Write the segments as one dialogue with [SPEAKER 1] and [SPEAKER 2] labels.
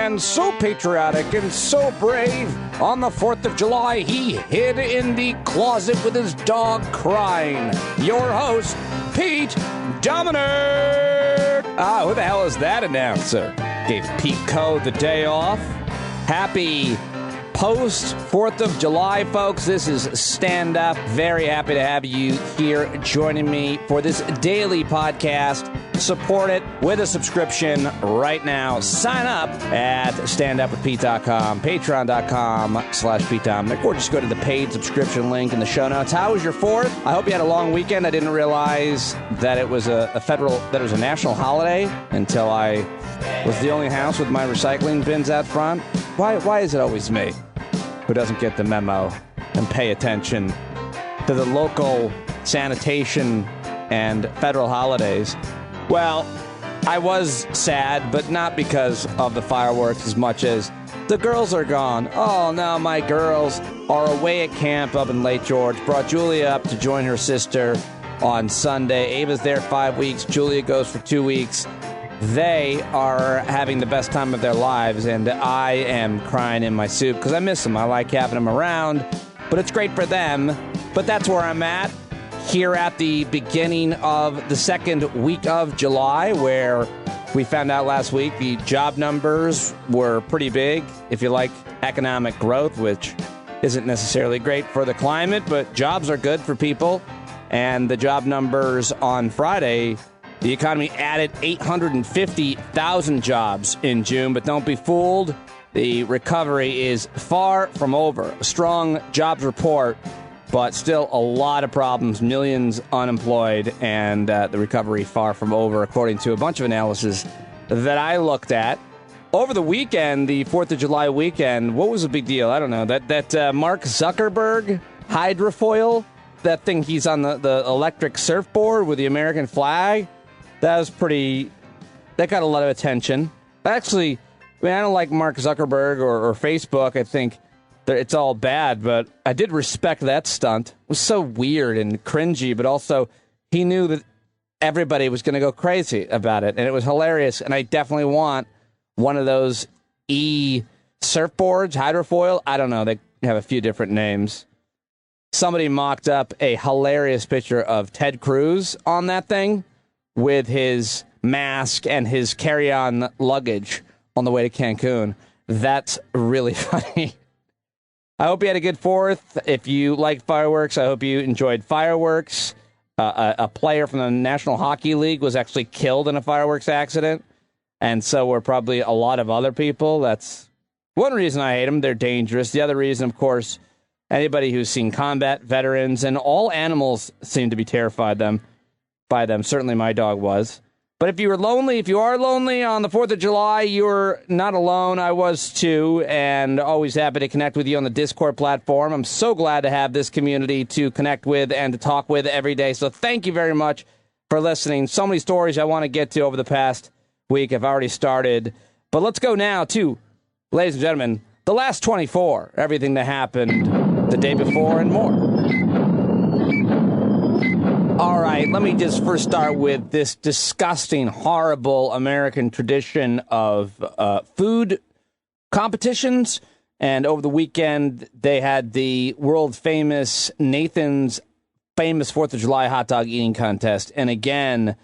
[SPEAKER 1] man so patriotic and so brave. On the 4th of July, he hid in the closet with his dog crying. Your host, Pete Dominic. Who the hell is that announcer? Gave Pete Co. the day off. Happy post 4th of July, folks. This is Stand Up. Very happy to have you here joining me for this daily podcast. Support it with a subscription right now. Sign up at standupwithpete.com, patreon.com/Pete Dominic, or just go to the paid subscription link in the show notes. How was your 4th? I hope you had a long weekend. I didn't realize that it was a national holiday until I was the only house with my recycling bins out front. Why is it always me who doesn't get the memo and pay attention to the local sanitation and federal holidays? Well, I was sad, but not because of the fireworks as much as the girls are gone. Oh, no, my girls are away at camp up in Lake George. Brought Julia up to join her sister on Sunday. Ava's there 5 weeks. Julia goes for 2 weeks. They are having the best time of their lives, and I am crying in my soup because I miss them. I like having them around, but it's great for them. But that's where I'm at here at the beginning of the second week of July, where we found out last week the job numbers were pretty big. If you like economic growth, which isn't necessarily great for the climate, but jobs are good for people. And the job numbers on Friday, the economy added 850,000 jobs in June, but don't be fooled. The recovery is far from over. A strong jobs report, but still a lot of problems, millions unemployed, and the recovery far from over, according to a bunch of analysis that I looked at. Over the weekend, the 4th of July weekend, what was the big deal? I don't know. That Mark Zuckerberg hydrofoil, that thing he's on the electric surfboard with the American flag, that got a lot of attention. Actually, I don't like Mark Zuckerberg or Facebook. I think it's all bad, but I did respect that stunt. It was so weird and cringy, but also he knew that everybody was going to go crazy about it, and it was hilarious, and I definitely want one of those surfboards, hydrofoil. I don't know. They have a few different names. Somebody mocked up a hilarious picture of Ted Cruz on that thing with his mask and his carry-on luggage on the way to Cancun. That's really funny. I hope you had a good 4th. If you like fireworks, I hope you enjoyed fireworks. A player from the National Hockey League was actually killed in a fireworks accident, and so were probably a lot of other people. That's one reason I hate them. They're dangerous. The other reason, of course, anybody who's seen combat, veterans, and all animals seem to be terrified by them. Certainly my dog was. But if you are lonely on the 4th of July, you're not alone. I was too, and always happy to connect with you on the Discord platform. I'm so glad to have this community to connect with and to talk with every day. So thank you very much for listening. So many stories I want to get to over the past week. I've already started. But let's go now to, ladies and gentlemen, the last 24. Everything that happened the day before and more. All right, let me just first start with this disgusting, horrible American tradition of food competitions. And over the weekend, they had the world-famous Nathan's famous 4th of July hot dog eating contest. And again,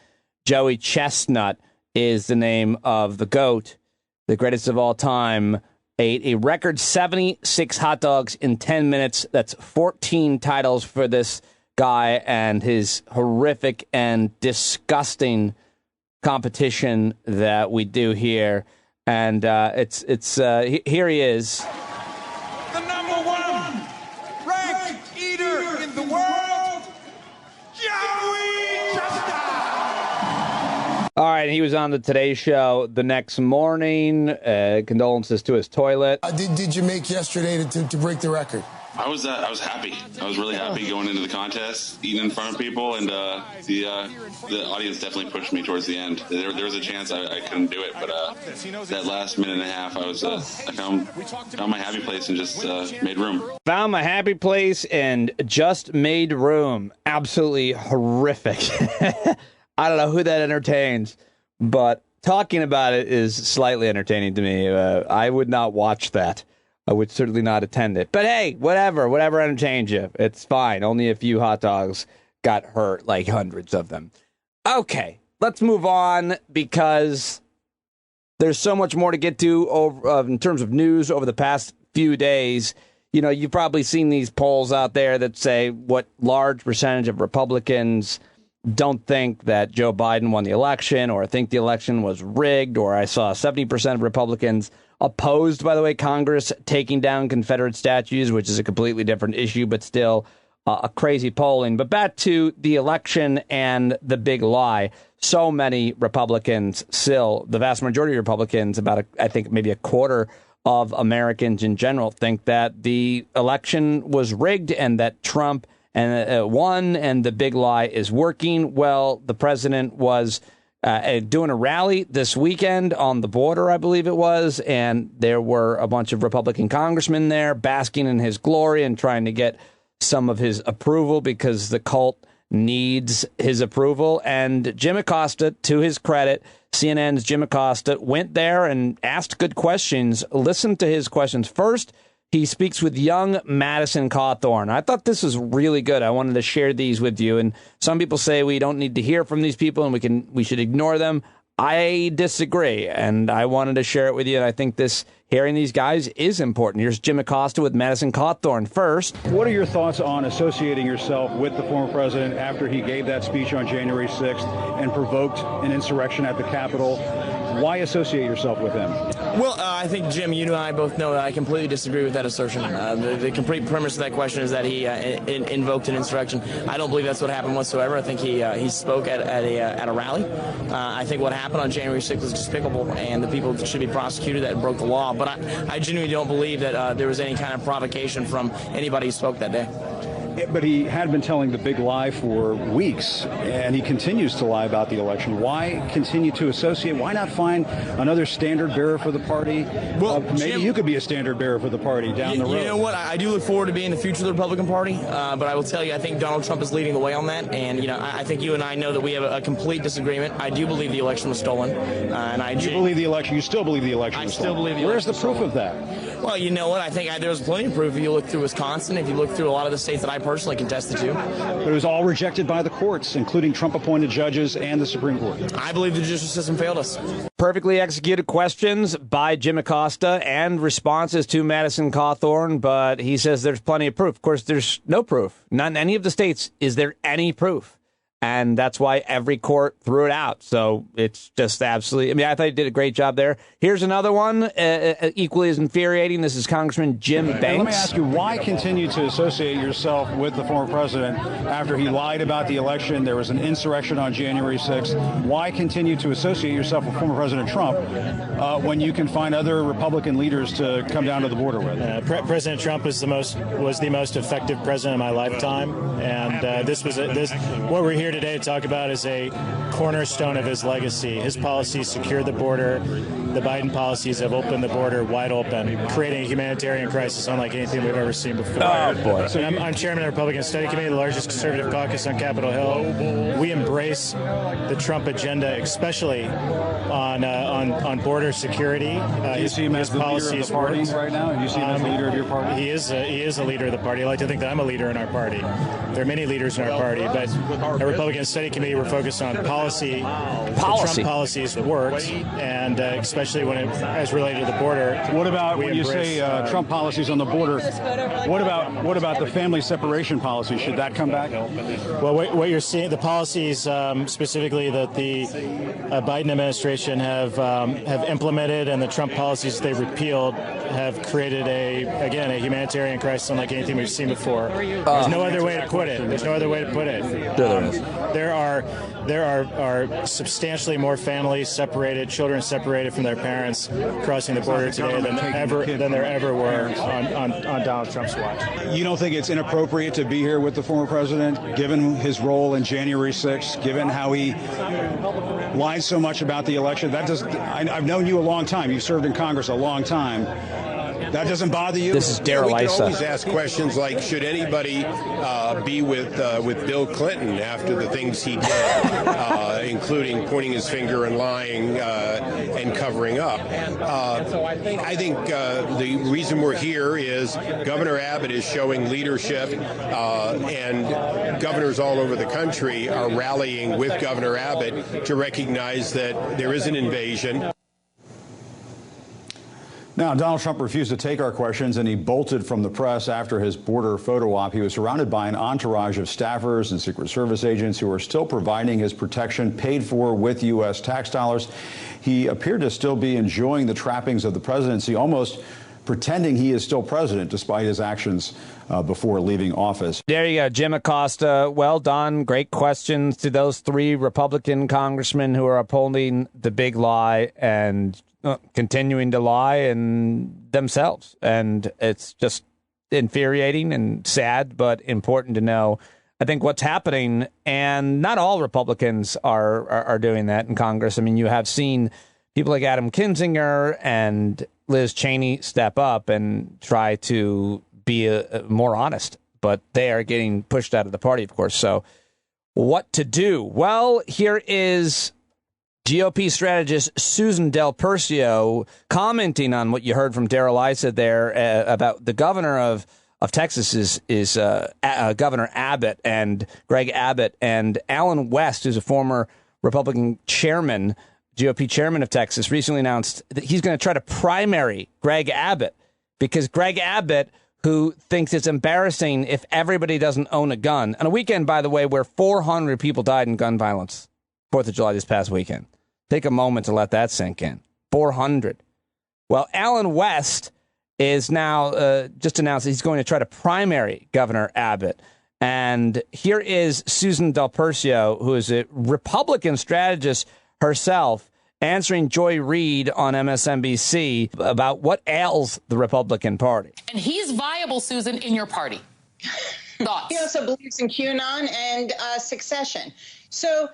[SPEAKER 1] Joey Chestnut is the name of the GOAT, the greatest of all time. Ate a record 76 hot dogs in 10 minutes. That's 14 titles for this guy and his horrific and disgusting competition that we do here. And here he is.
[SPEAKER 2] The number 1 ranked eater in the world, Joey Chestnut.
[SPEAKER 1] All right, he was on the Today Show the next morning. Condolences to his toilet.
[SPEAKER 3] Did you make yesterday to break the record?
[SPEAKER 4] I was happy. I was really happy going into the contest, eating in front of people, and the audience definitely pushed me towards the end. There was a chance I couldn't do it, but that last minute and a half, I found my happy place and just made room.
[SPEAKER 1] Found my happy place and just made room. Absolutely horrific. I don't know who that entertains, but talking about it is slightly entertaining to me. I would not watch that. I would certainly not attend it. But hey, whatever entertains you. It's fine. Only a few hot dogs got hurt, like hundreds of them. Okay, let's move on because there's so much more to get to in terms of news over the past few days. You know, you've probably seen these polls out there that say what large percentage of Republicans don't think that Joe Biden won the election or think the election was rigged, or I saw 70% of Republicans opposed, by the way, Congress taking down Confederate statues, which is a completely different issue, but still a crazy polling. But back to the election and the big lie. So many Republicans still, the vast majority of Republicans, I think maybe a quarter of Americans in general, think that the election was rigged and that Trump won and the big lie is working. Well, the president was doing a rally this weekend on the border, I believe it was, and there were a bunch of Republican congressmen there basking in his glory and trying to get some of his approval because the cult needs his approval. And Jim Acosta, to his credit, CNN's Jim Acosta went there and asked good questions. Listen to his questions. First, he speaks with young Madison Cawthorn. I thought this was really good. I wanted to share these with you. And some people say we don't need to hear from these people and we should ignore them. I disagree, and I wanted to share it with you. And I think hearing these guys is important. Here's Jim Acosta with Madison Cawthorn first.
[SPEAKER 5] What are your thoughts on associating yourself with the former president after he gave that speech on January 6th and provoked an insurrection at the Capitol? Why associate yourself with him?
[SPEAKER 6] Well, I think, Jim, you and I both know that I completely disagree with that assertion. The complete premise of that question is that he invoked an insurrection. I don't believe that's what happened whatsoever. I think he spoke at a rally. I think what happened on January 6th was despicable, and the people should be prosecuted that broke the law. But I genuinely don't believe that there was any kind of provocation from anybody who spoke that day.
[SPEAKER 5] But he had been telling the big lie for weeks, and he continues to lie about the election. Why continue to associate? Why not find another standard bearer for the party? Well, maybe Jim, you could be a standard bearer for the party down the road.
[SPEAKER 6] You know what? I do look forward to being the future of the Republican Party, but I will tell you, I think Donald Trump is leading the way on that. And, I think you and I know that we have a complete disagreement. I do believe the election was stolen. You
[SPEAKER 5] believe the election? You still believe the election was stolen?
[SPEAKER 6] I still believe the
[SPEAKER 5] election.
[SPEAKER 6] Where's
[SPEAKER 5] the proof of that?
[SPEAKER 6] Well, you know what? I think there was plenty of proof. If you look through Wisconsin, if you look through a lot of the states that I personally contested to.
[SPEAKER 5] But it was all rejected by the courts, including Trump-appointed judges and the Supreme Court.
[SPEAKER 6] I believe the judicial system failed us.
[SPEAKER 1] Perfectly executed questions by Jim Acosta and responses to Madison Cawthorn, but he says there's plenty of proof. Of course, there's no proof. Not in any of the states is there any proof. And that's why every court threw it out. So it's just absolutely, I thought he did a great job there. Here's another one, equally as infuriating. This is Congressman Jim Banks.
[SPEAKER 5] Let me ask you, why continue to associate yourself with the former president after he lied about the election? There was an insurrection on January 6th. Why continue to associate yourself with former President Trump when you can find other Republican leaders to come down to the border with?
[SPEAKER 7] President Trump was the most effective president of my lifetime. And what we're here today to talk about is a cornerstone of his legacy. His policies secured the border. The Biden policies have opened the border wide open, creating a humanitarian crisis unlike anything we've ever seen before.
[SPEAKER 1] Oh, boy.
[SPEAKER 7] So I'm chairman of the Republican Study Committee, the largest conservative caucus on Capitol Hill. We embrace the Trump agenda, especially on border security.
[SPEAKER 5] Do you see him as the leader of the party right now? Do you see him as the leader of your party?
[SPEAKER 7] He is a leader of the party. I like to think that I'm a leader in our party. There are many leaders in our party, but our Republican Study Committee, we're focused on policy. Trump policies worked, and especially when it as related to the border.
[SPEAKER 5] What about when you say Trump policies on the border? What about the family separation policy? Should that come back?
[SPEAKER 7] Well, what you're seeing, the policies specifically that the Biden administration have implemented, and the Trump policies they've repealed, have created a humanitarian crisis unlike anything we've seen before. There's no other way to put it. There are substantially more families separated, children separated from their parents crossing the border today than there ever were on Donald Trump's watch.
[SPEAKER 5] You don't think it's inappropriate to be here with the former president, given his role in January 6th, given how he lied so much about the election? I've known you a long time. You've served in Congress a long time.
[SPEAKER 8] That doesn't bother you?
[SPEAKER 1] This is Daryl
[SPEAKER 9] We can
[SPEAKER 1] Issa.
[SPEAKER 9] always ask questions like, should anybody be with Bill Clinton after the things he did, including pointing his finger and lying and covering up? I think the reason we're here is Governor Abbott is showing leadership, and governors all over the country are rallying with Governor Abbott to recognize that there is an invasion.
[SPEAKER 5] Now, Donald Trump refused to take our questions, and he bolted from the press after his border photo op. He was surrounded by an entourage of staffers and Secret Service agents who are still providing his protection, paid for with U.S. tax dollars. He appeared to still be enjoying the trappings of the presidency, almost pretending he is still president, despite his actions before leaving office.
[SPEAKER 1] There you go, Jim Acosta. Well done. Great questions to those three Republican congressmen who are upholding the big lie and continuing to lie in themselves. And it's just infuriating and sad, but important to know, I think, what's happening. And not all Republicans are doing that in Congress. I mean, you have seen people like Adam Kinzinger and Liz Cheney step up and try to be more honest, but they are getting pushed out of the party, of course. So what to do? Well, here is GOP strategist Susan Del Percio commenting on what you heard from Daryl Issa there about the governor of Texas is Governor Abbott and Greg Abbott, and Alan West, who's a former Republican chairman, GOP chairman of Texas, recently announced that he's going to try to primary Greg Abbott because Greg Abbott, who thinks it's embarrassing if everybody doesn't own a gun, on a weekend, by the way, where 400 people died in gun violence, 4th of July this past weekend. Take a moment to let that sink in. 400. Well, Alan West is now just announced that he's going to try to primary Governor Abbott. And here is Susan Del Percio, who is a Republican strategist herself, answering Joy Reid on MSNBC about what ails the Republican Party.
[SPEAKER 10] And he's viable, Susan, in your party. Thoughts?
[SPEAKER 11] He also believes in QAnon and succession. So,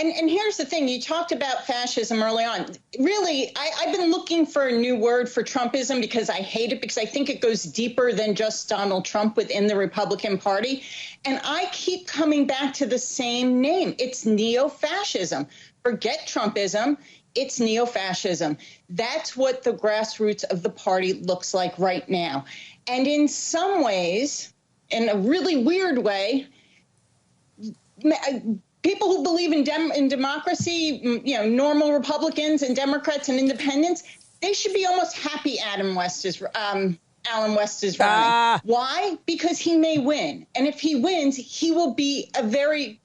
[SPEAKER 11] and here's the thing. You talked about fascism early on. Really, I've been looking for a new word for Trumpism because I hate it, because I think it goes deeper than just Donald Trump within the Republican Party. And I keep coming back to the same name. It's neo-fascism. Forget Trumpism. It's neo-fascism. That's what the grassroots of the party looks like right now. And in some ways, in a really weird way, people who believe in democracy, normal Republicans and Democrats and independents, they should be almost happy Alan West is running. Why? Because he may win. And if he wins, he will be a very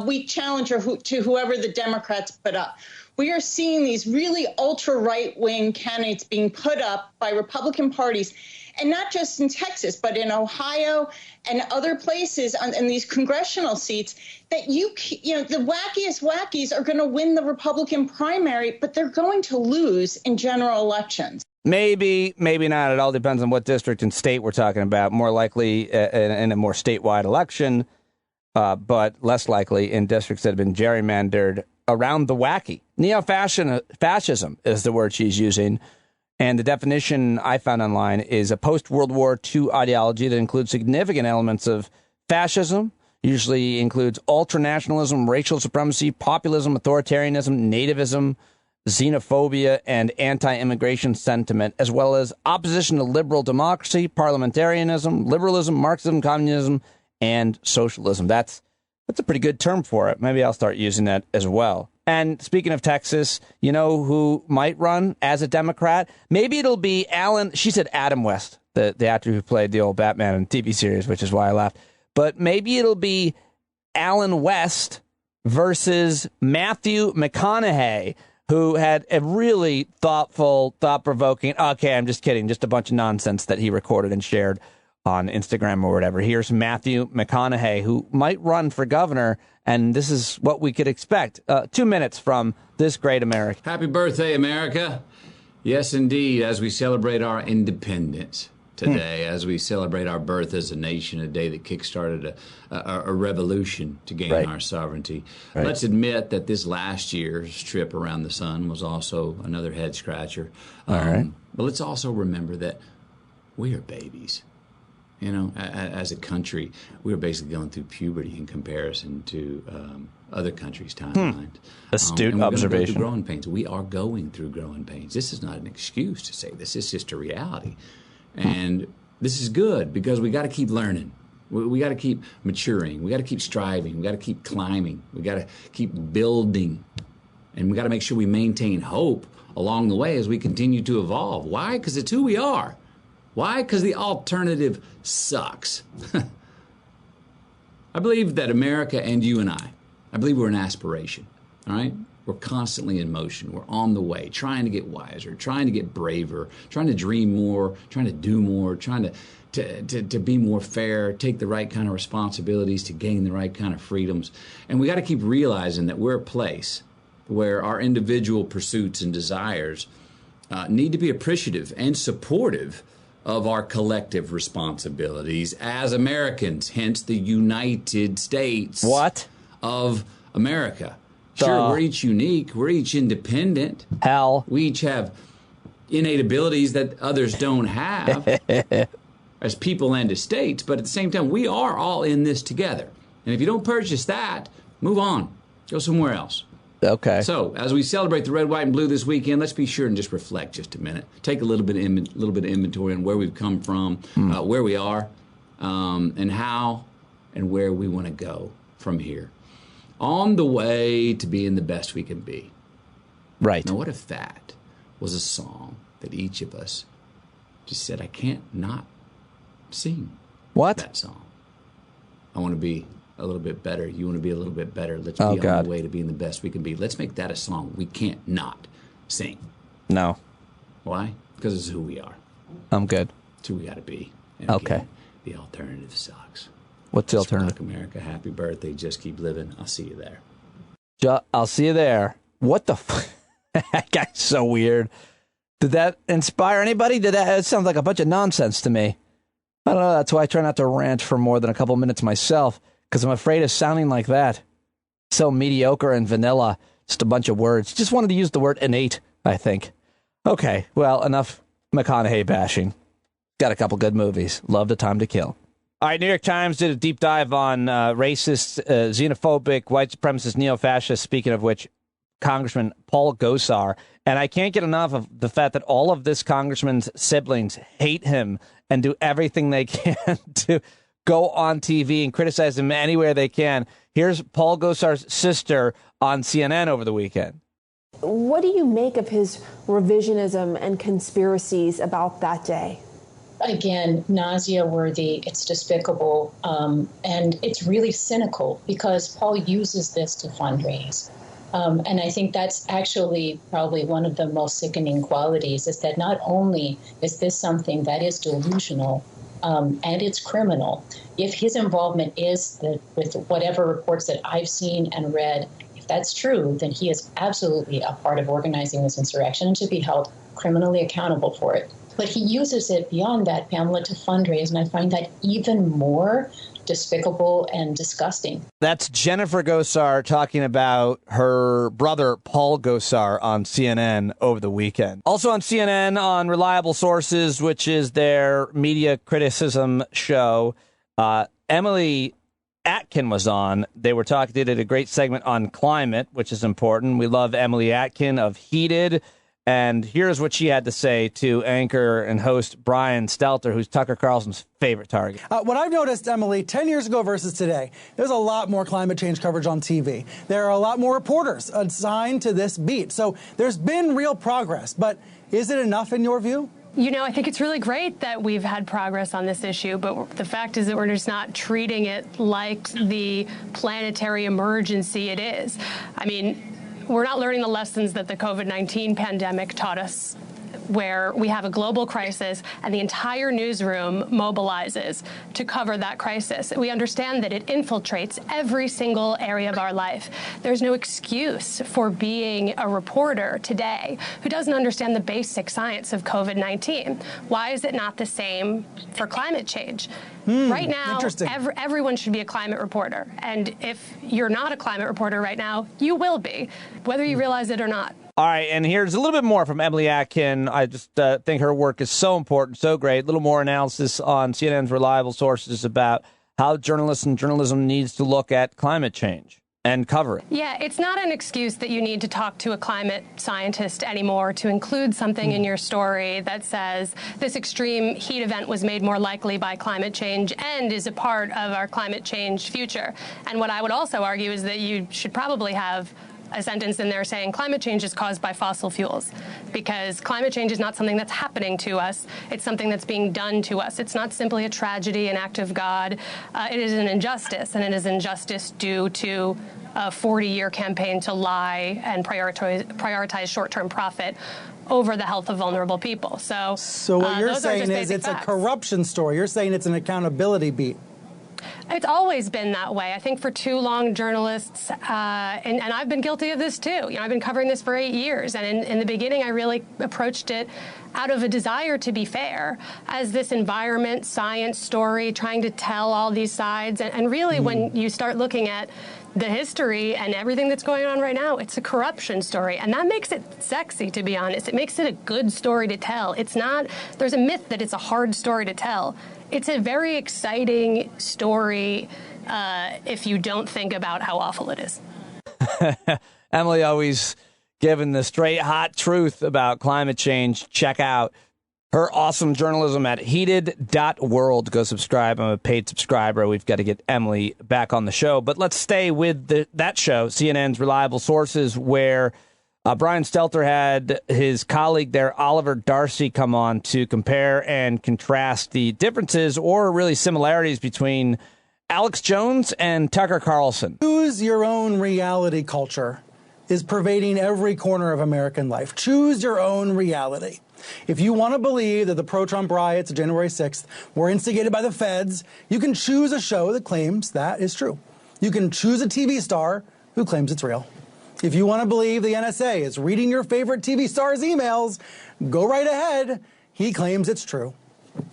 [SPEAKER 11] weak challenger to whoever the Democrats put up. We are seeing these really ultra right-wing candidates being put up by Republican parties, and not just in Texas, but in Ohio and other places in these congressional seats, that the wackiest wackies are going to win the Republican primary, but they're going to lose in general elections.
[SPEAKER 1] Maybe, maybe not. It all depends on what district and state we're talking about. More likely in a more statewide election, but less likely in districts that have been gerrymandered around the wacky. Neo-fascism is the word she's using. And the definition I found online is a post-World War II ideology that includes significant elements of fascism, usually includes ultranationalism, racial supremacy, populism, authoritarianism, nativism, xenophobia, and anti-immigration sentiment, as well as opposition to liberal democracy, parliamentarianism, liberalism, Marxism, communism, and socialism. That's a pretty good term for it. Maybe I'll start using that as well. And speaking of Texas, you know who might run as a Democrat? Maybe it'll be she said Adam West, the actor who played the old Batman in TV series, which is why I laughed. But maybe it'll be Alan West versus Matthew McConaughey, who had a really thoughtful, thought-provoking, okay, I'm just kidding, just a bunch of nonsense that he recorded and shared on Instagram or whatever. Here's Matthew McConaughey, who might run for governor, and this is what we could expect. 2 minutes from this great America.
[SPEAKER 12] Happy birthday, America. Yes, indeed, as we celebrate our independence.
[SPEAKER 8] today as we celebrate our birth as a nation, a day that kickstarted a revolution to gain our sovereignty. Right. Let's admit that this last year's trip around the sun was also another head scratcher. But let's also remember that we are babies. You know, as a country, we are basically going through puberty in comparison to other countries' timelines.
[SPEAKER 12] Astute
[SPEAKER 8] and
[SPEAKER 12] observation.
[SPEAKER 8] Go through growing pains. We are going through growing pains. This is not an excuse to say this. It's just a reality. And this is good because we got to keep learning. We got to keep maturing. We got to keep striving. We got to keep climbing. We got to keep building. And we got to make sure we maintain hope along the way as we continue to evolve. Why? Because it's who we are. Why? Because the alternative sucks. I believe that America and you and I believe we're an aspiration, all right? We're constantly in motion. We're on the way, trying to get wiser, trying to get braver, trying to dream more, trying to do more, trying to be more fair, take the right kind of responsibilities, to gain the right kind of freedoms. And we got to keep realizing that we're a place where our individual pursuits and desires need to be appreciative and supportive of our collective responsibilities as Americans, hence the United States of America. Sure, we're each unique, we're each independent. We each have innate abilities that others don't have as people and as states, but at the same time, we are all in this together. And if you don't purchase that, move on. Go somewhere else.
[SPEAKER 12] Okay.
[SPEAKER 8] So, as we celebrate the red, white, and blue this weekend, let's be sure and just reflect just a minute. Take a little bit of inventory on where we've come from, where we are, and how and where we want to go from here. On the way to being the best we can be.
[SPEAKER 12] Right.
[SPEAKER 8] Now, what if that was a song that each of us just said, I can't not sing that song. I want to be a little bit better. You want to be a little bit better. Let's be on the way to being the best we can be. Let's make that a song we can't not sing.
[SPEAKER 12] No.
[SPEAKER 8] Why? Because it's who we are.
[SPEAKER 12] I'm good.
[SPEAKER 8] It's who we got to be. And again, the alternative sucks.
[SPEAKER 12] What's the alternative?
[SPEAKER 8] America, happy birthday. Just keep living. I'll see you there.
[SPEAKER 12] I'll see you there. What the That guy's so weird. Did that inspire anybody? It sounds like a bunch of nonsense to me. I don't know. That's why I try not to rant for more than a couple minutes myself, because I'm afraid of sounding like that. So mediocre and vanilla. Just a bunch of words. Just wanted to use the word innate, I think. Okay, well, enough McConaughey bashing. Got a couple good movies. Love The Time to Kill. All right, New York Times did a deep dive on racist, xenophobic, white supremacist, neo-fascist, speaking of which, Congressman Paul Gosar. And I can't get enough of the fact that all of this congressman's siblings hate him and do everything they can to go on TV and criticize him anywhere they can. Here's Paul Gosar's sister on CNN over the weekend.
[SPEAKER 13] What do you make of his revisionism and conspiracies about that day?
[SPEAKER 14] Again, nausea-worthy, it's despicable, and it's really cynical because Paul uses this to fundraise. And I think that's actually probably one of the most sickening qualities, is that not only is this something that is delusional and it's criminal, if his involvement is with whatever reports that I've seen and read, if that's true, then he is absolutely a part of organizing this insurrection and should be held criminally accountable for it. But he uses it beyond that, Pamela, to fundraise, and I find that even more despicable and disgusting.
[SPEAKER 12] That's Jennifer Gosar talking about her brother, Paul Gosar, on CNN over the weekend. Also on CNN, on Reliable Sources, which is their media criticism show, Emily Atkin was on. They did a great segment on climate, which is important. We love Emily Atkin of Heated. And here's what she had to say to anchor and host Brian Stelter, who's Tucker Carlson's favorite target.
[SPEAKER 15] What I've noticed, Emily, 10 years ago versus today, there's a lot more climate change coverage on TV. There are a lot more reporters assigned to this beat. So there's been real progress. But is it enough in your view?
[SPEAKER 16] You know, I think it's really great that we've had progress on this issue, but the fact is that we're just not treating it like the planetary emergency it is. I mean, we're not learning the lessons that the COVID-19 pandemic taught us where we have a global crisis and the entire newsroom mobilizes to cover that crisis. We understand that it infiltrates every single area of our life. There's no excuse for being a reporter today who doesn't understand the basic science of COVID-19. Why is it not the same for climate change? Right now, everyone should be a climate reporter. And if you're not a climate reporter right now, you will be, whether you realize it or not.
[SPEAKER 12] All right, and here's a little bit more from Emily Atkin. I just think her work is so important, so great. A little more analysis on CNN's reliable sources about how journalists and journalism needs to look at climate change and cover it.
[SPEAKER 16] Yeah, it's not an excuse that you need to talk to a climate scientist anymore to include something in your story that says this extreme heat event was made more likely by climate change and is a part of our climate change future. And what I would also argue is that you should probably have a sentence in there saying climate change is caused by fossil fuels, because climate change is not something that's happening to us. It's something that's being done to us. It's not simply a tragedy, an act of God. It is an injustice, and it is injustice due to a 40-year campaign to lie and prioritize short-term profit over the health of vulnerable people. So
[SPEAKER 15] what you're saying is it's a corruption story. You're saying it's an accountability beat.
[SPEAKER 16] It's always been that way. I think for too long, journalists, and I've been guilty of this too. You know, I've been covering this for 8 years, and in the beginning, I really approached it out of a desire to be fair, as this environment science story, trying to tell all these sides. And really, when you start looking at the history and everything that's going on right now, it's a corruption story. And that makes it sexy, to be honest. It makes it a good story to tell. It's not, there's a myth that it's a hard story to tell. It's a very exciting story if you don't think about how awful it is.
[SPEAKER 12] Emily always giving the straight hot truth about climate change. Check out her awesome journalism at heated.world. Go subscribe. I'm a paid subscriber. We've got to get Emily back on the show. But let's stay with that show, CNN's Reliable Sources, where Brian Stelter had his colleague there, Oliver Darcy, come on to compare and contrast the differences or really similarities between Alex Jones and Tucker Carlson.
[SPEAKER 15] Choose your own reality culture is pervading every corner of American life. Choose your own reality. If you want to believe that the pro-Trump riots of January 6th were instigated by the feds, you can choose a show that claims that is true. You can choose a TV star who claims it's real. If you want to believe the NSA is reading your favorite TV star's emails, go right ahead. He claims it's true.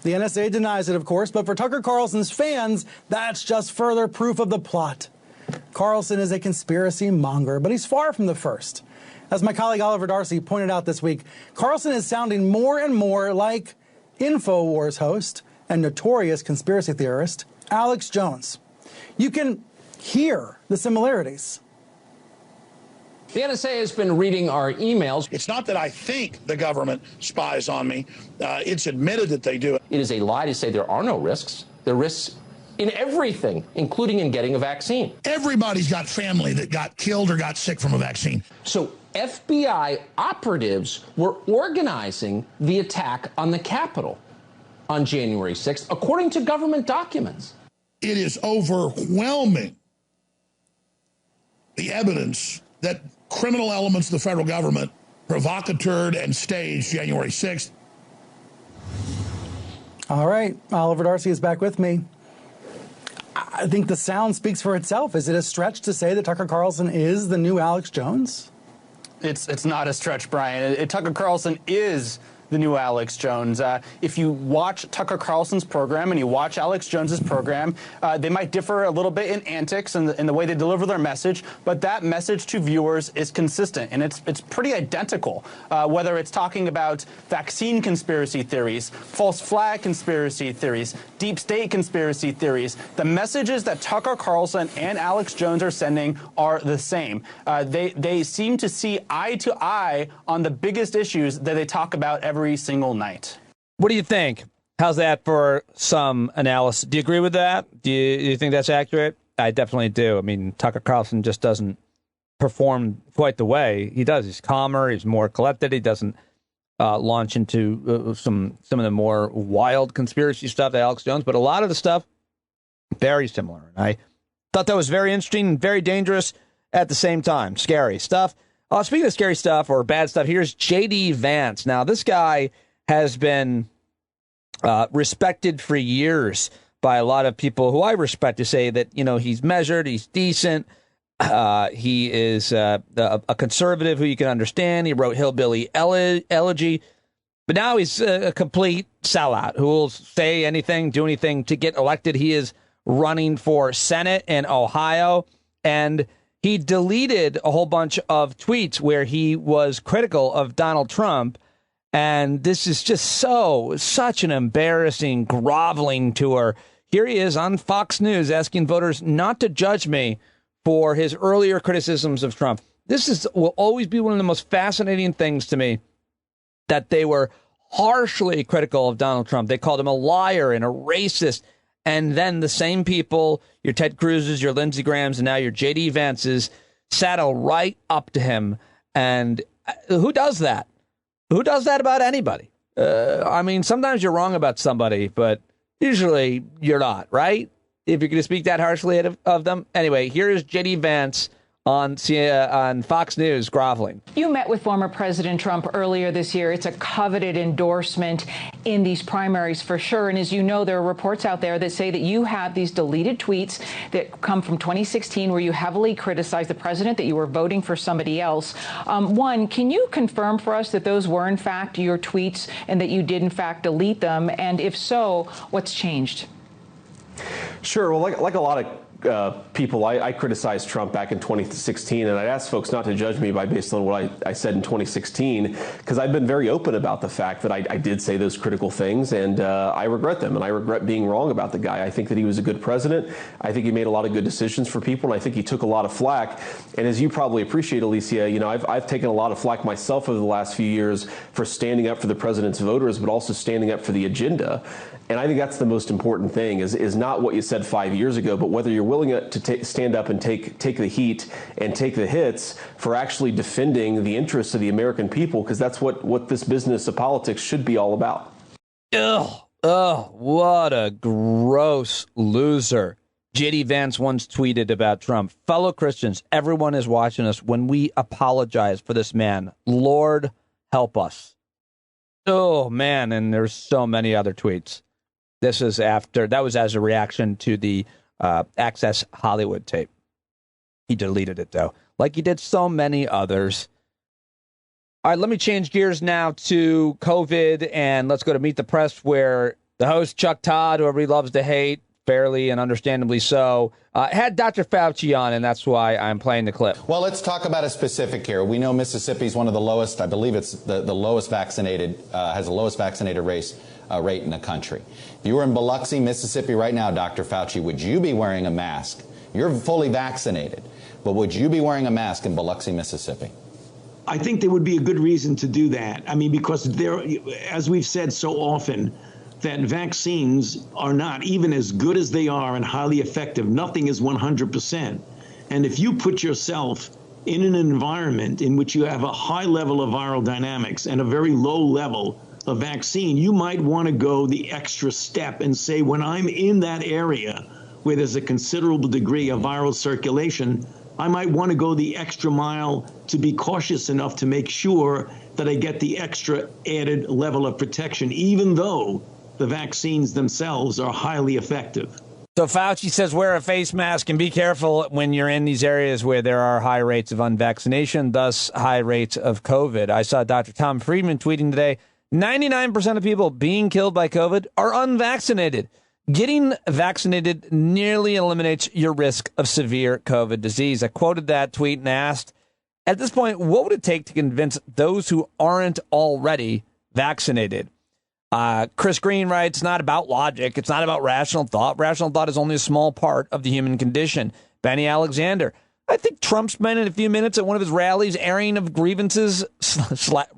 [SPEAKER 15] The NSA denies it, of course, but for Tucker Carlson's fans, that's just further proof of the plot. Carlson is a conspiracy monger, but he's far from the first. As my colleague Oliver Darcy pointed out this week, Carlson is sounding more and more like InfoWars host and notorious conspiracy theorist Alex Jones. You can hear the similarities.
[SPEAKER 17] The NSA has been reading our emails.
[SPEAKER 18] It's not that I think the government spies on me. It's admitted that they do it.
[SPEAKER 17] It is a lie to say there are no risks. There are risks in everything, including in getting a vaccine.
[SPEAKER 18] Everybody's got family that got killed or got sick from a vaccine.
[SPEAKER 17] So FBI operatives were organizing the attack on the Capitol on January 6th, according to government documents.
[SPEAKER 18] It is overwhelming, the evidence that criminal elements of the federal government provocateured and staged January 6th.
[SPEAKER 15] All right, Oliver Darcy is back with me. I think the sound speaks for itself. Is it a stretch to say that Tucker Carlson is the new Alex Jones?
[SPEAKER 19] It's not a stretch, Brian. Tucker Carlson is the new Alex Jones. If you watch Tucker Carlson's program and you watch Alex Jones's program, they might differ a little bit in antics and in the way they deliver their message, but that message to viewers is consistent, and it's pretty identical. Whether it's talking about vaccine conspiracy theories, false flag conspiracy theories, deep state conspiracy theories, the messages that Tucker Carlson and Alex Jones are sending are the same. They seem to see eye to eye on the biggest issues that they talk about every single night.
[SPEAKER 12] What do you think? How's that for some analysis? Do you agree with that? Do you think that's accurate? I definitely do. I mean, Tucker Carlson just doesn't perform quite the way he does. He's calmer. He's more collected. He doesn't launch into some of the more wild conspiracy stuff that Alex Jones, but a lot of the stuff very similar. And I thought that was very interesting and very dangerous at the same time. Scary stuff. Speaking of scary stuff or bad stuff, here's J.D. Vance. Now, this guy has been respected for years by a lot of people who I respect, to say that, he's measured, he's decent. He is a conservative who you can understand. He wrote Hillbilly Elegy. But now he's a complete sellout who will say anything, do anything to get elected. He is running for Senate in Ohio, and he deleted a whole bunch of tweets where he was critical of Donald Trump. And this is just such an embarrassing, groveling tour. Here he is on Fox News asking voters not to judge me for his earlier criticisms of Trump. Will always be one of the most fascinating things to me, that they were harshly critical of Donald Trump. They called him a liar and a racist. And then the same people, your Ted Cruz's, your Lindsey Graham's, and now your J.D. Vance's, saddle right up to him. And who does that? Who does that about anybody? Sometimes you're wrong about somebody, but usually you're not, right? If you're going to speak that harshly of them. Anyway, here is J.D. Vance on Fox News groveling.
[SPEAKER 20] You met with former President Trump earlier this year. It's a coveted endorsement in these primaries for sure. And as you know, there are reports out there that say that you have these deleted tweets that come from 2016 where you heavily criticized the president, that you were voting for somebody else. One, can you confirm for us that those were in fact your tweets and that you did in fact delete them? And if so, what's changed?
[SPEAKER 21] Sure. Well, like a lot of people, I criticized Trump back in 2016, and I'd ask folks not to judge me based on what I said in 2016, because I've been very open about the fact that I did say those critical things, and I regret them, and I regret being wrong about the guy. I think that he was a good president. I think he made a lot of good decisions for people, and I think he took a lot of flack. And as you probably appreciate, Alicia, I've taken a lot of flack myself over the last few years for standing up for the president's voters, but also standing up for the agenda. And I think that's the most important thing, is not what you said 5 years ago, but whether you're willing to stand up and take the heat and take the hits for actually defending the interests of the American people, because that's what this business of politics should be all about.
[SPEAKER 12] Oh, what a gross loser. J.D. Vance once tweeted about Trump, "Fellow Christians, everyone is watching us when we apologize for this man. Lord, help us." Oh, man, and there's so many other tweets. That was as a reaction to the Access Hollywood tape. He deleted it, though, like he did so many others. All right, let me change gears now to COVID, and let's go to Meet the Press, where the host, Chuck Todd, who everybody loves to hate, fairly and understandably so, had Dr. Fauci on, and that's why I'm playing the clip.
[SPEAKER 22] Well, let's talk about a specific here. We know Mississippi is one of the lowest, I believe it's the lowest vaccinated, has the lowest vaccinated rate in the country. If you were in Biloxi, Mississippi right now, Dr. Fauci, would you be wearing a mask? You're fully vaccinated, but would you be wearing a mask in Biloxi, Mississippi?
[SPEAKER 23] I think there would be a good reason to do that. I mean, because there, as we've said so often, that vaccines are not even as good as they are and highly effective. Nothing is 100%. And if you put yourself in an environment in which you have a high level of viral dynamics and a very low level of vaccine, you might want to go the extra step and say, when I'm in that area where there's a considerable degree of viral circulation, I might want to go the extra mile to be cautious enough to make sure that I get the extra added level of protection, even though the vaccines themselves are highly effective.
[SPEAKER 12] So Fauci says wear a face mask and be careful when you're in these areas where there are high rates of unvaccination, thus high rates of COVID. I saw Dr. Tom Friedman tweeting today, 99% of people being killed by COVID are unvaccinated. Getting vaccinated nearly eliminates your risk of severe COVID disease. I quoted that tweet and asked, at this point, what would it take to convince those who aren't already vaccinated? Chris Green writes, it's not about logic. It's not about rational thought. Rational thought is only a small part of the human condition. Benny Alexander, I think Trump spent a few minutes at one of his rallies, airing of grievances,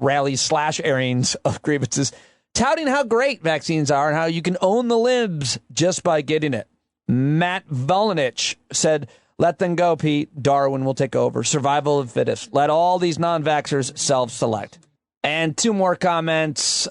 [SPEAKER 12] airings of grievances, touting how great vaccines are and how you can own the libs just by getting it. Matt Volinich said, let them go, Pete. Darwin will take over. Survival of the fittest. Let all these non-vaxxers self-select. And two more comments.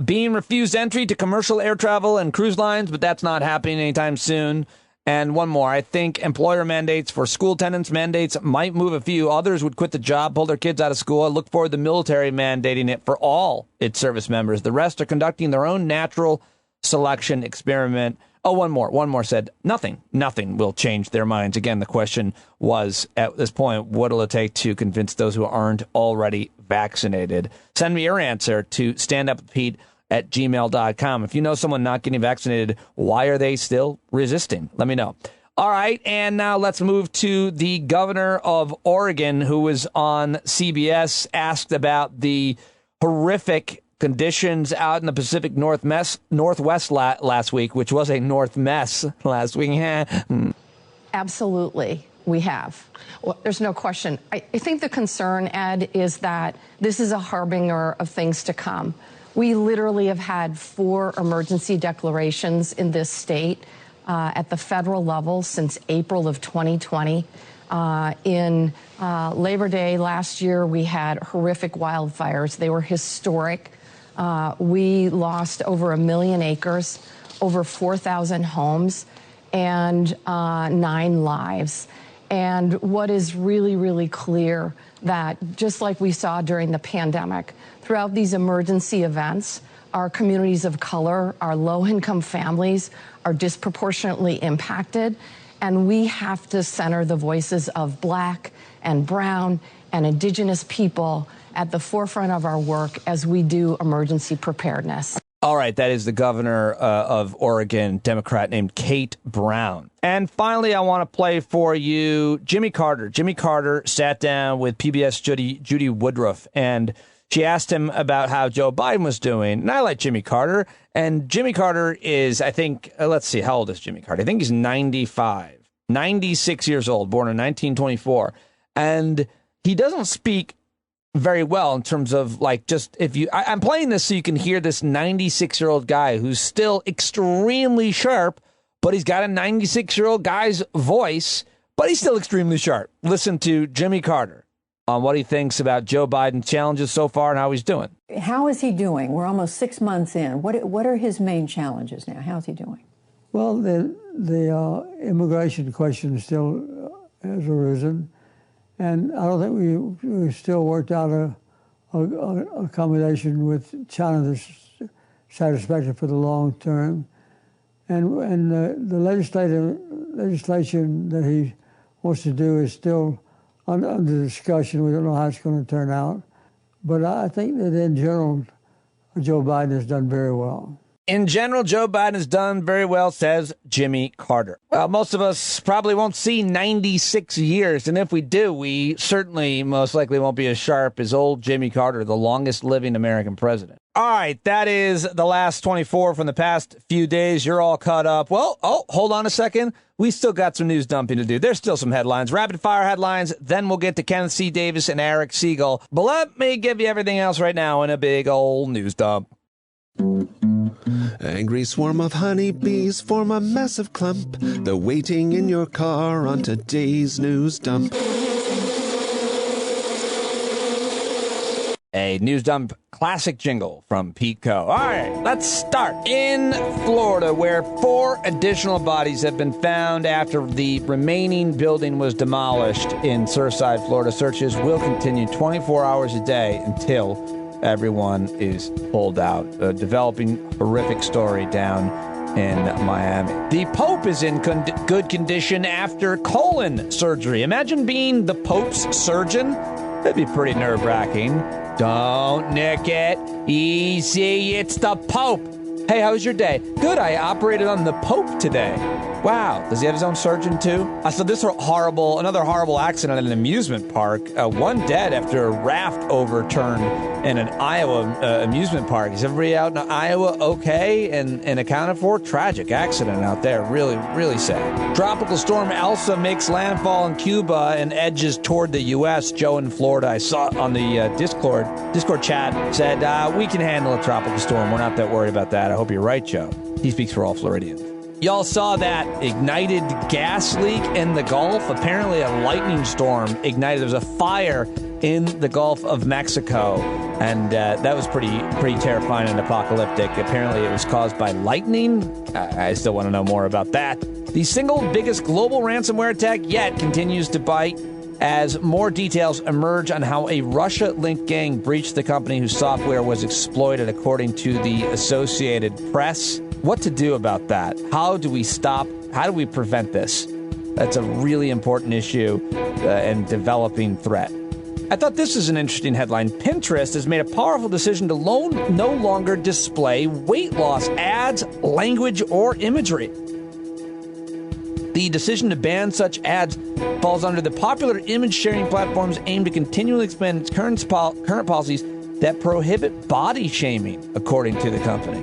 [SPEAKER 12] Being refused entry to commercial air travel and cruise lines, but that's not happening anytime soon. And one more. I think employer mandates for school attendance mandates might move a few. Others would quit the job, pull their kids out of school. I look forward to the military mandating it for all its service members. The rest are conducting their own natural selection experiment. Oh, one more said nothing will change their minds. Again, the question was at this point, what will it take to convince those who aren't already vaccinated? Send me your answer to standuppete@gmail.com. If you know someone not getting vaccinated, why are they still resisting? Let me know. All right, and now let's move to the governor of Oregon, who was on CBS, asked about the horrific conditions out in the Pacific Northwest last week, which was a north mess last week.
[SPEAKER 2] Absolutely, we have. Well, there's no question. I think the concern, Ed, is that this is a harbinger of things to come. We literally have had 4 emergency declarations in this state at the federal level since April of 2020. In Labor Day last year, we had horrific wildfires. They were historic. We lost over 1 million acres, over 4,000 homes, and 9 lives. And what is really, really clear that just like we saw during the pandemic, throughout these emergency events, our communities of color, our low-income families are disproportionately impacted. And we have to center the voices of Black and Brown and Indigenous people at the forefront of our work as we do emergency preparedness.
[SPEAKER 12] All right, that is the governor of Oregon, Democrat named Kate Brown. And finally, I want to play for you Jimmy Carter. Jimmy Carter sat down with PBS Judy Woodruff, and she asked him about how Joe Biden was doing. And I like Jimmy Carter. And Jimmy Carter is, I think, let's see, how old is Jimmy Carter? I think he's 96 years old, born in 1924. And he doesn't speak very well in terms of like just if you I'm playing this so you can hear this 96-year-old guy who's still extremely sharp, but he's got a 96-year-old guy's voice, but he's still extremely sharp. Listen to Jimmy Carter on what he thinks about Joe Biden's challenges so far and how he's doing.
[SPEAKER 3] How is he doing? We're almost 6 months in. What are his main challenges now? How's he doing?
[SPEAKER 4] Well, the immigration question still has arisen. And I don't think we still worked out a accommodation with China that's satisfactory for the long term. And the legislation that he wants to do is still under discussion. We don't know how it's going to turn out. But I think that in general, Joe Biden has done very well.
[SPEAKER 12] In general, Joe Biden has done very well, says Jimmy Carter. Well, most of us probably won't see 96 years, and if we do, we certainly most likely won't be as sharp as old Jimmy Carter, the longest living American president. All right, that is the last 24 from the past few days. You're all caught up. Well, hold on a second. We still got some news dumping to do. There's still some headlines, rapid-fire headlines. Then we'll get to Kenneth C. Davis and Eric Siegel. But let me give you everything else right now in a big old news dump.
[SPEAKER 24] Angry swarm of honeybees form a massive clump. They're waiting in your car on today's news dump.
[SPEAKER 12] A news dump classic jingle from Pete Co. All right, let's start. In Florida, where 4 additional bodies have been found after the remaining building was demolished in Surfside, Florida, searches will continue 24 hours a day until everyone is pulled out. A developing horrific story down in Miami. The Pope is in good condition after colon surgery. Imagine being the Pope's surgeon. That'd be pretty nerve-wracking. Don't nick it. Easy, it's the Pope. Hey, how was your day? Good, I operated on the Pope today. Wow, does he have his own surgeon too? So this another horrible accident at an amusement park. 1 dead after a raft overturned in an Iowa amusement park. Is everybody out in Iowa okay and accounted for? Tragic accident out there. Really, really sad. Tropical storm Elsa makes landfall in Cuba and edges toward the U.S. Joe in Florida, I saw on the Discord chat, said, we can handle a tropical storm. We're not that worried about that. I hope you're right, Joe. He speaks for all Floridians. Y'all saw that ignited gas leak in the Gulf. Apparently a lightning storm ignited. There was a fire in the Gulf of Mexico, and that was pretty terrifying and apocalyptic. Apparently it was caused by lightning. I still want to know more about that. The single biggest global ransomware attack yet continues to bite as more details emerge on how a Russia-linked gang breached the company whose software was exploited, according to the Associated Press. What to do about that? How do we stop? How do we prevent this? That's a really important issue and developing threat. I thought this was an interesting headline. Pinterest has made a powerful decision to no longer display weight loss ads, language, or imagery. The decision to ban such ads falls under the popular image-sharing platform's aim to continually expand its current policies that prohibit body shaming, according to the company.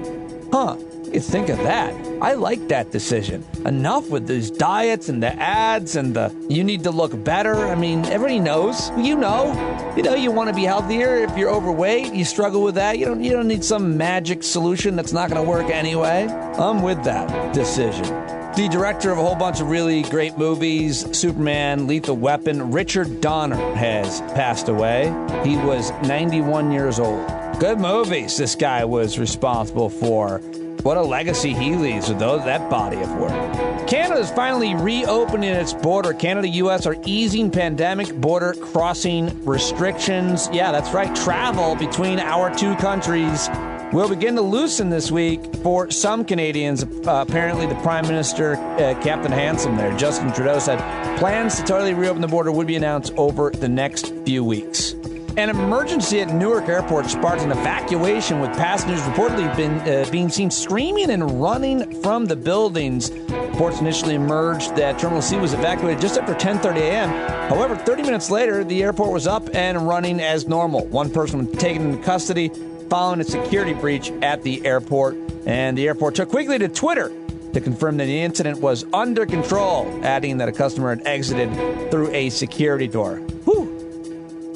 [SPEAKER 12] You think of that. I like that decision. Enough with these diets and the ads and the you need to look better. I mean, everybody knows. You know you want to be healthier. If you're overweight, you struggle with that. You don't need some magic solution that's not going to work anyway. I'm with that decision. The director of a whole bunch of really great movies, Superman, Lethal Weapon, Richard Donner, has passed away. He was 91 years old. Good movies this guy was responsible for. What a legacy he leaves with that body of work. Canada's finally reopening its border. Canada and U.S. are easing pandemic border crossing restrictions. Yeah, that's right. Travel between our two countries will begin to loosen this week for some Canadians. Apparently, the Prime Minister, Captain Handsome there, Justin Trudeau, said plans to totally reopen the border would be announced over the next few weeks. An emergency at Newark Airport sparked an evacuation, with passengers reportedly being seen screaming and running from the buildings. Reports initially emerged that Terminal C was evacuated just after 10:30 a.m. However, 30 minutes later, the airport was up and running as normal. One person was taken into custody following a security breach at the airport, and the airport took quickly to Twitter to confirm that the incident was under control, adding that a customer had exited through a security door.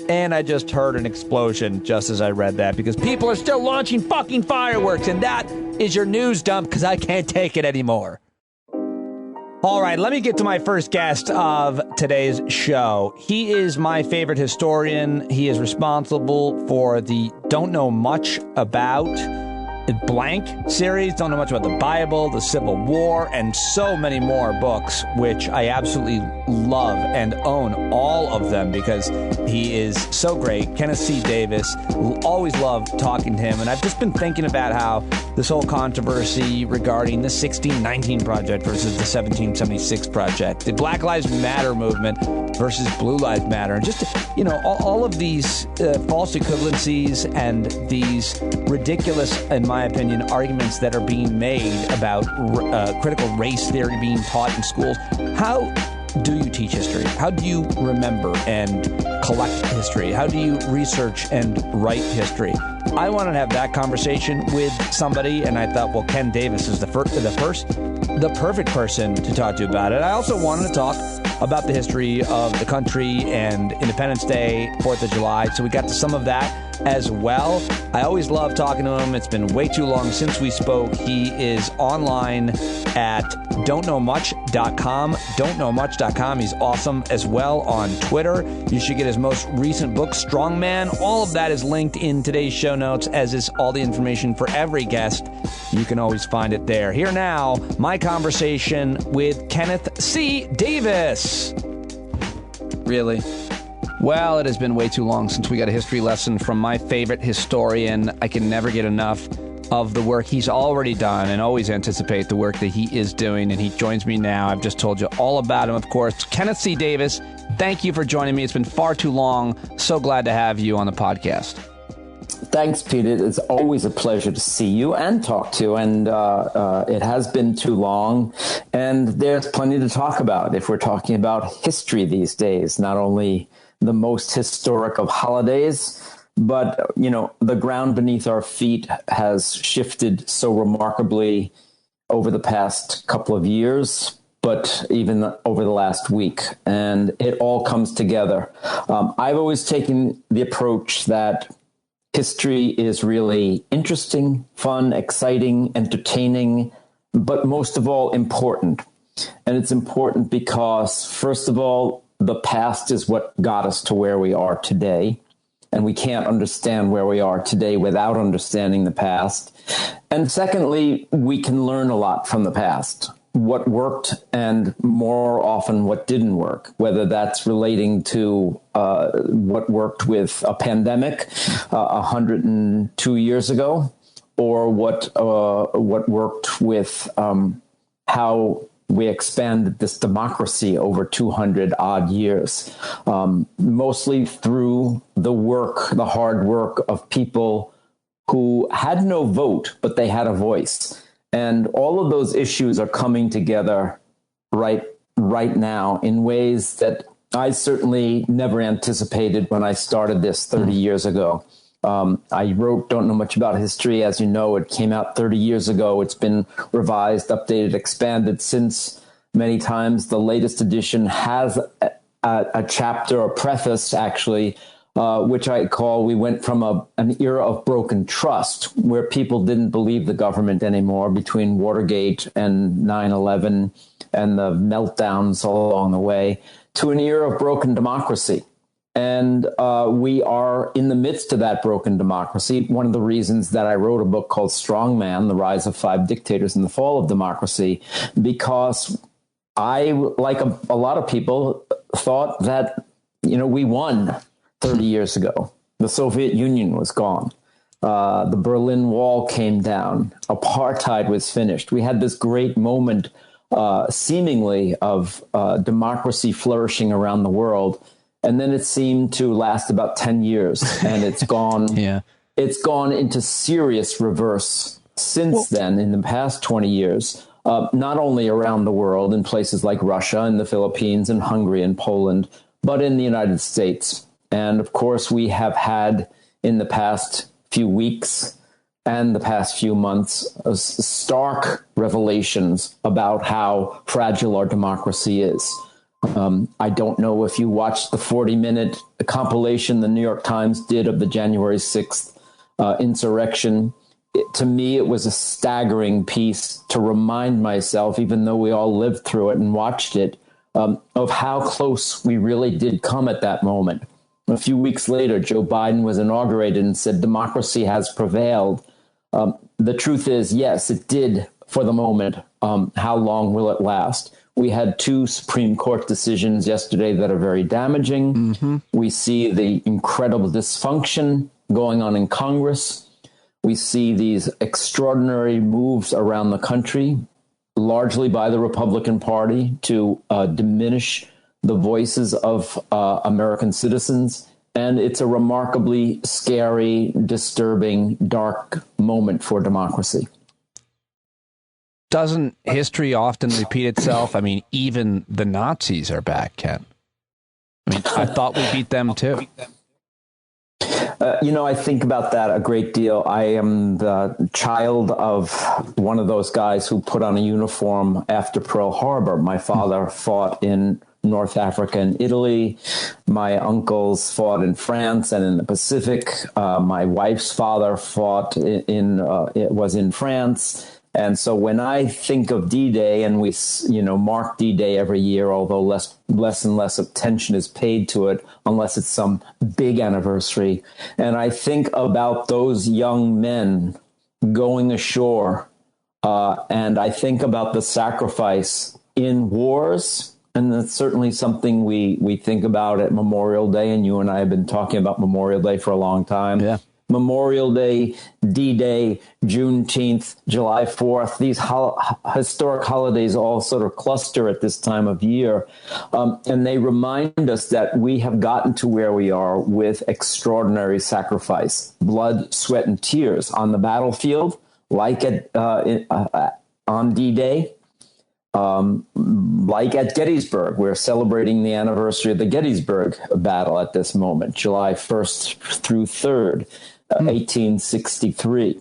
[SPEAKER 12] And I just heard an explosion just as I read that, because people are still launching fucking fireworks, and that is your news dump, because I can't take it anymore. All right, let me get to my first guest of today's show. He is my favorite historian. He is responsible for the Don't Know Much About Blank series, Don't Know Much About the Bible, the Civil War, and so many more books, which I absolutely love and own all of them because he is so great. Kenneth C. Davis, always love talking to him, and I've just been thinking about how this whole controversy regarding the 1619 Project versus the 1776 Project, the Black Lives Matter movement versus Blue Lives Matter, and just, all of these false equivalencies and these ridiculous, in my opinion, arguments that are being made about critical race theory being taught in schools. How do you teach history? How do you remember and collect history? How do you research and write history? I wanted to have that conversation with somebody, and I thought, well, Ken Davis is the perfect person to talk to about it. I also wanted to talk about the history of the country and Independence Day, 4th of July, so we got to some of that as well. I always love talking to him. It's been way too long since we spoke. He is online at don'tknowmuch.com. Don'tknowmuch.com. He's awesome as well on Twitter. You should get his most recent book, Strongman. All of that is linked in today's show notes, as is all the information for every guest. You can always find it there. Here now, my conversation with Kenneth C. Davis. Really? Well, it has been way too long since we got a history lesson from my favorite historian. I can never get enough of the work he's already done and always anticipate the work that he is doing. And he joins me now. I've just told you all about him, of course. Kenneth C. Davis, thank you for joining me. It's been far too long. So glad to have you on the podcast.
[SPEAKER 5] Thanks, Pete. It's always a pleasure to see you and talk to, and it has been too long, and there's plenty to talk about if we're talking about history these days, not only the most historic of holidays, but, the ground beneath our feet has shifted so remarkably over the past couple of years, but even over the last week, and it all comes together. I've always taken the approach that history is really interesting, fun, exciting, entertaining, but most of all, important. And it's important because, first of all, the past is what got us to where we are today. And we can't understand where we are today without understanding the past. And secondly, we can learn a lot from the past. what worked and more often what didn't work, whether that's relating to what worked with a pandemic 102 years ago, or what worked with how we expanded this democracy over 200 odd years, mostly through the hard work of people who had no vote, but they had a voice. And all of those issues are coming together right now in ways that I certainly never anticipated when I started this 30 years ago. I don't know much about history. As you know, it came out 30 years ago. It's been revised, updated, expanded since many times. The latest edition has a chapter, a preface, actually, which I call, we went from an era of broken trust, where people didn't believe the government anymore between Watergate and 9/11 and the meltdowns all along the way, to an era of broken democracy. And we are in the midst of that broken democracy. One of the reasons that I wrote a book called Strong Man, The Rise of Five Dictators and the Fall of Democracy, because I, like a lot of people, thought that, we won 30 years ago. The Soviet Union was gone. The Berlin Wall came down. Apartheid was finished. We had this great moment, seemingly, of democracy flourishing around the world. And then it seemed to last about 10 years, and it's gone. It's gone into serious reverse since then, in the past 20 years, not only around the world in places like Russia and the Philippines and Hungary and Poland, but in the United States. And of course, we have had in the past few weeks and the past few months stark revelations about how fragile our democracy is. I don't know if you watched the 40-minute compilation the New York Times did of the January 6th insurrection. To me, it was a staggering piece to remind myself, even though we all lived through it and watched it, of how close we really did come at that moment. A few weeks later, Joe Biden was inaugurated and said democracy has prevailed. The truth is, yes, it did for the moment. How long will it last? We had two Supreme Court decisions yesterday that are very damaging. Mm-hmm. We see the incredible dysfunction going on in Congress. We see these extraordinary moves around the country, largely by the Republican Party, to diminish the voices of American citizens. And it's a remarkably scary, disturbing, dark moment for democracy.
[SPEAKER 12] Doesn't history often repeat itself? I mean, even the Nazis are back, Ken. I mean, I thought we beat them too.
[SPEAKER 5] I think about that a great deal. I am the child of one of those guys who put on a uniform after Pearl Harbor. My father fought in North Africa and Italy. My uncles fought in France and in the Pacific. My wife's father fought was in France. And so when I think of D-Day, and we, mark D-Day every year, although less and less attention is paid to it, unless it's some big anniversary. And I think about those young men going ashore, and I think about the sacrifice in wars. And that's certainly something we think about at Memorial Day. And you and I have been talking about Memorial Day for a long time. Yeah. Memorial Day, D-Day, Juneteenth, July 4th, these historic holidays all sort of cluster at this time of year. And they remind us that we have gotten to where we are with extraordinary sacrifice, blood, sweat, and tears on the battlefield, like on D-Day. Like at Gettysburg, we're celebrating the anniversary of the Gettysburg battle at this moment, July 1st through 3rd, 1863.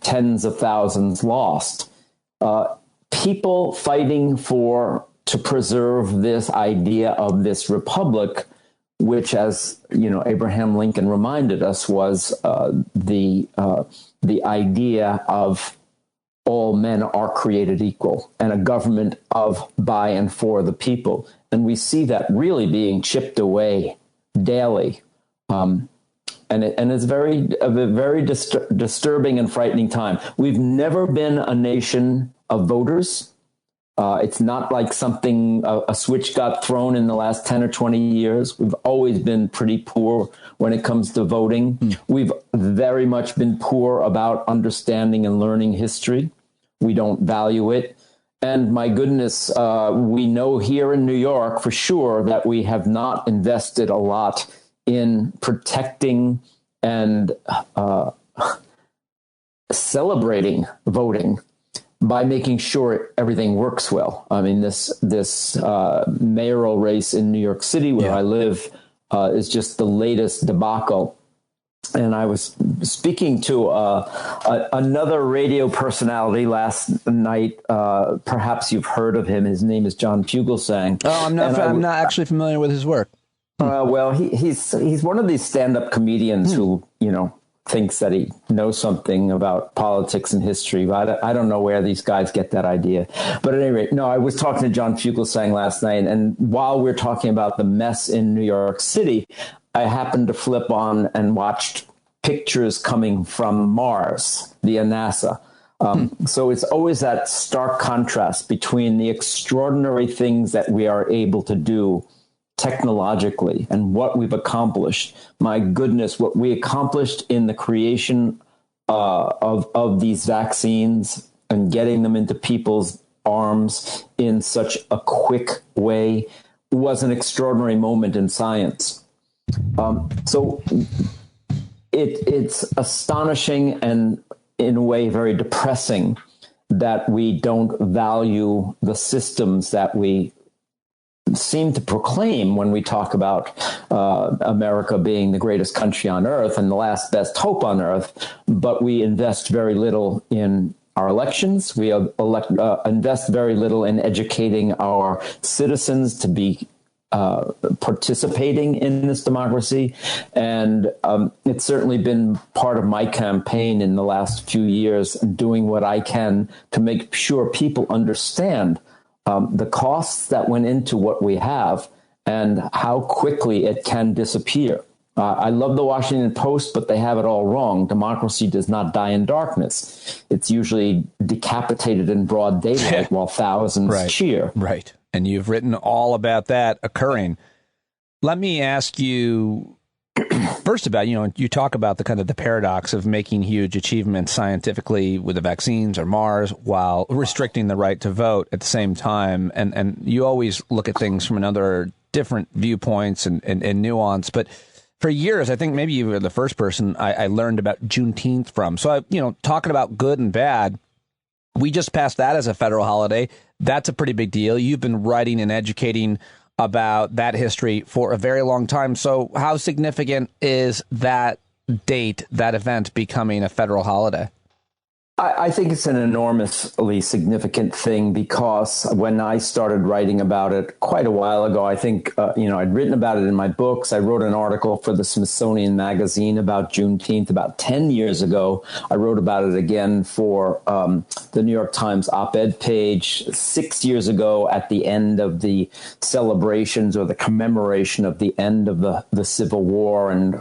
[SPEAKER 5] Tens of thousands lost. People fighting to preserve this idea of this republic, which, as Abraham Lincoln reminded us, was the idea of all men are created equal, and a government of, by, and for the people. And we see that really being chipped away daily. And it's a very disturbing and frightening time. We've never been a nation of voters. It's not like a switch got thrown in the last 10 or 20 years. We've always been pretty poor when it comes to voting. We've very much been poor about understanding and learning history. We don't value it. And my goodness, we know here in New York for sure that we have not invested a lot in protecting and celebrating voting by making sure everything works well. I mean, this mayoral race in New York City, where I live, is just the latest debacle. And I was speaking to another radio personality last night. Perhaps you've heard of him. His name is John Fugelsang.
[SPEAKER 12] Oh, I'm not actually familiar with his work.
[SPEAKER 5] Well, he's one of these stand-up comedians who, thinks that he knows something about politics and history. But I don't know where these guys get that idea. But at any rate, no, I was talking to John Fugelsang last night. And while we're talking about the mess in New York City, I happened to flip on and watched pictures coming from Mars via NASA. So it's always that stark contrast between the extraordinary things that we are able to do technologically and what we've accomplished. My goodness, what we accomplished in the creation of these vaccines and getting them into people's arms in such a quick way was an extraordinary moment in science. So it's astonishing and in a way very depressing that we don't value the systems that we seem to proclaim when we talk about America being the greatest country on earth and the last best hope on earth, but we invest very little in our elections. We invest very little in educating our citizens to be participating in this democracy. And it's certainly been part of my campaign in the last few years, doing what I can to make sure people understand the costs that went into what we have and how quickly it can disappear. I love the Washington Post, but they have it all wrong. Democracy does not die in darkness. It's usually decapitated in broad daylight while thousands cheer.
[SPEAKER 12] Right. And you've written all about that occurring. Let me ask you first about, you talk about the kind of the paradox of making huge achievements scientifically with the vaccines or Mars while restricting the right to vote at the same time. And you always look at things from another different viewpoints and nuance. But for years, I think maybe you were the first person I learned about Juneteenth from. So, talking about good and bad, we just passed that as a federal holiday. That's a pretty big deal. You've been writing and educating about that history for a very long time. So how significant is that date, that event becoming a federal holiday?
[SPEAKER 5] I think it's an enormously significant thing because when I started writing about it quite a while ago, I think, I'd written about it in my books. I wrote an article for the Smithsonian Magazine about Juneteenth about 10 years ago. I wrote about it again for the New York Times op-ed page 6 years ago at the end of the celebrations or the commemoration of the end of the Civil War. And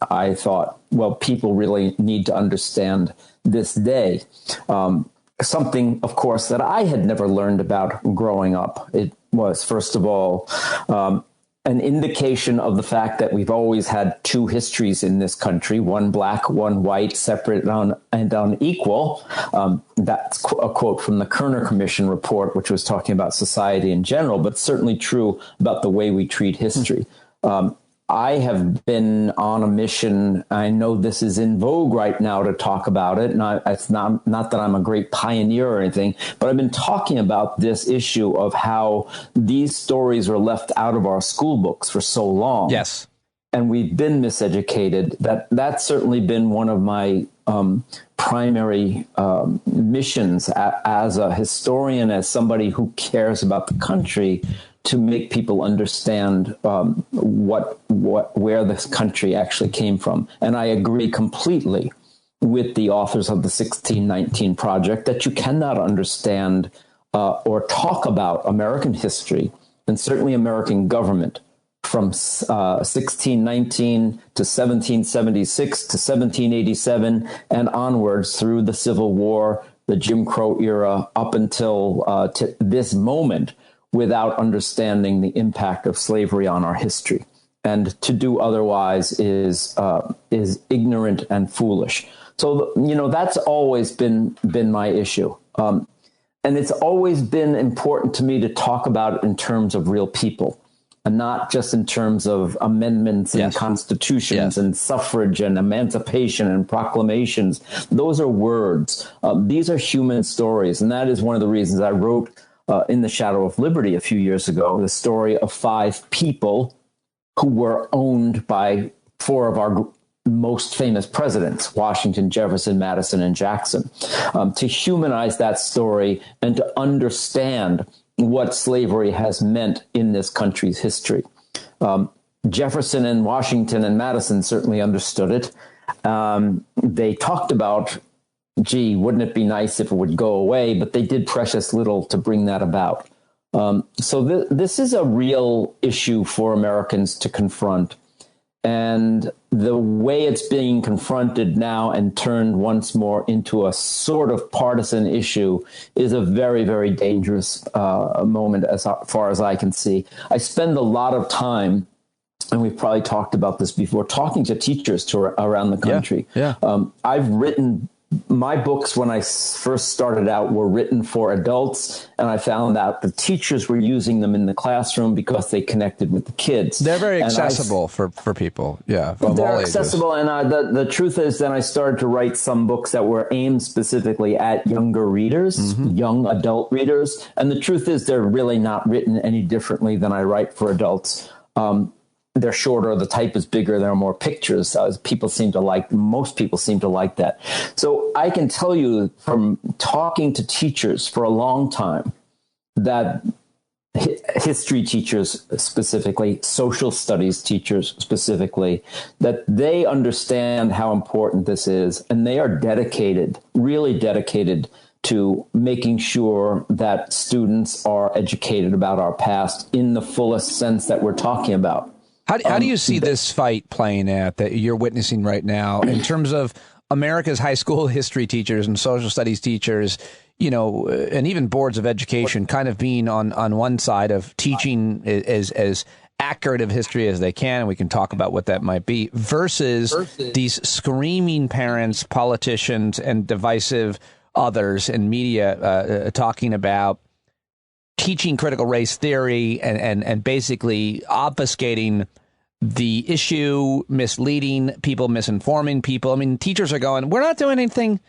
[SPEAKER 5] I thought, well, people really need to understand this day. Something, of course, that I had never learned about growing up. It was, first of all, an indication of the fact that we've always had two histories in this country, one black, one white, separate and unequal. That's a quote from the Kerner Commission report, which was talking about society in general, but certainly true about the way we treat history. I have been on a mission. I know this is in vogue right now to talk about it. And it's not that I'm a great pioneer or anything, but I've been talking about this issue of how these stories were left out of our school books for so long.
[SPEAKER 12] Yes.
[SPEAKER 5] And we've been miseducated. That's certainly been one of my primary missions as a historian, as somebody who cares about the country, to make people understand where this country actually came from. And I agree completely with the authors of the 1619 Project that you cannot understand or talk about American history, and certainly American government, from 1619 to 1776 to 1787 and onwards through the Civil War the Jim Crow era up until this moment without understanding the impact of slavery on our history. And to do otherwise is ignorant and foolish. So, that's always been my issue. And it's always been important to me to talk about it in terms of real people, and not just in terms of amendments and constitutions and suffrage and emancipation and proclamations. Those are words. These are human stories. And that is one of the reasons I wrote In the Shadow of Liberty a few years ago, the story of 5 people who were owned by 4 of our most famous presidents, Washington, Jefferson, Madison, and Jackson, to humanize that story and to understand what slavery has meant in this country's history. Jefferson and Washington and Madison certainly understood it. They talked about, gee, wouldn't it be nice if it would go away? But they did precious little to bring that about. So this is a real issue for Americans to confront. And the way it's being confronted now and turned once more into a sort of partisan issue is a very, very dangerous moment as far as I can see. I spend a lot of time, and we've probably talked about this before, talking to teachers around the country. I've written my books when I first started out were written for adults, and I found out the teachers were using them in the classroom because they connected with the kids.
[SPEAKER 12] They're very accessible for people. Yeah,
[SPEAKER 5] they're accessible, and the truth is, then I started to write some books that were aimed specifically at younger readers, young adult readers. And the truth is, they're really not written any differently than I write for adults. They're shorter, the type is bigger, there are more pictures. Most people seem to like that. So I can tell you from talking to teachers for a long time that history teachers specifically, social studies teachers specifically, that they understand how important this is, and they are dedicated, really dedicated to making sure that students are educated about our past in the fullest sense that we're talking about.
[SPEAKER 12] How do you see this fight playing out that you're witnessing right now in terms of America's high school history teachers and social studies teachers, and even boards of education kind of being on one side of teaching as accurate of history as they can, and we can talk about what that might be, versus these screaming parents, politicians, and divisive others in media talking about teaching critical race theory and basically obfuscating the issue, misleading people, misinforming people. I mean, teachers are going, we're not doing anything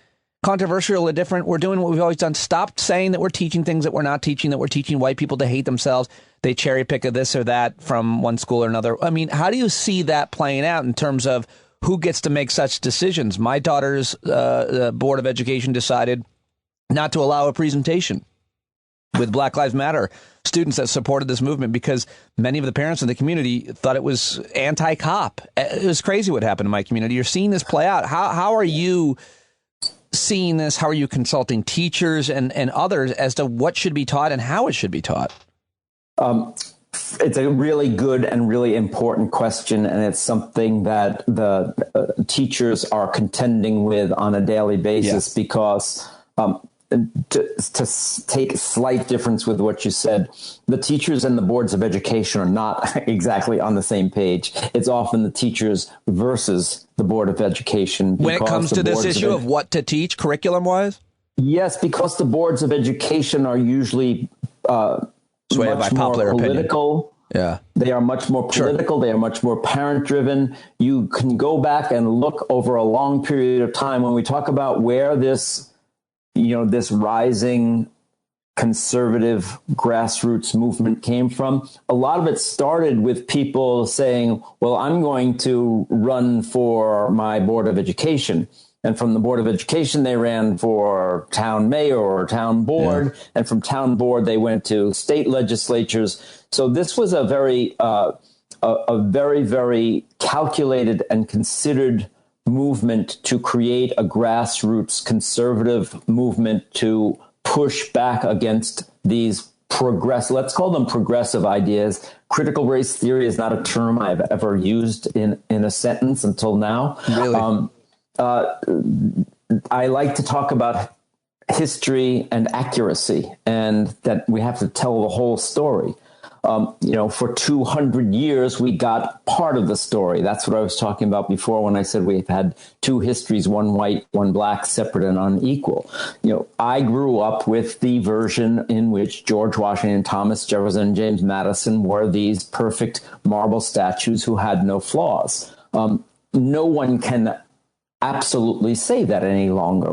[SPEAKER 12] controversial or different. We're doing what we've always done. Stop saying that we're teaching things that we're not teaching, that we're teaching white people to hate themselves. They cherry pick a this or that from one school or another. I mean, how do you see that playing out in terms of who gets to make such decisions? My daughter's Board of Education decided not to allow a presentation with Black Lives Matter students that supported this movement because many of the parents in the community thought it was anti-cop. It was crazy what happened in my community. You're seeing this play out. How are you seeing this? How are you consulting teachers and others as to what should be taught and how it should be taught?
[SPEAKER 5] It's a really good and really important question, and it's something that the teachers are contending with on a daily basis because to take a slight difference with what you said, the teachers and the boards of education are not exactly on the same page. It's often the teachers versus the Board of Education.
[SPEAKER 12] When it comes to this issue of what to teach curriculum-wise?
[SPEAKER 5] Yes, because the boards of education are usually
[SPEAKER 12] swayed by popular
[SPEAKER 5] political.
[SPEAKER 12] Yeah.
[SPEAKER 5] They are much more political. Sure. They are much more parent-driven. You can go back and look over a long period of time when we talk about where this rising conservative grassroots movement came from. A lot of it started with people saying, well, I'm going to run for my Board of Education. And from the Board of Education, they ran for town mayor or town board. Yeah. And from town board, they went to state legislatures. So this was a very, very calculated and considered movement to create a grassroots conservative movement to push back against these let's call them progressive ideas. Critical race theory is not a term I've ever used in a sentence until now.
[SPEAKER 12] Really?
[SPEAKER 5] I like to talk about history and accuracy, and that we have to tell the whole story. For 200 years, we got part of the story. That's what I was talking about before when I said we've had two histories, one white, one black, separate and unequal. I grew up with the version in which George Washington, Thomas Jefferson, and James Madison were these perfect marble statues who had no flaws. No one can absolutely say that any longer.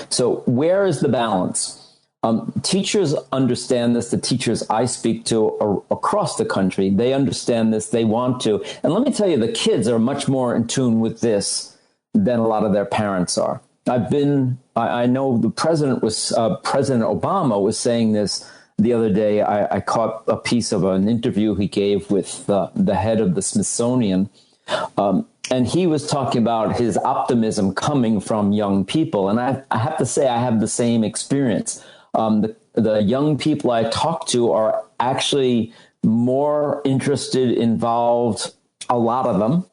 [SPEAKER 5] So where is the balance? Teachers understand this. The teachers I speak to across the country, they understand this. They want to. And let me tell you, the kids are much more in tune with this than a lot of their parents are. I know the President Obama was saying this the other day. I caught a piece of an interview he gave with the head of the Smithsonian. And he was talking about his optimism coming from young people. And I have to say, I have the same experience. The young people I talk to are actually more interested, involved, a lot of them,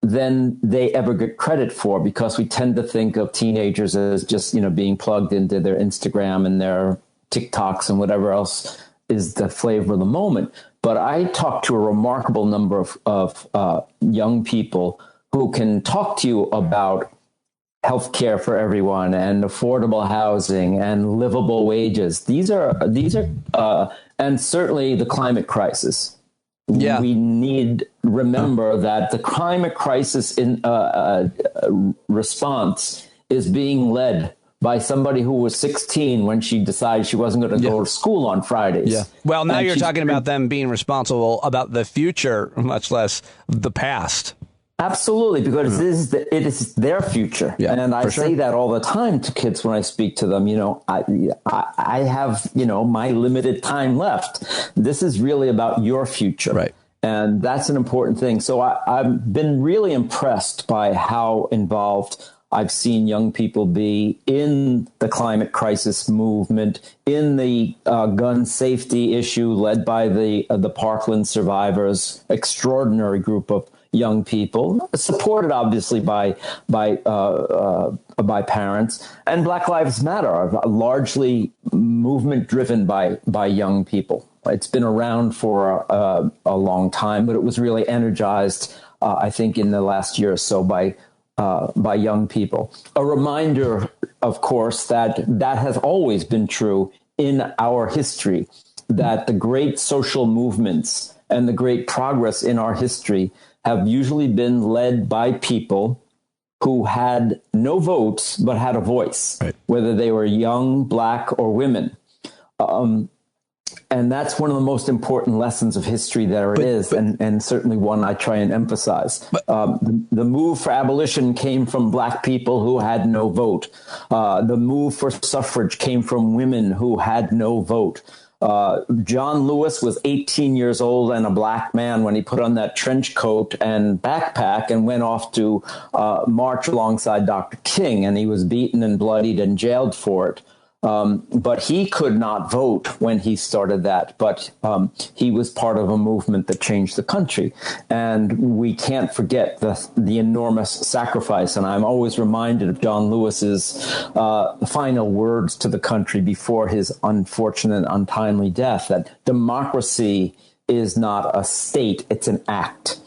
[SPEAKER 5] than they ever get credit for, because we tend to think of teenagers as just, being plugged into their Instagram and their TikToks and whatever else is the flavor of the moment. But I talk to a remarkable number of young people who can talk to you about health care for everyone and affordable housing and livable wages. These are, and certainly the climate crisis. Yeah. We need remember that the climate crisis in response is being led by somebody who was 16 when she decided she wasn't going to go to school on Fridays.
[SPEAKER 12] Yeah. Well, now you're talking about them being responsible about the future, much less the past.
[SPEAKER 5] Absolutely, because it is their future. Yeah, and I say that all the time to kids when I speak to them. I have, my limited time left. This is really about your future. Right. And that's an important thing. So I've been really impressed by how involved I've seen young people be in the climate crisis movement, in the gun safety issue led by the Parkland survivors, extraordinary group of young people, supported obviously by parents, and Black Lives Matter, largely movement driven by young people. It's been around for a long time, but it was really energized, I think, in the last year or so by young people. A reminder, of course, that has always been true in our history, that the great social movements and the great progress in our history have usually been led by people who had no votes but had a voice, whether they were young, Black, or women. And that's one of the most important lessons of history there is, and certainly one I try and emphasize. The move for abolition came from Black people who had no vote. The move for suffrage came from women who had no vote. John Lewis was 18 years old and a Black man when he put on that trench coat and backpack and went off to march alongside Dr. King, and he was beaten and bloodied and jailed for it. But he could not vote when he started that. But he was part of a movement that changed the country. And we can't forget the enormous sacrifice. And I'm always reminded of John Lewis's final words to the country before his unfortunate, untimely death, that democracy is not a state, it's an act.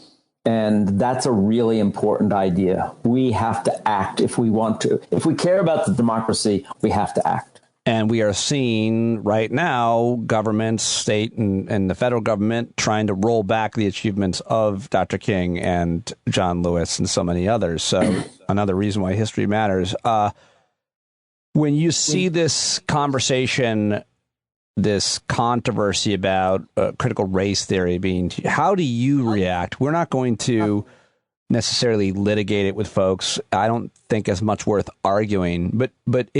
[SPEAKER 5] And that's a really important idea. We have to act if we want to. If we care about the democracy, we have to act.
[SPEAKER 12] And we are seeing right now governments, state and the federal government trying to roll back the achievements of Dr. King and John Lewis and so many others. So another reason why history matters. When you see this conversation, this controversy about critical race theory being, how do you react? We're not going to necessarily litigate it with folks. I don't think it's much worth arguing, but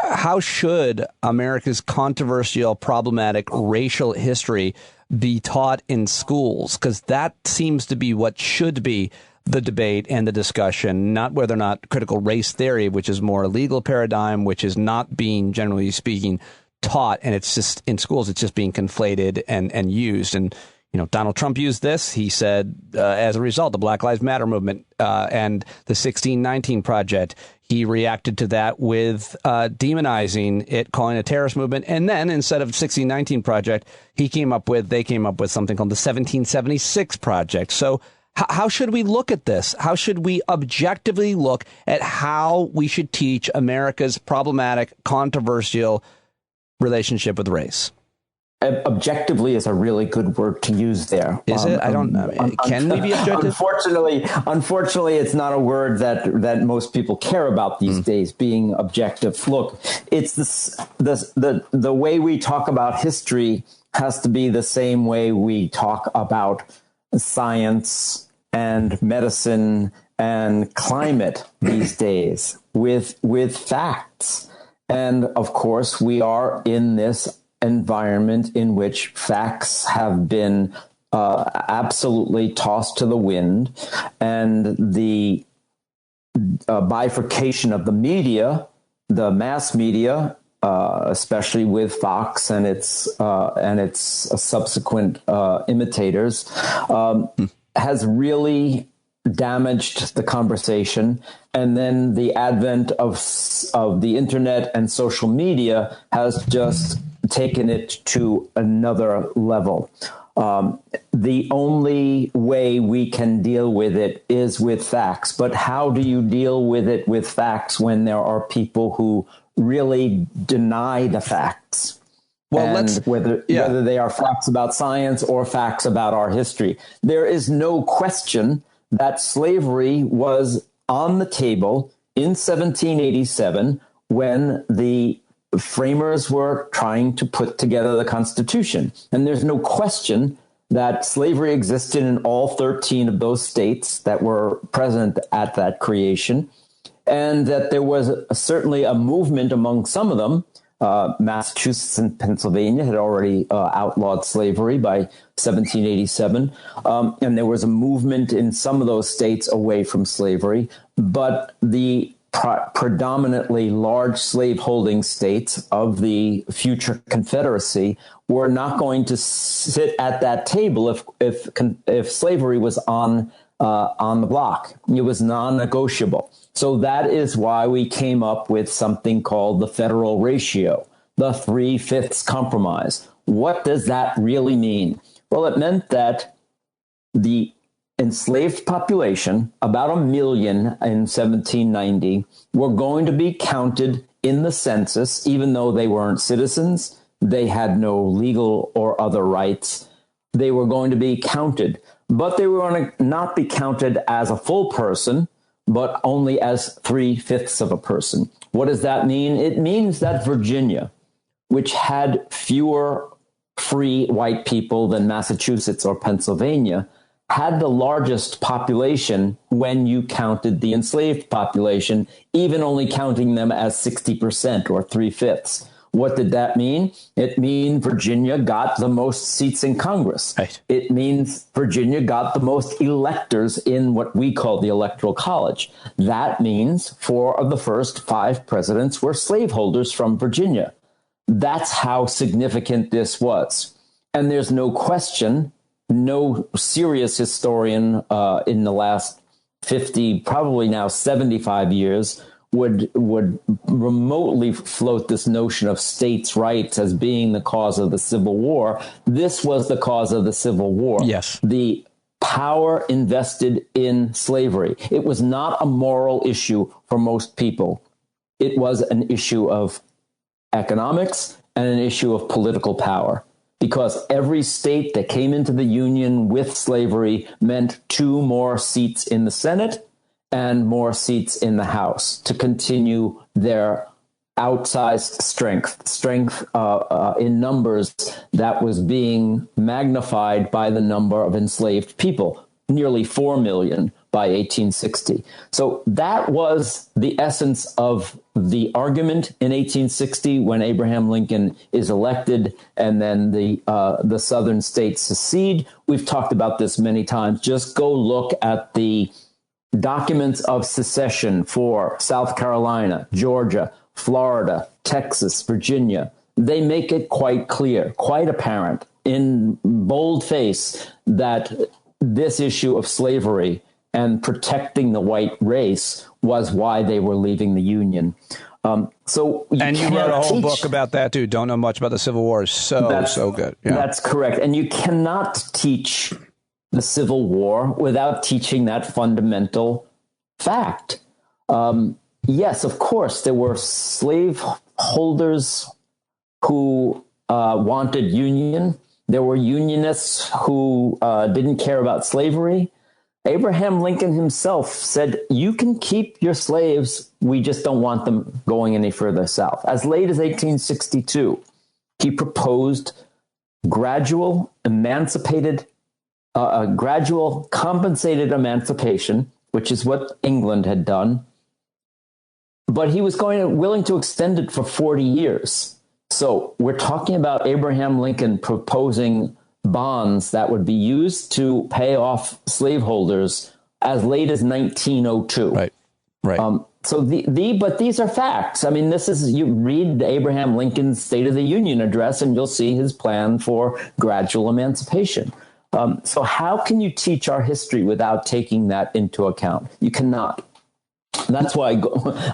[SPEAKER 12] how should America's controversial, problematic racial history be taught in schools? Because that seems to be what should be the debate and the discussion, not whether or not critical race theory, which is more a legal paradigm, which is not being, generally speaking, taught. And it's just in schools, it's just being conflated and used. And Donald Trump used this. He said, as a result, the Black Lives Matter movement and the 1619 Project, he reacted to that with demonizing it, calling it a terrorist movement. And then instead of 1619 Project, they came up with something called the 1776 Project. So how should we look at this? How should we objectively look at how we should teach America's problematic, controversial relationship with race?
[SPEAKER 5] Objectively is a really good word to use there.
[SPEAKER 12] Is it? I don't know. Can we be objective?
[SPEAKER 5] Unfortunately, it's not a word that most people care about these days, being objective. Look, it's the way we talk about history has to be the same way we talk about science and medicine and climate these days, with facts. And of course, we are in this environment in which facts have been absolutely tossed to the wind, and the bifurcation of the media, the mass media, especially with Fox and its subsequent imitators, has really damaged the conversation. And then the advent of the internet and social media has just taken it to another level. The only way we can deal with it is with facts. But how do you deal with it with facts when there are people who really deny the facts? Well, and whether they are facts about science or facts about our history. There is no question that slavery was on the table in 1787 when the framers were trying to put together the Constitution. And there's no question that slavery existed in all 13 of those states that were present at that creation, and that there was certainly a movement among some of them. Massachusetts and Pennsylvania had already outlawed slavery by 1787. And there was a movement in some of those states away from slavery. But the predominantly large slaveholding states of the future Confederacy were not going to sit at that table if slavery was on the block. It was non-negotiable. So that is why we came up with something called the federal ratio, the 3/5 compromise. What does that really mean? Well, it meant that the enslaved population, about 1 million in 1790, were going to be counted in the census, even though they weren't citizens. They had no legal or other rights. They were going to be counted, but they were going to not be counted as a full person, but only as 3/5 of a person. What does that mean? It means that Virginia, which had fewer free white people than Massachusetts or Pennsylvania, had the largest population when you counted the enslaved population, even only counting them as 60% or 3/5. What did that mean? It means Virginia got the most seats in Congress. Right. It means Virginia got the most electors in what we call the Electoral College. That means 4 of the first 5 presidents were slaveholders from Virginia. That's how significant this was. And there's no question, no serious historian in the last 50, probably now 75 years would remotely float this notion of states' rights as being the cause of the Civil War. This was the cause of the Civil War.
[SPEAKER 12] Yes.
[SPEAKER 5] The power invested in slavery. It was not a moral issue for most people. It was an issue of economics and an issue of political power, because every state that came into the Union with slavery meant 2 more seats in the Senate and more seats in the House to continue their outsized strength in numbers that was being magnified by the number of enslaved people, nearly 4 million by 1860. So that was the essence of the argument in 1860 when Abraham Lincoln is elected and then the southern states secede. We've talked about this many times. Just go look at the documents of secession for South Carolina, Georgia, Florida, Texas, Virginia, they make it quite clear, quite apparent, in bold face, that this issue of slavery and protecting the white race was why they were leaving the Union. So you
[SPEAKER 12] wrote a whole book about that too. Don't know much about the Civil War. So good. Yeah.
[SPEAKER 5] That's correct. And you cannot teach the Civil War without teaching that fundamental fact. Yes, of course, there were slave holders who wanted union. There were unionists who didn't care about slavery. Abraham Lincoln himself said, you can keep your slaves, we just don't want them going any further south. As late as 1862, he proposed gradual compensated emancipation, which is what England had done. But he was willing to extend it for 40 years. So we're talking about Abraham Lincoln proposing bonds that would be used to pay off slaveholders as late as 1902.
[SPEAKER 12] Right.
[SPEAKER 5] But these are facts. I mean, you read Abraham Lincoln's State of the Union address and you'll see his plan for gradual emancipation. So how can you teach our history without taking that into account? You cannot. And that's why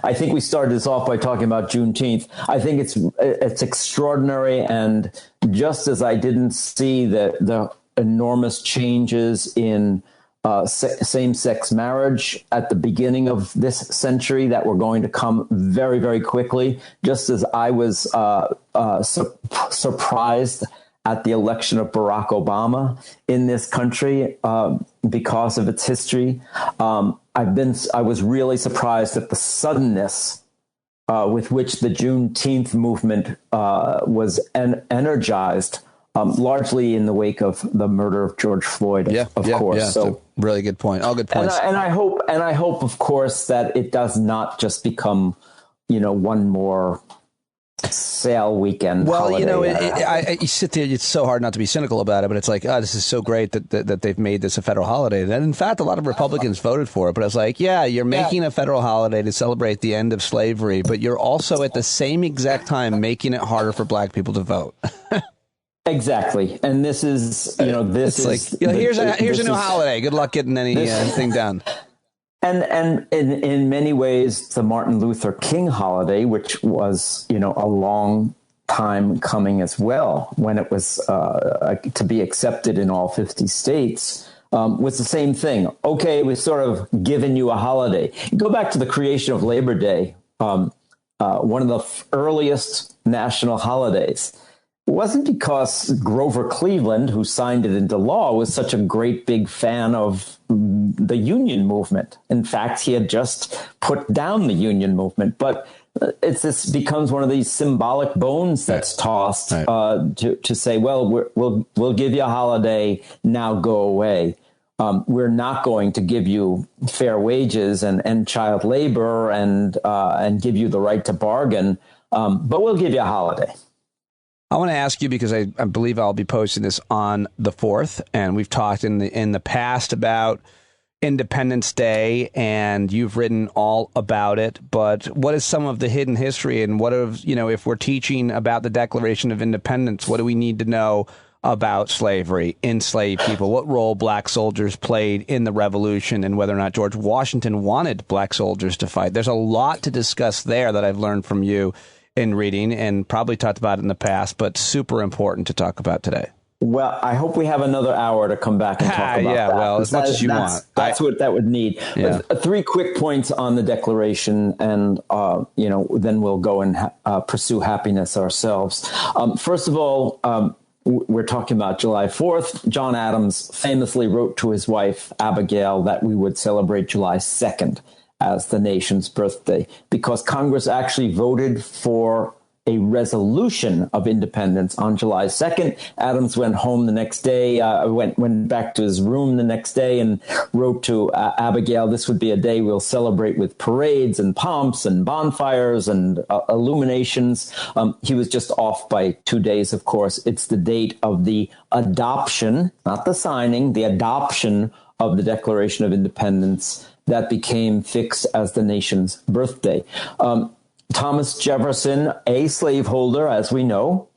[SPEAKER 5] I think we started this off by talking about Juneteenth. I think it's extraordinary, and just as I didn't see the enormous changes in same-sex marriage at the beginning of this century that were going to come very, very quickly, just as I was surprised at the election of Barack Obama in this country because of its history. I was really surprised at the suddenness with which the Juneteenth movement was energized, largely in the wake of the murder of George Floyd, of course.
[SPEAKER 12] Yeah, so really good point. All good points.
[SPEAKER 5] And I hope, of course, that it does not just become, one more sale weekend.
[SPEAKER 12] Well,
[SPEAKER 5] holiday.
[SPEAKER 12] you sit there, it's so hard not to be cynical about it, but it's like, oh, this is so great that they've made this a federal holiday. And in fact, a lot of Republicans voted for it, but I was like, yeah, you're making a federal holiday to celebrate the end of slavery, but you're also at the same exact time making it harder for black people to vote.
[SPEAKER 5] Exactly. And this is,
[SPEAKER 12] here's a new holiday. Good luck getting anything done.
[SPEAKER 5] And in many ways, the Martin Luther King holiday, which was, a long time coming as well, when it was to be accepted in all 50 states, was the same thing. Okay, we've sort of given you a holiday. You go back to the creation of Labor Day, one of the earliest national holidays. It wasn't because Grover Cleveland, who signed it into law, was such a great big fan of the union movement. In fact, he had just put down the union movement. But this becomes one of these symbolic bones that's tossed to say, well, we'll give you a holiday, now go away. We're not going to give you fair wages and child labor and give you the right to bargain, but we'll give you a holiday.
[SPEAKER 12] I want to ask you, because I believe I'll be posting this on the 4th, and we've talked in the past about Independence Day, and you've written all about it. But what is some of the hidden history, and if we're teaching about the Declaration of Independence, what do we need to know about slavery, enslaved people, what role black soldiers played in the Revolution, and whether or not George Washington wanted black soldiers to fight? There's a lot to discuss there that I've learned from you in reading, and probably talked about it in the past, but super important to talk about today.
[SPEAKER 5] Well, I hope we have another hour to come back and talk about that.
[SPEAKER 12] Well, as much as you want.
[SPEAKER 5] That's what that would need.
[SPEAKER 12] Yeah.
[SPEAKER 5] 3 quick points on the Declaration, and then we'll go and pursue happiness ourselves. First of all, we're talking about July 4th. John Adams famously wrote to his wife, Abigail, that we would celebrate July 2nd as the nation's birthday, because Congress actually voted for a resolution of independence on July 2nd. Adams went home the next day, went back to his room the next day and wrote to Abigail, this would be a day we'll celebrate with parades and pomps and bonfires and illuminations. He was just off by 2 days, of course. It's the date of the adoption, not the signing, the adoption of the Declaration of Independence that became fixed as the nation's birthday. Thomas Jefferson, a slaveholder, as we know,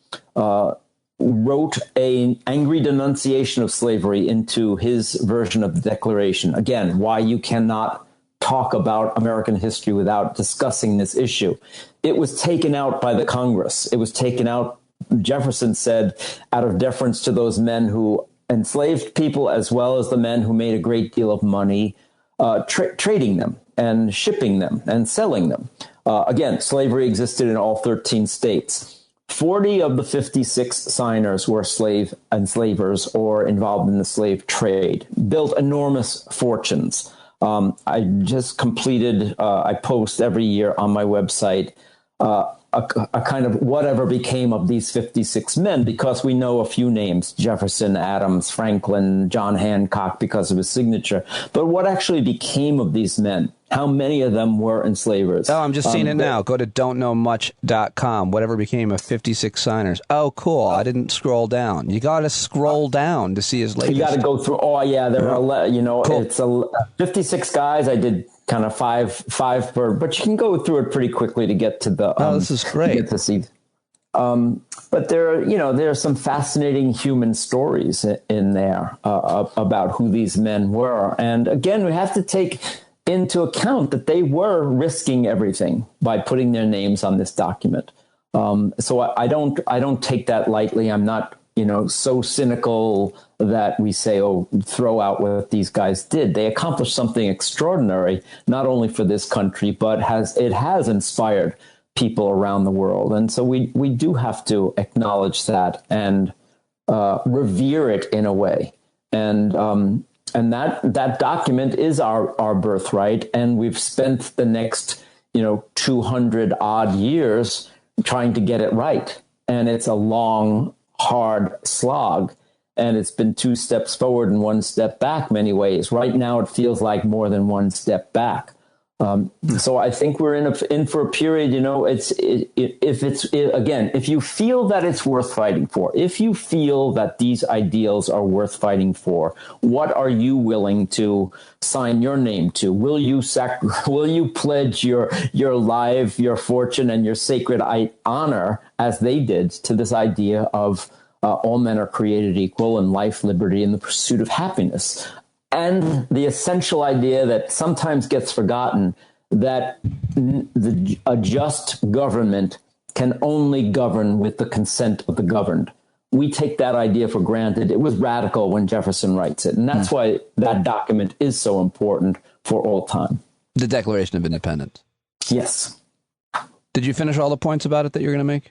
[SPEAKER 5] wrote an angry denunciation of slavery into his version of the Declaration. Again, why you cannot talk about American history without discussing this issue. It was taken out by the Congress. It was taken out, Jefferson said, out of deference to those men who enslaved people, as well as the men who made a great deal of money trading them and shipping them and selling them. Again, slavery existed in all 13 states. 40 of the 56 signers were slave enslavers or involved in the slave trade, built enormous fortunes. I just completed, I post every year on my website, a kind of whatever became of these 56 men, because we know a few names, Jefferson, Adams, Franklin, John Hancock, because of his signature. But what actually became of these men? How many of them were enslavers?
[SPEAKER 12] Oh, I'm just seeing it now. Go to don'tknowmuch.com. Whatever became of 56 signers. Oh, cool. I didn't scroll down. You got to scroll down to see his latest.
[SPEAKER 5] You got to go through. Oh, yeah. There are,
[SPEAKER 12] cool.
[SPEAKER 5] It's 56 guys. I did kind of five per, but you can go through it pretty quickly to get to the.
[SPEAKER 12] This is great.
[SPEAKER 5] To get to see. But there are some fascinating human stories in there about who these men were. And again, we have to take into account that they were risking everything by putting their names on this document. So I don't take that lightly. I'm not, so cynical that we say, throw out what these guys did. They accomplished something extraordinary, not only for this country, but it has inspired people around the world. And so we do have to acknowledge that and revere it in a way. And that document is our birthright. And we've spent the next, 200 odd years trying to get it right. And it's a long, hard slog. And it's been 2 steps forward and 1 step back many ways. Right now, it feels like more than 1 step back. So I think we're in for a period, if you feel that it's worth fighting for, if you feel that these ideals are worth fighting for, what are you willing to sign your name to? Will you pledge your life, your fortune, and your sacred honor, as they did, to this idea of all men are created equal and life, liberty, and the pursuit of happiness? And the essential idea that sometimes gets forgotten, that a just government can only govern with the consent of the governed. We take that idea for granted. It was radical when Jefferson writes it. And that's why that document is so important for all time.
[SPEAKER 12] The Declaration of Independence.
[SPEAKER 5] Yes.
[SPEAKER 12] Did you finish all the points about it that you're going to make?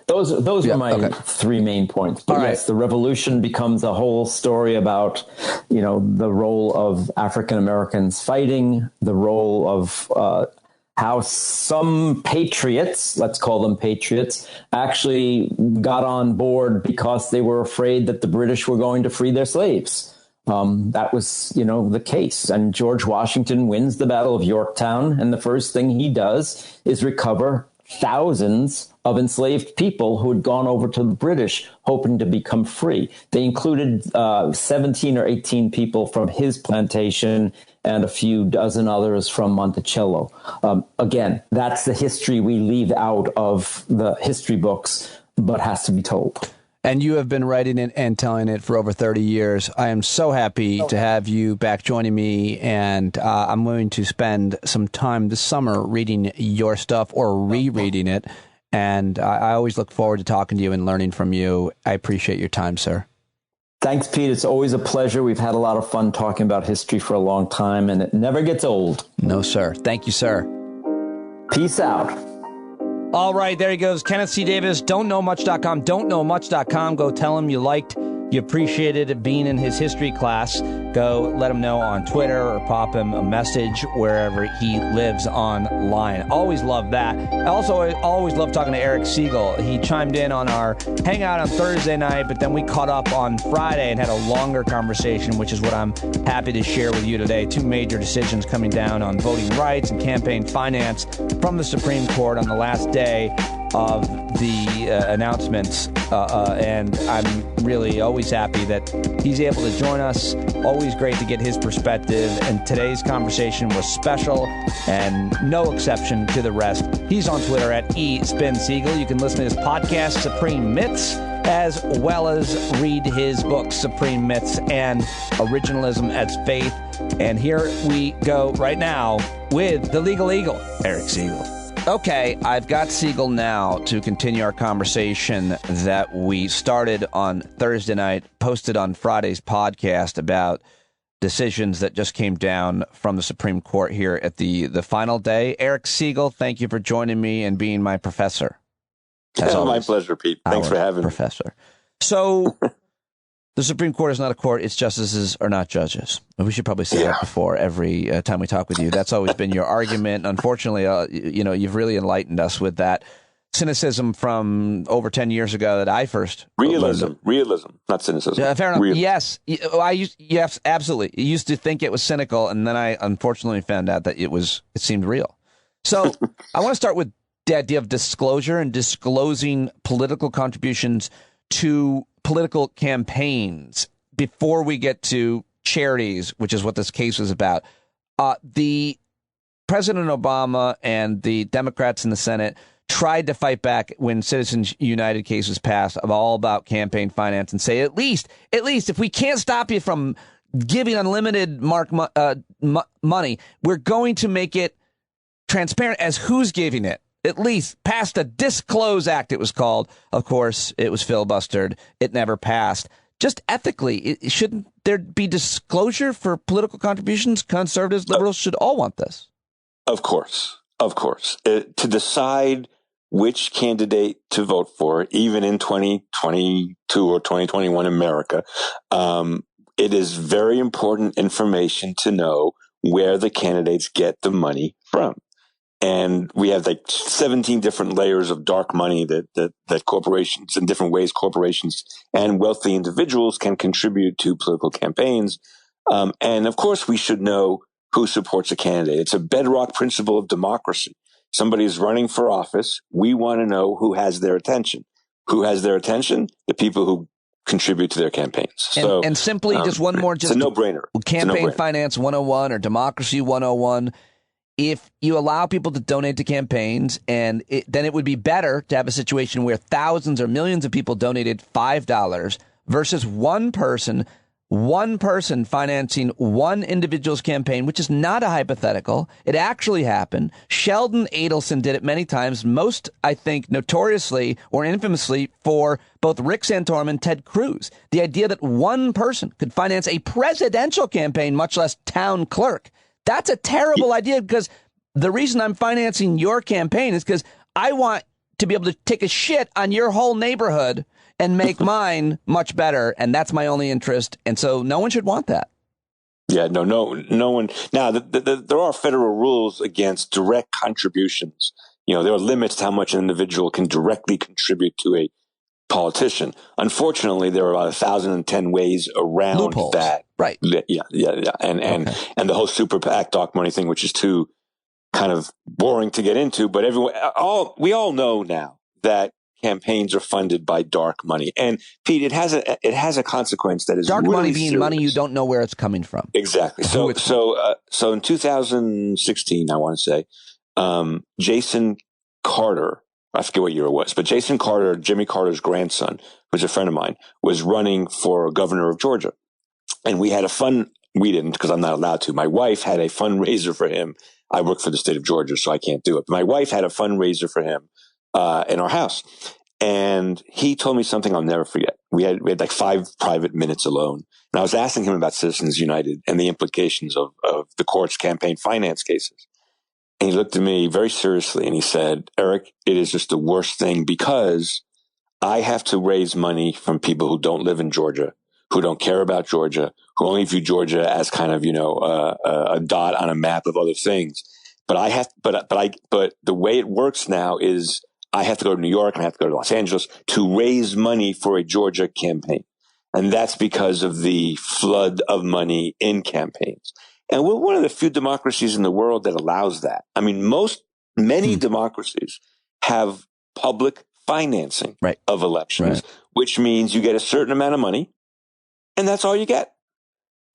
[SPEAKER 5] Those were my 3 main points. But yes, the revolution becomes a whole story about, the role of African Americans fighting, the role of how some patriots, let's call them patriots, actually got on board because they were afraid that the British were going to free their slaves. That was, the case. And George Washington wins the Battle of Yorktown. And the first thing he does is recover thousands of enslaved people who had gone over to the British hoping to become free. They included 17 or 18 people from his plantation and a few dozen others from Monticello. Again, that's the history we leave out of the history books, but has to be told.
[SPEAKER 12] And you have been writing it and telling it for over 30 years. I am so happy to have you back joining me, and I'm going to spend some time this summer reading your stuff or rereading it. And I always look forward to talking to you and learning from you. I appreciate your time, sir.
[SPEAKER 5] Thanks, Pete. It's always a pleasure. We've had a lot of fun talking about history for a long time, and it never gets old.
[SPEAKER 12] No, sir. Thank you, sir.
[SPEAKER 5] Peace out.
[SPEAKER 12] All right, there he goes. Kenneth C. Davis, don'tknowmuch.com. Don'tknowmuch.com. Go tell him you liked, you appreciated being in his history class. Go let him know on Twitter or pop him a message wherever he lives online. Always love that. I also always love talking to Eric Siegel. He chimed in on our hangout on Thursday night, but then we caught up on Friday and had a longer conversation, which is what I'm happy to share with you today. 2 major decisions coming down on voting rights and campaign finance from the Supreme Court on the last day of the announcements, and I'm really always happy that he's able to join us. Always great to get his perspective, and today's conversation was special and no exception to the rest. He's on Twitter at @eSpinSiegel. You can listen to his podcast, Supreme Myths, as well as read his book, Supreme Myths and Originalism as Faith. And here we go right now with the Legal Eagle, Eric Siegel. Okay, I've got Siegel now to continue our conversation that we started on Thursday night, posted on Friday's podcast about decisions that just came down from the Supreme Court here at the final day. Eric Siegel, thank you for joining me and being my professor.
[SPEAKER 6] My pleasure, Pete. Thanks for having me.
[SPEAKER 12] Professor. So the Supreme Court is not a court. Its justices are not judges. We should probably say that before every time we talk with you. That's always been your argument. Unfortunately, you've really enlightened us with that cynicism from over 10 years ago that I first
[SPEAKER 6] realism, not cynicism.
[SPEAKER 12] Fair enough.
[SPEAKER 6] Realism.
[SPEAKER 12] Yes, yes, absolutely. I used to think it was cynical, and then I unfortunately found out that it seemed real. So I want to start with the idea of disclosure and disclosing political contributions to political campaigns before we get to charities, which is what this case was about. The President Obama and the Democrats in the Senate tried to fight back when Citizens United case was passed, all about campaign finance, and say, at least if we can't stop you from giving unlimited money, we're going to make it transparent as who's giving it. At least passed a Disclose Act, it was called. Of course, it was filibustered. It never passed. Just ethically, shouldn't there be disclosure for political contributions? Conservatives, liberals should all want this.
[SPEAKER 6] Of course. To decide which candidate to vote for, even in 2022 or 2021 America, it is very important information to know where the candidates get the money from. And we have like 17 different layers of dark money that corporations, in different ways, corporations and wealthy individuals can contribute to political campaigns. And of course, we should know who supports a candidate. It's a bedrock principle of democracy. Somebody is running for office. We want to know who has their attention. Who has their attention? The people who contribute to their campaigns.
[SPEAKER 12] And simply just one more,
[SPEAKER 6] it's a no-brainer.
[SPEAKER 12] Campaign Finance 101 or Democracy 101. If you allow people to donate to campaigns, then it would be better to have a situation where thousands or millions of people donated $5 versus one person financing one individual's campaign, which is not a hypothetical. It actually happened. Sheldon Adelson did it many times, most, I think, notoriously or infamously for both Rick Santorum and Ted Cruz. The idea that one person could finance a presidential campaign, much less town clerk. That's a terrible idea, because the reason I'm financing your campaign is because I want to be able to take a shit on your whole neighborhood and make mine much better. And that's my only interest. And so no one should want that.
[SPEAKER 6] Yeah, no one. Now, there are federal rules against direct contributions. There are limits to how much an individual can directly contribute to a politician. Unfortunately, there are about 1,010 ways around
[SPEAKER 12] loopholes.
[SPEAKER 6] That.
[SPEAKER 12] Right.
[SPEAKER 6] Yeah. And the whole super PAC dark money thing, which is too kind of boring to get into, but we all know now that campaigns are funded by dark money. And Pete, it has a consequence that is
[SPEAKER 12] dark
[SPEAKER 6] really
[SPEAKER 12] money being
[SPEAKER 6] serious.
[SPEAKER 12] Money you don't know where it's coming from.
[SPEAKER 6] Exactly. So in 2016, I want to say, Jason Carter, I forget what year it was, but Jason Carter, Jimmy Carter's grandson, who's a friend of mine, was running for governor of Georgia. And we didn't, because I'm not allowed to. My wife had a fundraiser for him. I work for the state of Georgia, so I can't do it. But my wife had a fundraiser for him in our house. And he told me something I'll never forget. We had like 5 private minutes alone. And I was asking him about Citizens United and the implications of the court's campaign finance cases. And he looked at me very seriously and he said, Eric, it is just the worst thing, because I have to raise money from people who don't live in Georgia, who don't care about Georgia, who only view Georgia as kind of, a dot on a map of other things. But the way it works now is I have to go to New York and I have to go to Los Angeles to raise money for a Georgia campaign. And that's because of the flood of money in campaigns. And we're one of the few democracies in the world that allows that. I mean, many democracies have public financing of elections,
[SPEAKER 12] Right.
[SPEAKER 6] which means you get a certain amount of money, and that's all you get.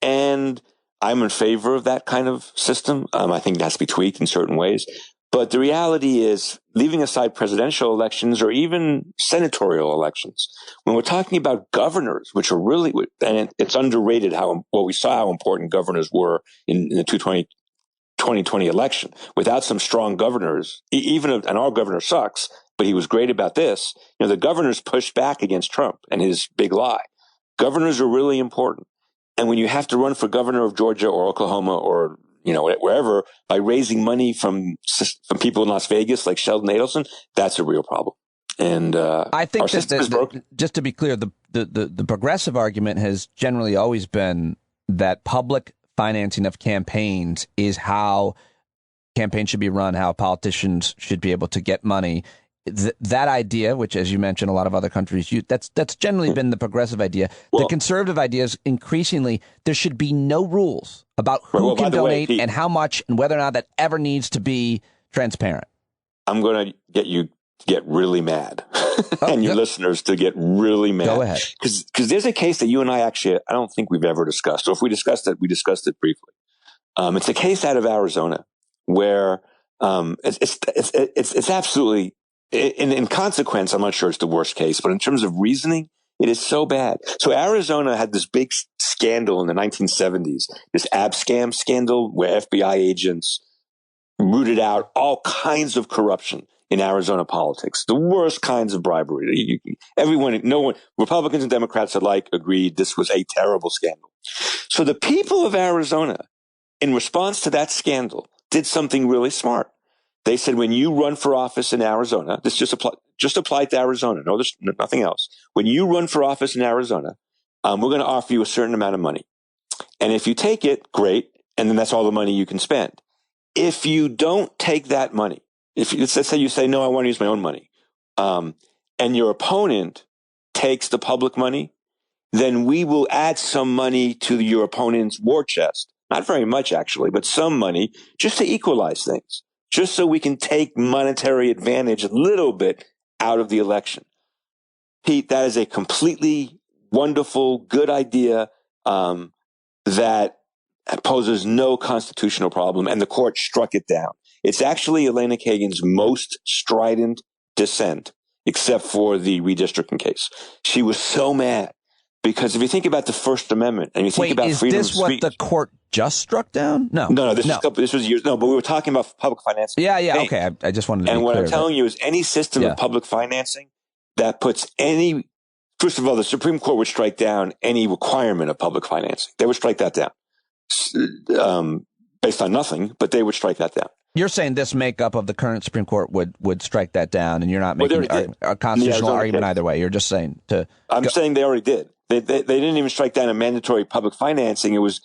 [SPEAKER 6] And I'm in favor of that kind of system. I think it has to be tweaked in certain ways. But the reality is, leaving aside presidential elections or even senatorial elections, when we're talking about governors, which are really, and it's underrated we saw how important governors were in the 2020 election. Without some strong governors, and our governor sucks, but he was great about this. The governors pushed back against Trump and his big lie. Governors are really important. And when you have to run for governor of Georgia or Oklahoma or wherever by raising money from people in Las Vegas like Sheldon Adelson, that's a real problem. And
[SPEAKER 12] I think just to be clear, the progressive argument has generally always been that public financing of campaigns is how campaigns should be run, how politicians should be able to get money. That idea, which, as you mentioned, a lot of other countries use, that's generally been the progressive idea. The conservative idea is increasingly there should be no rules about who can donate and how much and whether or not that ever needs to be transparent.
[SPEAKER 6] I'm going to get you to get really mad and your listeners to get really mad.
[SPEAKER 12] Go ahead.
[SPEAKER 6] Because there's a case that you and I don't think we've ever discussed. Or if we discussed it, we discussed it briefly. It's a case out of Arizona where it's absolutely... In consequence, I'm not sure it's the worst case, but in terms of reasoning, it is so bad. So Arizona had this big scandal in the 1970s, this abscam scandal where FBI agents rooted out all kinds of corruption in Arizona politics, the worst kinds of bribery. Republicans and Democrats alike agreed this was a terrible scandal. So the people of Arizona, in response to that scandal, did something really smart. They said, when you run for office in Arizona, this just applied to Arizona. No, there's nothing else. When you run for office in Arizona, we're going to offer you a certain amount of money. And if you take it, great. And then that's all the money you can spend. If you don't take that money, let's say you say, no, I want to use my own money, and your opponent takes the public money, then we will add some money to your opponent's war chest. Not very much, actually, but some money just to equalize things. Just so we can take monetary advantage a little bit out of the election. Pete, that is a completely wonderful, good idea that poses no constitutional problem, and the court struck it down. It's actually Elena Kagan's most strident dissent, except for the redistricting case. She was so mad because if you think about the First Amendment and you think about freedom of speech.
[SPEAKER 12] Is this what the court just struck down? No.
[SPEAKER 6] This was years. No, but we were talking about public financing.
[SPEAKER 12] Yeah. Okay. I just wanted to be clear.
[SPEAKER 6] And what I'm telling you is any system of public financing that puts first of all, the Supreme Court would strike down any requirement of public financing. They would strike that down based on nothing, but they would strike that down.
[SPEAKER 12] You're saying this makeup of the current Supreme Court would strike that down, and you're not making a constitutional argument either way. You're just saying I'm
[SPEAKER 6] saying they already did. They didn't even strike down a mandatory public financing. It was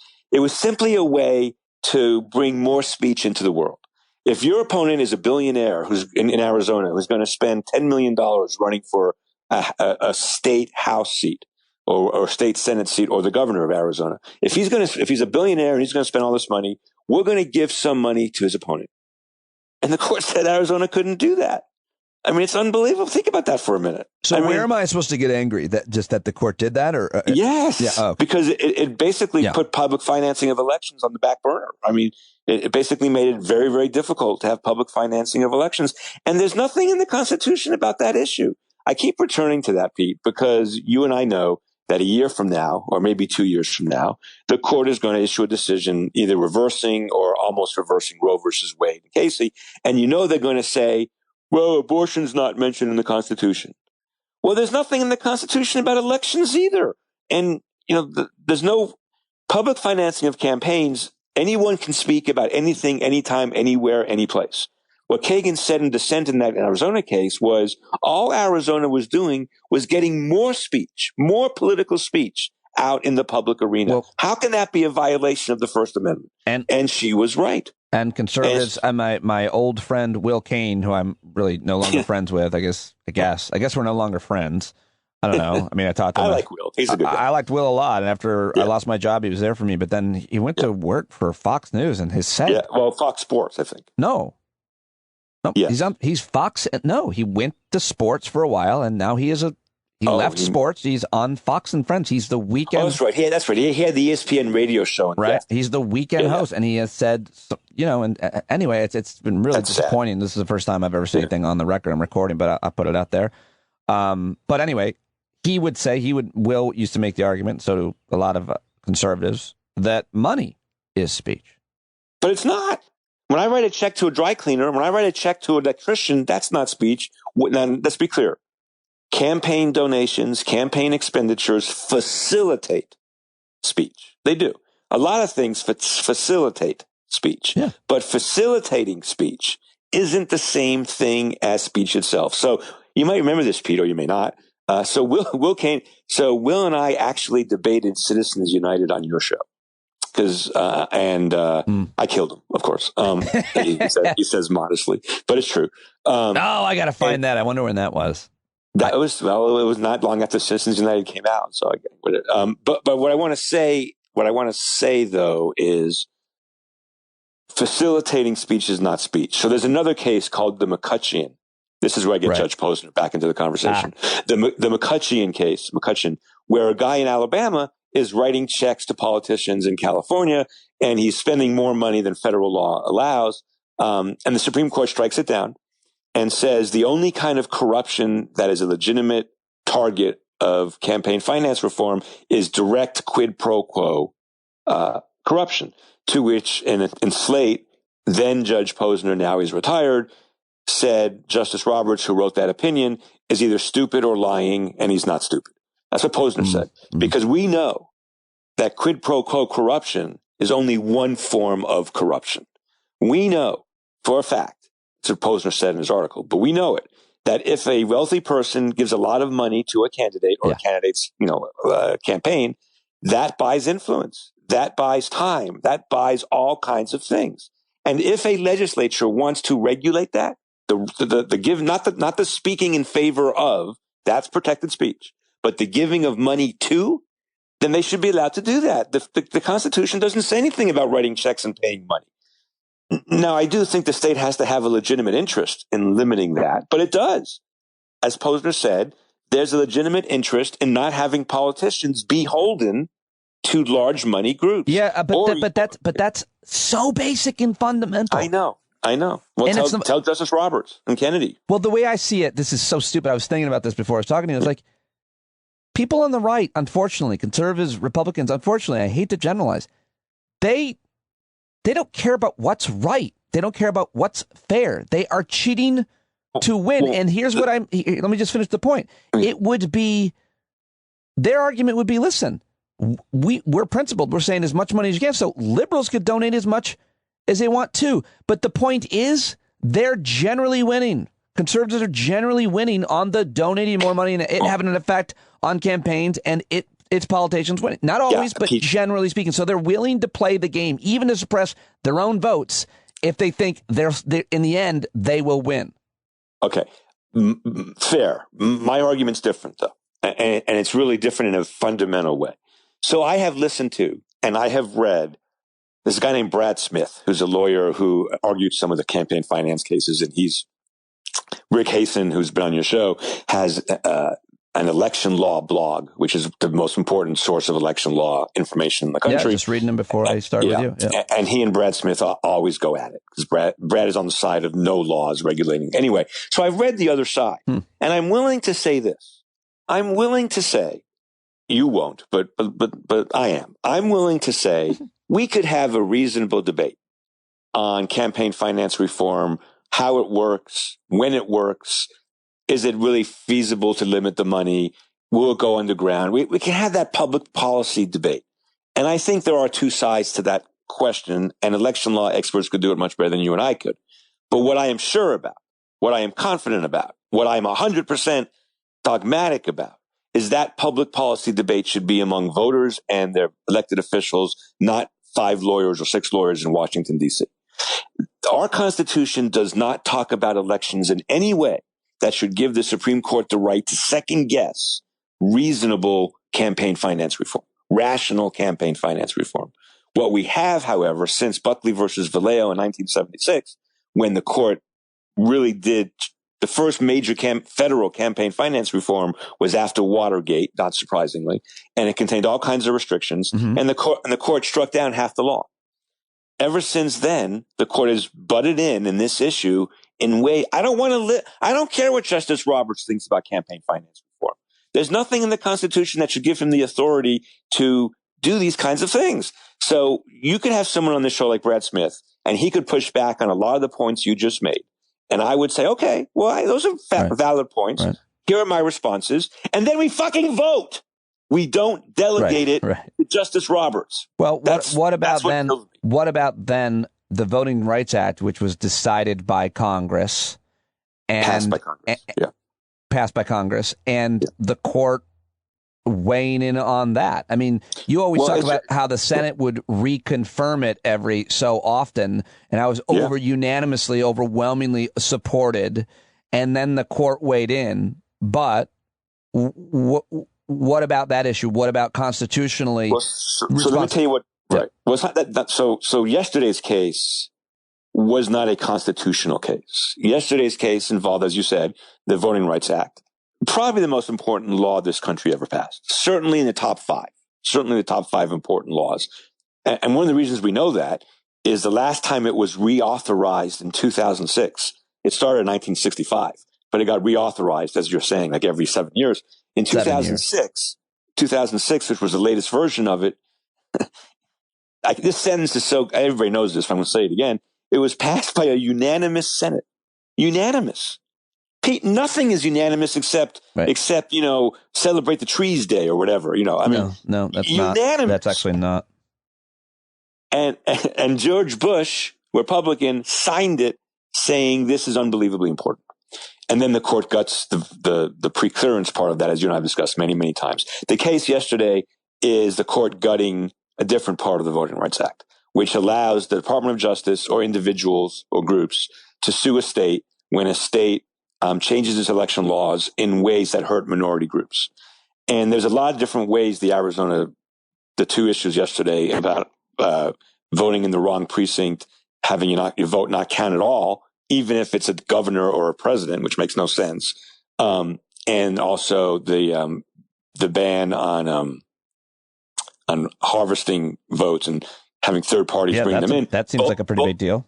[SPEAKER 6] simply a way to bring more speech into the world. If your opponent is a billionaire who's in Arizona who's going to spend $10 million running for a state house seat or state senate seat or the governor of Arizona, if he's a billionaire and he's going to spend all this money, we're going to give some money to his opponent. And the court said Arizona couldn't do that. I mean, it's unbelievable. Think about that for a minute.
[SPEAKER 12] So where am I supposed to get angry? That the court did that? Or
[SPEAKER 6] yes,
[SPEAKER 12] yeah,
[SPEAKER 6] because it basically put public financing of elections on the back burner. I mean, it basically made it very, very difficult to have public financing of elections. And there's nothing in the Constitution about that issue. I keep returning to that, Pete, because you and I know that a year from now, or maybe 2 years from now, the court is going to issue a decision either reversing or almost reversing Roe versus Wade and Casey. And they're going to say, well, abortion's not mentioned in the Constitution. Well, there's nothing in the Constitution about elections either. And, there's no public financing of campaigns. Anyone can speak about anything, anytime, anywhere, any place. What Kagan said in dissent in that Arizona case was all Arizona was doing was getting more speech, more political speech out in the public arena. Well, how can that be a violation of the First Amendment? And she was right.
[SPEAKER 12] And conservatives, my old friend Will Kane, who I'm really no longer friends with, I guess we're no longer friends. I don't know. I mean, I talked to him.
[SPEAKER 6] I like Will. He's a good guy.
[SPEAKER 12] I liked Will a lot. And after I lost my job, he was there for me. But then he went to work for Fox News, and his set.
[SPEAKER 6] Yeah, well, Fox Sports, I think.
[SPEAKER 12] No. No,
[SPEAKER 6] Yes.
[SPEAKER 12] he's Fox. No, he went to sports for a while, and now he left sports. He's on Fox and Friends. He's the weekend.
[SPEAKER 6] Oh, that's right. That's right. He had the ESPN radio show.
[SPEAKER 12] Right.
[SPEAKER 6] Yes.
[SPEAKER 12] He's the weekend host, and he has said, and anyway, it's been really
[SPEAKER 6] That's
[SPEAKER 12] disappointing. Sad. This is the first time I've ever said anything on the record. I'm recording, but I'll put it out there. But anyway, he would say Will used to make the argument, so do a lot of conservatives, that money is speech.
[SPEAKER 6] But it's not. When I write a check to a dry cleaner, when I write a check to an electrician, that's not speech. Now, let's be clear. Campaign donations, campaign expenditures facilitate speech. They do. A lot of things facilitate speech. Yeah. But facilitating speech isn't the same thing as speech itself. So you might remember this, Pete, or you may not. So Will and I actually debated Citizens United on your show. I killed him, of course. He says modestly, but it's true.
[SPEAKER 12] I got to find that. I wonder when that was.
[SPEAKER 6] It was not long after Citizens United came out. So but what I want to say though is facilitating speech is not speech. So there's another case called the McCutcheon. This is where I get Judge Posner back into the conversation. The McCutcheon case, where a guy in Alabama is writing checks to politicians in California, and he's spending more money than federal law allows. And the Supreme Court strikes it down and says the only kind of corruption that is a legitimate target of campaign finance reform is direct quid pro quo corruption, to which in Slate, then Judge Posner, now he's retired, said Justice Roberts, who wrote that opinion, is either stupid or lying, and he's not stupid. That's what Posner said, because we know that quid pro quo corruption is only one form of corruption. We know for a fact, that's what Posner said in his article, but we know it, that if a wealthy person gives a lot of money to a candidate or a candidate's campaign, that buys influence, that buys time, that buys all kinds of things. And if a legislature wants to regulate that, the give, not the speaking in favor of, that's protected speech, but the giving of money to, then they should be allowed to do that. The Constitution doesn't say anything about writing checks and paying money. Now, I do think the state has to have a legitimate interest in limiting that, but it does. As Posner said, there's a legitimate interest in not having politicians beholden to large money groups.
[SPEAKER 12] Yeah, but that's so basic and fundamental.
[SPEAKER 6] I know. Well, tell Justice Roberts and Kennedy.
[SPEAKER 12] Well, the way I see it, this is so stupid. I was thinking about this before I was talking to you. It's like, people on the right, unfortunately, conservatives, Republicans, unfortunately, I hate to generalize, they don't care about what's right. They don't care about what's fair. They are cheating to win. And here's what let me just finish the point. It would be, their argument would be, listen, we're principled. We're saying as much money as you can. So liberals could donate as much as they want to. But the point is, they're generally winning. Conservatives are generally winning on the donating more money and it having an effect on campaigns, and it's politicians winning. Not always, but generally speaking. So they're willing to play the game, even to suppress their own votes, if they think they're in the end, they will win.
[SPEAKER 6] Okay. Fair. My argument's different, though. And it's really different in a fundamental way. So I have listened to, and I have read, there's a guy named Brad Smith, who's a lawyer who argued some of the campaign finance cases, and Rick Hasen, who's been on your show, has an election law blog, which is the most important source of election law information in the country.
[SPEAKER 12] Yeah, just reading them before I start with you. Yeah.
[SPEAKER 6] And he and Brad Smith always go at it, because Brad is on the side of no laws regulating. Anyway, so I've read the other side, and I'm willing to say this. I'm willing to say, you won't, but I am. I'm willing to say we could have a reasonable debate on campaign finance reform, how it works, when it works. Is it really feasible to limit the money? Will it go underground? We can have that public policy debate. And I think there are two sides to that question, and election law experts could do it much better than you and I could. But what I am sure about, what I am confident about, what I'm 100% dogmatic about, is that public policy debate should be among voters and their elected officials, not 5 lawyers or 6 lawyers in Washington, D.C. Our Constitution does not talk about elections in any way that should give the Supreme Court the right to second guess reasonable campaign finance reform, rational campaign finance reform. What we have, however, since Buckley versus Vallejo in 1976, when the court really did the first major federal campaign finance reform was after Watergate, not surprisingly, and it contained all kinds of restrictions. And the court struck down half the law. Ever since then, the court has butted in this issue in way I don't care what Justice Roberts thinks about campaign finance reform. There's nothing in the Constitution that should give him the authority to do these kinds of things. So you could have someone on this show like Brad Smith, and he could push back on a lot of the points you just made. And I would say, okay, well, those are valid points. Right. Here are my responses. And then we fucking vote. We don't delegate it to Justice Roberts.
[SPEAKER 12] Well, what about then the Voting Rights Act, which was decided by Congress and passed by Congress, and the court weighing in on that? I mean, you always talk about how the Senate would reconfirm it every so often, and I was overwhelmingly supported, and then the court weighed in. But what about that issue? What about constitutionally?
[SPEAKER 6] Well, so let me tell you what. Right. Well, it's not that. So yesterday's case was not a constitutional case. Yesterday's case involved, as you said, the Voting Rights Act. Probably the most important law this country ever passed. Certainly in the top five. Certainly the top five important laws. And one of the reasons we know that is the last time it was reauthorized in 2006. It started in 1965, but it got reauthorized, as you're saying, like every 7 years. In 2006, which was the latest version of it, this sentence is so, everybody knows this, but I'm going to say it again. It was passed by a unanimous Senate. Unanimous. Pete, nothing is unanimous except, celebrate the trees day or whatever,
[SPEAKER 12] No, that's unanimous. Not. That's actually not.
[SPEAKER 6] And George Bush, Republican, signed it saying this is unbelievably important. And then the court guts the preclearance part of that, as you and I have discussed many, many times. The case yesterday is the court gutting a different part of the Voting Rights Act, which allows the Department of Justice or individuals or groups to sue a state when a state changes its election laws in ways that hurt minority groups. And there's a lot of different ways the two issues yesterday about voting in the wrong precinct, having your vote not count at all, even if it's a governor or a president, which makes no sense. And also the ban on harvesting votes and having third parties bring them in.
[SPEAKER 12] That seems like a pretty big deal.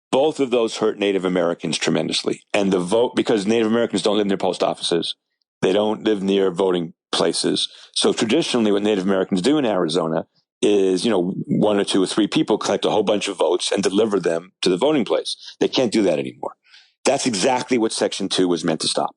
[SPEAKER 6] Both of those hurt Native Americans tremendously. And the vote, because Native Americans don't live near post offices, they don't live near voting places. So traditionally what Native Americans do in Arizona is, one or two or three people collect a whole bunch of votes and deliver them to the voting place. They can't do that anymore. That's exactly what Section 2 was meant to stop.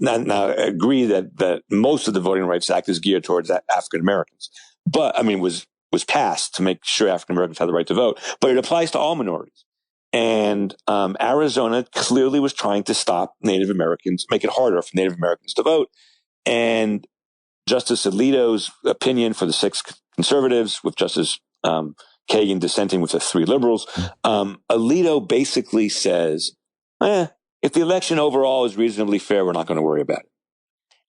[SPEAKER 6] Now, I agree that most of the Voting Rights Act is geared towards African Americans. But, was passed to make sure African Americans have the right to vote. But it applies to all minorities. And Arizona clearly was trying to stop Native Americans, make it harder for Native Americans to vote. And Justice Alito's opinion for the 6 conservatives, with Justice Kagan dissenting with the 3 liberals, Alito basically says, if the election overall is reasonably fair, we're not going to worry about it.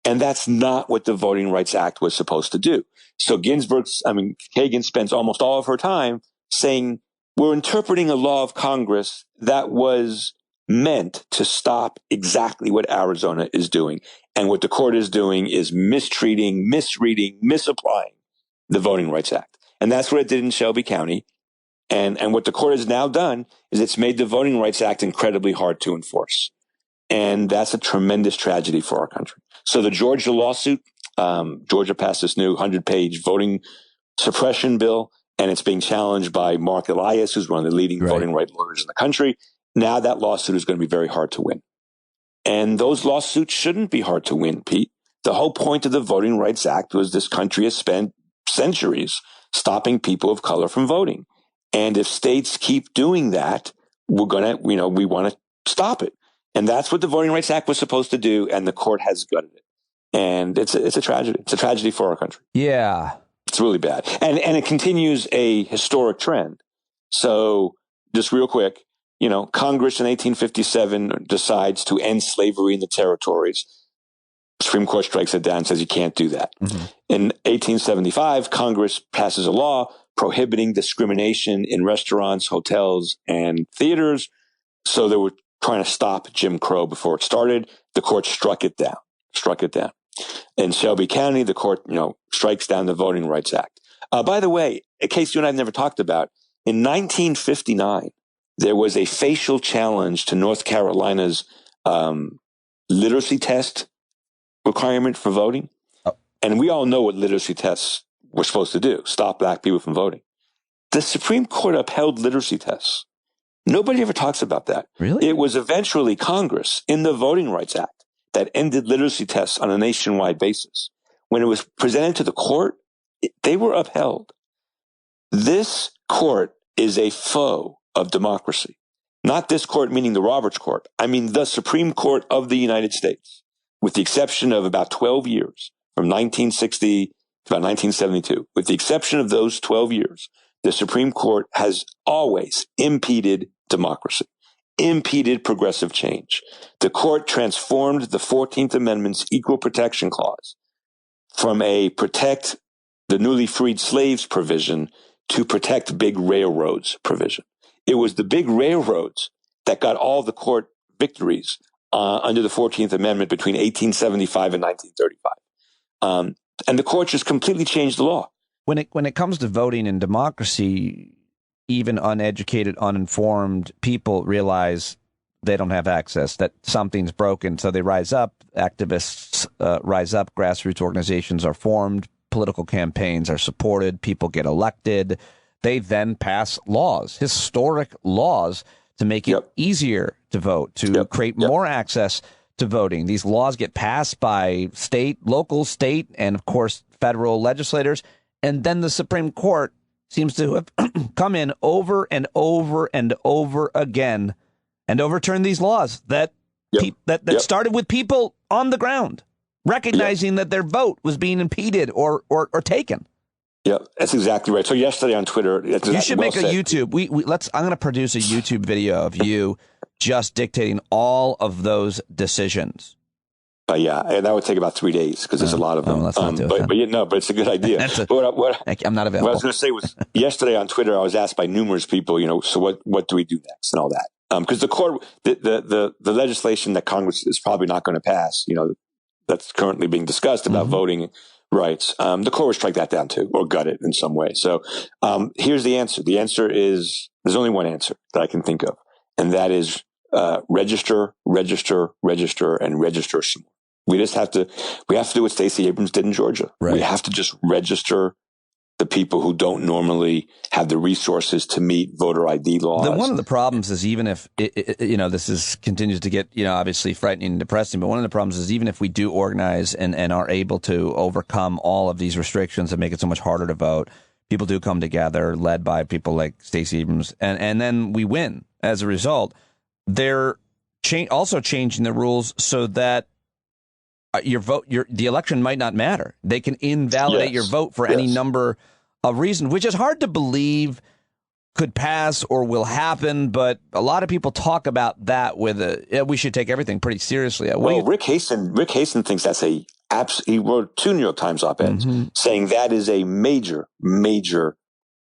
[SPEAKER 6] And that's not what the Voting Rights Act was supposed to do. So Kagan spends almost all of her time saying, we're interpreting a law of Congress that was meant to stop exactly what Arizona is doing. And what the court is doing is mistreating, misreading, misapplying the Voting Rights Act. And that's what it did in Shelby County. And what the court has now done is it's made the Voting Rights Act incredibly hard to enforce. And that's a tremendous tragedy for our country. So the Georgia lawsuit, Georgia passed this new 100-page voting suppression bill, and it's being challenged by Mark Elias, who's one of the leading voting rights lawyers in the country. Now that lawsuit is going to be very hard to win. And those lawsuits shouldn't be hard to win, Pete. The whole point of the Voting Rights Act was this country has spent centuries stopping people of color from voting. And if states keep doing that, we want to stop it. And that's what the Voting Rights Act was supposed to do, and the court has gutted it. And it's a tragedy. It's a tragedy for our country.
[SPEAKER 12] Yeah.
[SPEAKER 6] It's really bad. And it continues a historic trend. So just real quick, Congress in 1857 decides to end slavery in the territories. Supreme Court strikes it down and says you can't do that. Mm-hmm. In 1875, Congress passes a law prohibiting discrimination in restaurants, hotels, and theaters. So there were trying to stop Jim Crow before it started. The court struck it down. In Shelby County, the court, strikes down the Voting Rights Act. By the way, a case you and I have never talked about, in 1959, there was a facial challenge to North Carolina's literacy test requirement for voting. And we all know what literacy tests were supposed to do, stop black people from voting. The Supreme Court upheld literacy tests. Nobody ever talks about that.
[SPEAKER 12] Really?
[SPEAKER 6] It was eventually Congress in the Voting Rights Act that ended literacy tests on a nationwide basis. When it was presented to the court, they were upheld. This court is a foe of democracy. Not this court, meaning the Roberts Court. I mean the Supreme Court of the United States, with the exception of about 12 years, from 1960 to about 1972. With the exception of those 12 years, the Supreme Court has always impeded democracy, impeded progressive change. The court transformed the 14th Amendment's Equal Protection Clause from a protect the newly freed slaves provision to protect big railroads provision. It was the big railroads that got all the court victories under the 14th Amendment between 1875 and 1935. And the court just completely changed the law.
[SPEAKER 12] When it comes to voting and democracy, even uneducated, uninformed people realize they don't have access, that something's broken. So they rise up, activists rise up, grassroots organizations are formed, political campaigns are supported, people get elected. They then pass laws, historic laws, to make it easier to vote, to create more access to voting. These laws get passed by local, state, and of course, federal legislators. And then the Supreme Court seems to have come in over and over and over again and overturned these laws that started with people on the ground recognizing that their vote was being impeded or taken.
[SPEAKER 6] Yeah, that's exactly right. So yesterday on Twitter,
[SPEAKER 12] you should make a YouTube. I'm going to produce a YouTube video of you just dictating all of those decisions.
[SPEAKER 6] Yeah, and that would take about 3 days because there's a lot of them.
[SPEAKER 12] Let's not do it.
[SPEAKER 6] But it's a good idea.
[SPEAKER 12] I'm not available.
[SPEAKER 6] What I was going to say was yesterday on Twitter, I was asked by numerous people, so what do we do next and all that? Because the court, the legislation that Congress is probably not going to pass, that's currently being discussed about voting rights. The court would strike that down too, or gut it in some way. So here's the answer. The answer is there's only one answer that I can think of, and that is register, and register some more. We have to do what Stacey Abrams did in Georgia. Right. We have to just register the people who don't normally have the resources to meet voter ID laws.
[SPEAKER 12] One of the problems is even if this continues to get obviously frightening and depressing, but one of the problems is even if we do organize and are able to overcome all of these restrictions and make it so much harder to vote, people do come together, led by people like Stacey Abrams, and then we win as a result. They're also changing the rules so that the election might not matter. They can invalidate your vote for any number of reasons, which is hard to believe could pass or will happen. But a lot of people talk about that we should take everything pretty seriously.
[SPEAKER 6] Well, Rick Hasen thinks that's he wrote 2 New York Times op-eds saying that is a major, major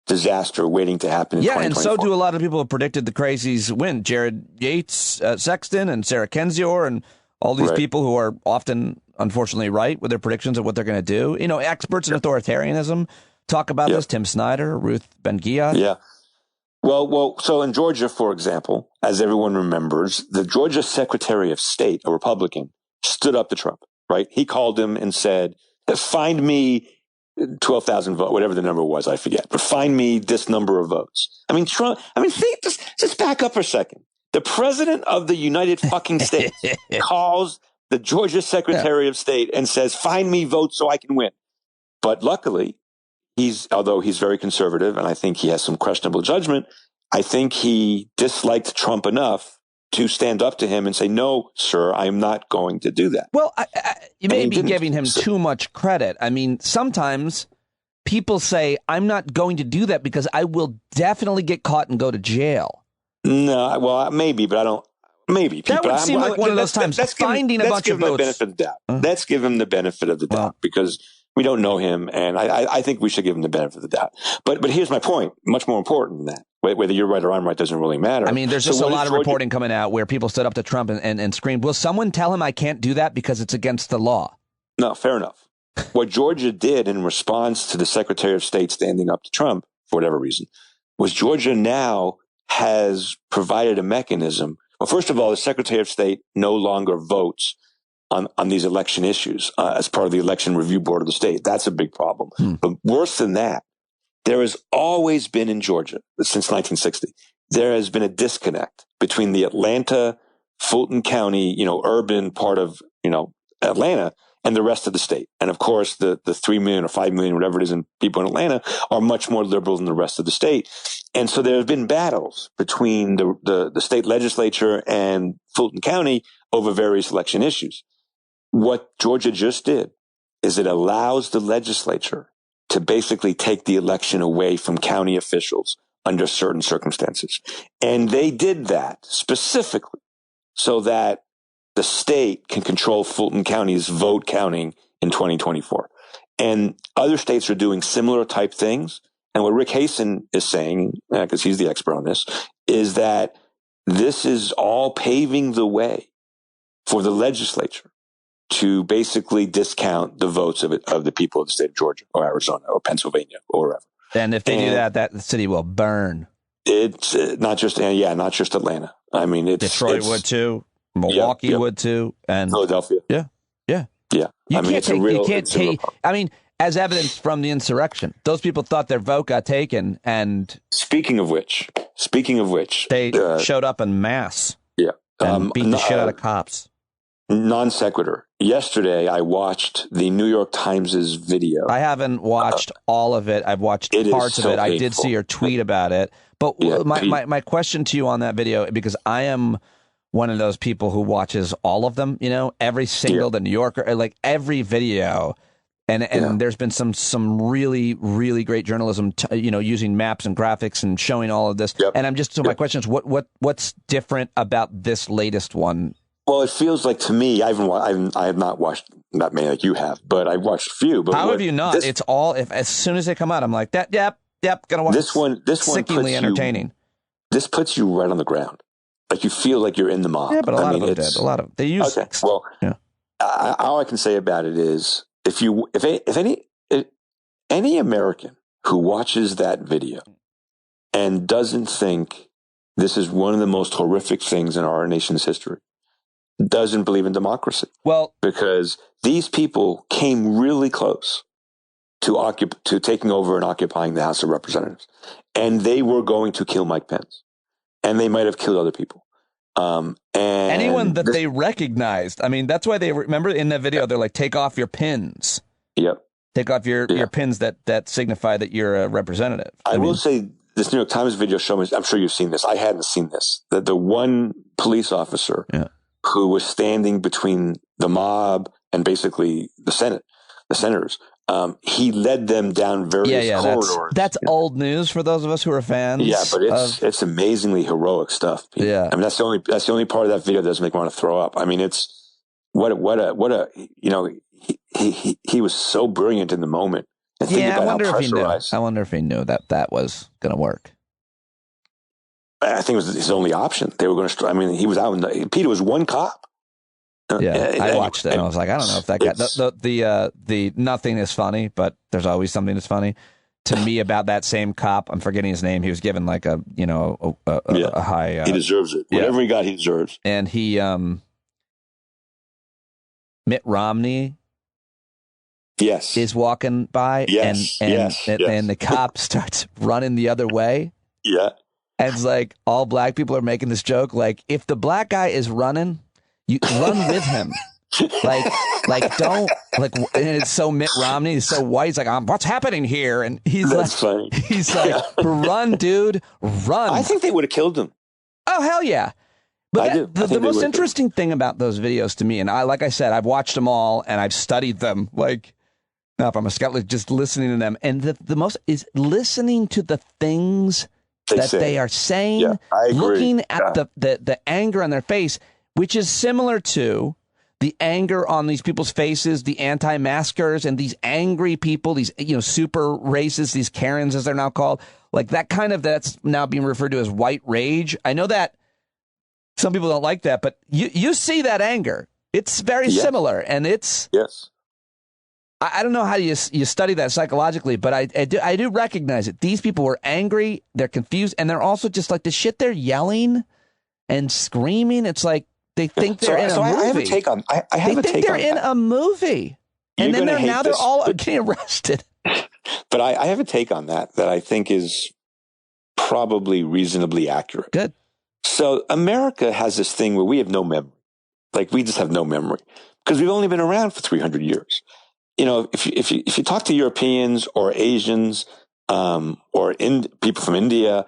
[SPEAKER 6] disaster waiting to happen in 2024.
[SPEAKER 12] And so do a lot of people who predicted the crazies win. Jared Yates, Sexton, and Sarah Kendzior, and all these people who are often, unfortunately, right with their predictions of what they're going to do. Experts in authoritarianism talk about this. Tim Snyder, Ruth Ben-Ghiat.
[SPEAKER 6] Yeah. Well, so in Georgia, for example, as everyone remembers, the Georgia Secretary of State, a Republican, stood up to Trump, right? He called him and said, find me 12,000 votes, whatever the number was, I forget, but find me this number of votes. Trump, just back up for a second. The president of the United fucking States calls the Georgia Secretary of State and says, find me votes so I can win. But luckily, although he's very conservative and I think he has some questionable judgment, I think he disliked Trump enough to stand up to him and say, no, sir, I'm not going to do that.
[SPEAKER 12] Well, you may be giving him too much credit. Sometimes people say, I'm not going to do that because I will definitely get caught and go to jail.
[SPEAKER 6] No, well, maybe, but I don't. Maybe.
[SPEAKER 12] That would seem like one of those times. Finding a bunch of votes.
[SPEAKER 6] Let's give him the benefit of the doubt. Let's give him the benefit of the doubt because We don't know him, and I think we should give him the benefit of the doubt. But here's my point, much more important than that. Whether you're right or I'm right doesn't really matter.
[SPEAKER 12] I mean, there's just a lot of reporting coming out where people stood up to Trump and screamed, will someone tell him I can't do that because it's against the law?
[SPEAKER 6] No, fair enough. What Georgia did in response to the Secretary of State standing up to Trump, for whatever reason, was Georgia now has provided a mechanism. Well, first of all, the Secretary of State no longer votes on these election issues as part of the election review board of the state. That's a big problem. But worse than that, there has always been in Georgia, since 1960, there has been a disconnect between the Atlanta, Fulton County, urban part of, Atlanta and the rest of the state. And of course, the 3 million or 5 million, whatever it is, in people in Atlanta are much more liberal than the rest of the state. And so there have been battles between the state legislature and Fulton County over various election issues. What Georgia just did is it allows the legislature to basically take the election away from county officials under certain circumstances. And they did that specifically so that the state can control Fulton County's vote counting in 2024. And other states are doing similar type things. And what Rick Hasen is saying, because he's the expert on this, is that this is all paving the way for the legislature to basically discount the votes of the people of the state of Georgia or Arizona or Pennsylvania or wherever.
[SPEAKER 12] And if they do that, the city will burn.
[SPEAKER 6] It's not just Atlanta. I mean,
[SPEAKER 12] Detroit would too. Milwaukee would too. And
[SPEAKER 6] Philadelphia.
[SPEAKER 12] Yeah. You can't take. I mean, as evidence from the insurrection, those people thought their vote got taken. And
[SPEAKER 6] speaking of which,
[SPEAKER 12] they showed up en masse.
[SPEAKER 6] Yeah.
[SPEAKER 12] And beat the shit out of cops.
[SPEAKER 6] Non sequitur. Yesterday, I watched the New York Times' video.
[SPEAKER 12] I haven't watched all of it. I've watched parts of it. I did see your tweet about it. But my question to you on that video, because I am one of those people who watches all of them, every single, the New Yorker, like every video. And there's been some really, really great journalism, using maps and graphics and showing all of this. And my question is, what's different about this latest one?
[SPEAKER 6] Well, it feels like to me, I have not watched that many like you have, but I've watched a few. But
[SPEAKER 12] how have you not? It's all, as soon as they come out, I'm like, yep, gonna watch
[SPEAKER 6] this one. This one
[SPEAKER 12] sickeningly entertaining.
[SPEAKER 6] This puts you right on the ground, like you feel like you're in the mob.
[SPEAKER 12] Yeah, but a lot of them did. A lot of them. They use.
[SPEAKER 6] Okay, well, all I can say about it is, if any American who watches that video and doesn't think this is one of the most horrific things in our nation's history, doesn't believe in democracy.
[SPEAKER 12] Well,
[SPEAKER 6] because these people came really close to taking over and occupying the House of Representatives, and they were going to kill Mike Pence, and they might have killed other people. And
[SPEAKER 12] anyone that they recognized. I mean, that's why they remember in that video. They're like, take off your pins.
[SPEAKER 6] Yep.
[SPEAKER 12] Take off your pins that signify that you're a representative.
[SPEAKER 6] I will say this New York Times video showed me. I'm sure you've seen this. I hadn't seen this. That the one police officer who was standing between the mob and basically the senators, he led them down various corridors.
[SPEAKER 12] That's old news for those of us who are fans.
[SPEAKER 6] Yeah, but it's amazingly heroic stuff. Pete. Yeah, I mean that's the only part of that video that doesn't make me want to throw up. I mean, it's what a he was so brilliant in the moment. And
[SPEAKER 12] I wonder if he knew. I wonder if he knew that was going to work.
[SPEAKER 6] I think it was his only option. They were going to. I mean, he was out. Peter was one cop.
[SPEAKER 12] I watched it and I was like, I don't know if that guy. The nothing is funny, but there's always something that's funny to me about that same cop. I'm forgetting his name. He was given like a high.
[SPEAKER 6] He deserves it. Whatever he got, he deserves.
[SPEAKER 12] And he, Mitt Romney.
[SPEAKER 6] Yes,
[SPEAKER 12] is walking by. And the cop starts running the other way.
[SPEAKER 6] Yeah.
[SPEAKER 12] And it's like all black people are making this joke. Like, if the black guy is running, you run with him. Don't and it's so Mitt Romney. He's so white. He's like, what's happening here? And
[SPEAKER 6] That's funny.
[SPEAKER 12] He's like, run, dude, run.
[SPEAKER 6] I think they would have killed him.
[SPEAKER 12] Oh, hell yeah. But the most interesting thing about those videos to me, and like I said, I've watched them all and I've studied them. Like, now if I'm a scout, just listening to them. And the most is listening to the things they are saying, looking at the anger on their face, which is similar to the anger on these people's faces, the anti-maskers and these angry people, these, super racists, these Karens, as they're now called, like that's now being referred to as white rage. I know that some people don't like that, but you see that anger. It's very similar, and it's...
[SPEAKER 6] Yes.
[SPEAKER 12] I don't know how you study that psychologically, but I do recognize it. These people were angry, they're confused, and they're also just like the shit they're yelling and screaming. It's like they think they're in a movie.
[SPEAKER 6] I have a take on. I have a take on.
[SPEAKER 12] They think they're in a movie, and then they're all getting arrested.
[SPEAKER 6] But I have a take on that I think is probably reasonably accurate.
[SPEAKER 12] Good.
[SPEAKER 6] So America has this thing where we have no memory. Like, we just have no memory because we've only been around for 300 years. If you talk to Europeans or Asians, or people from India,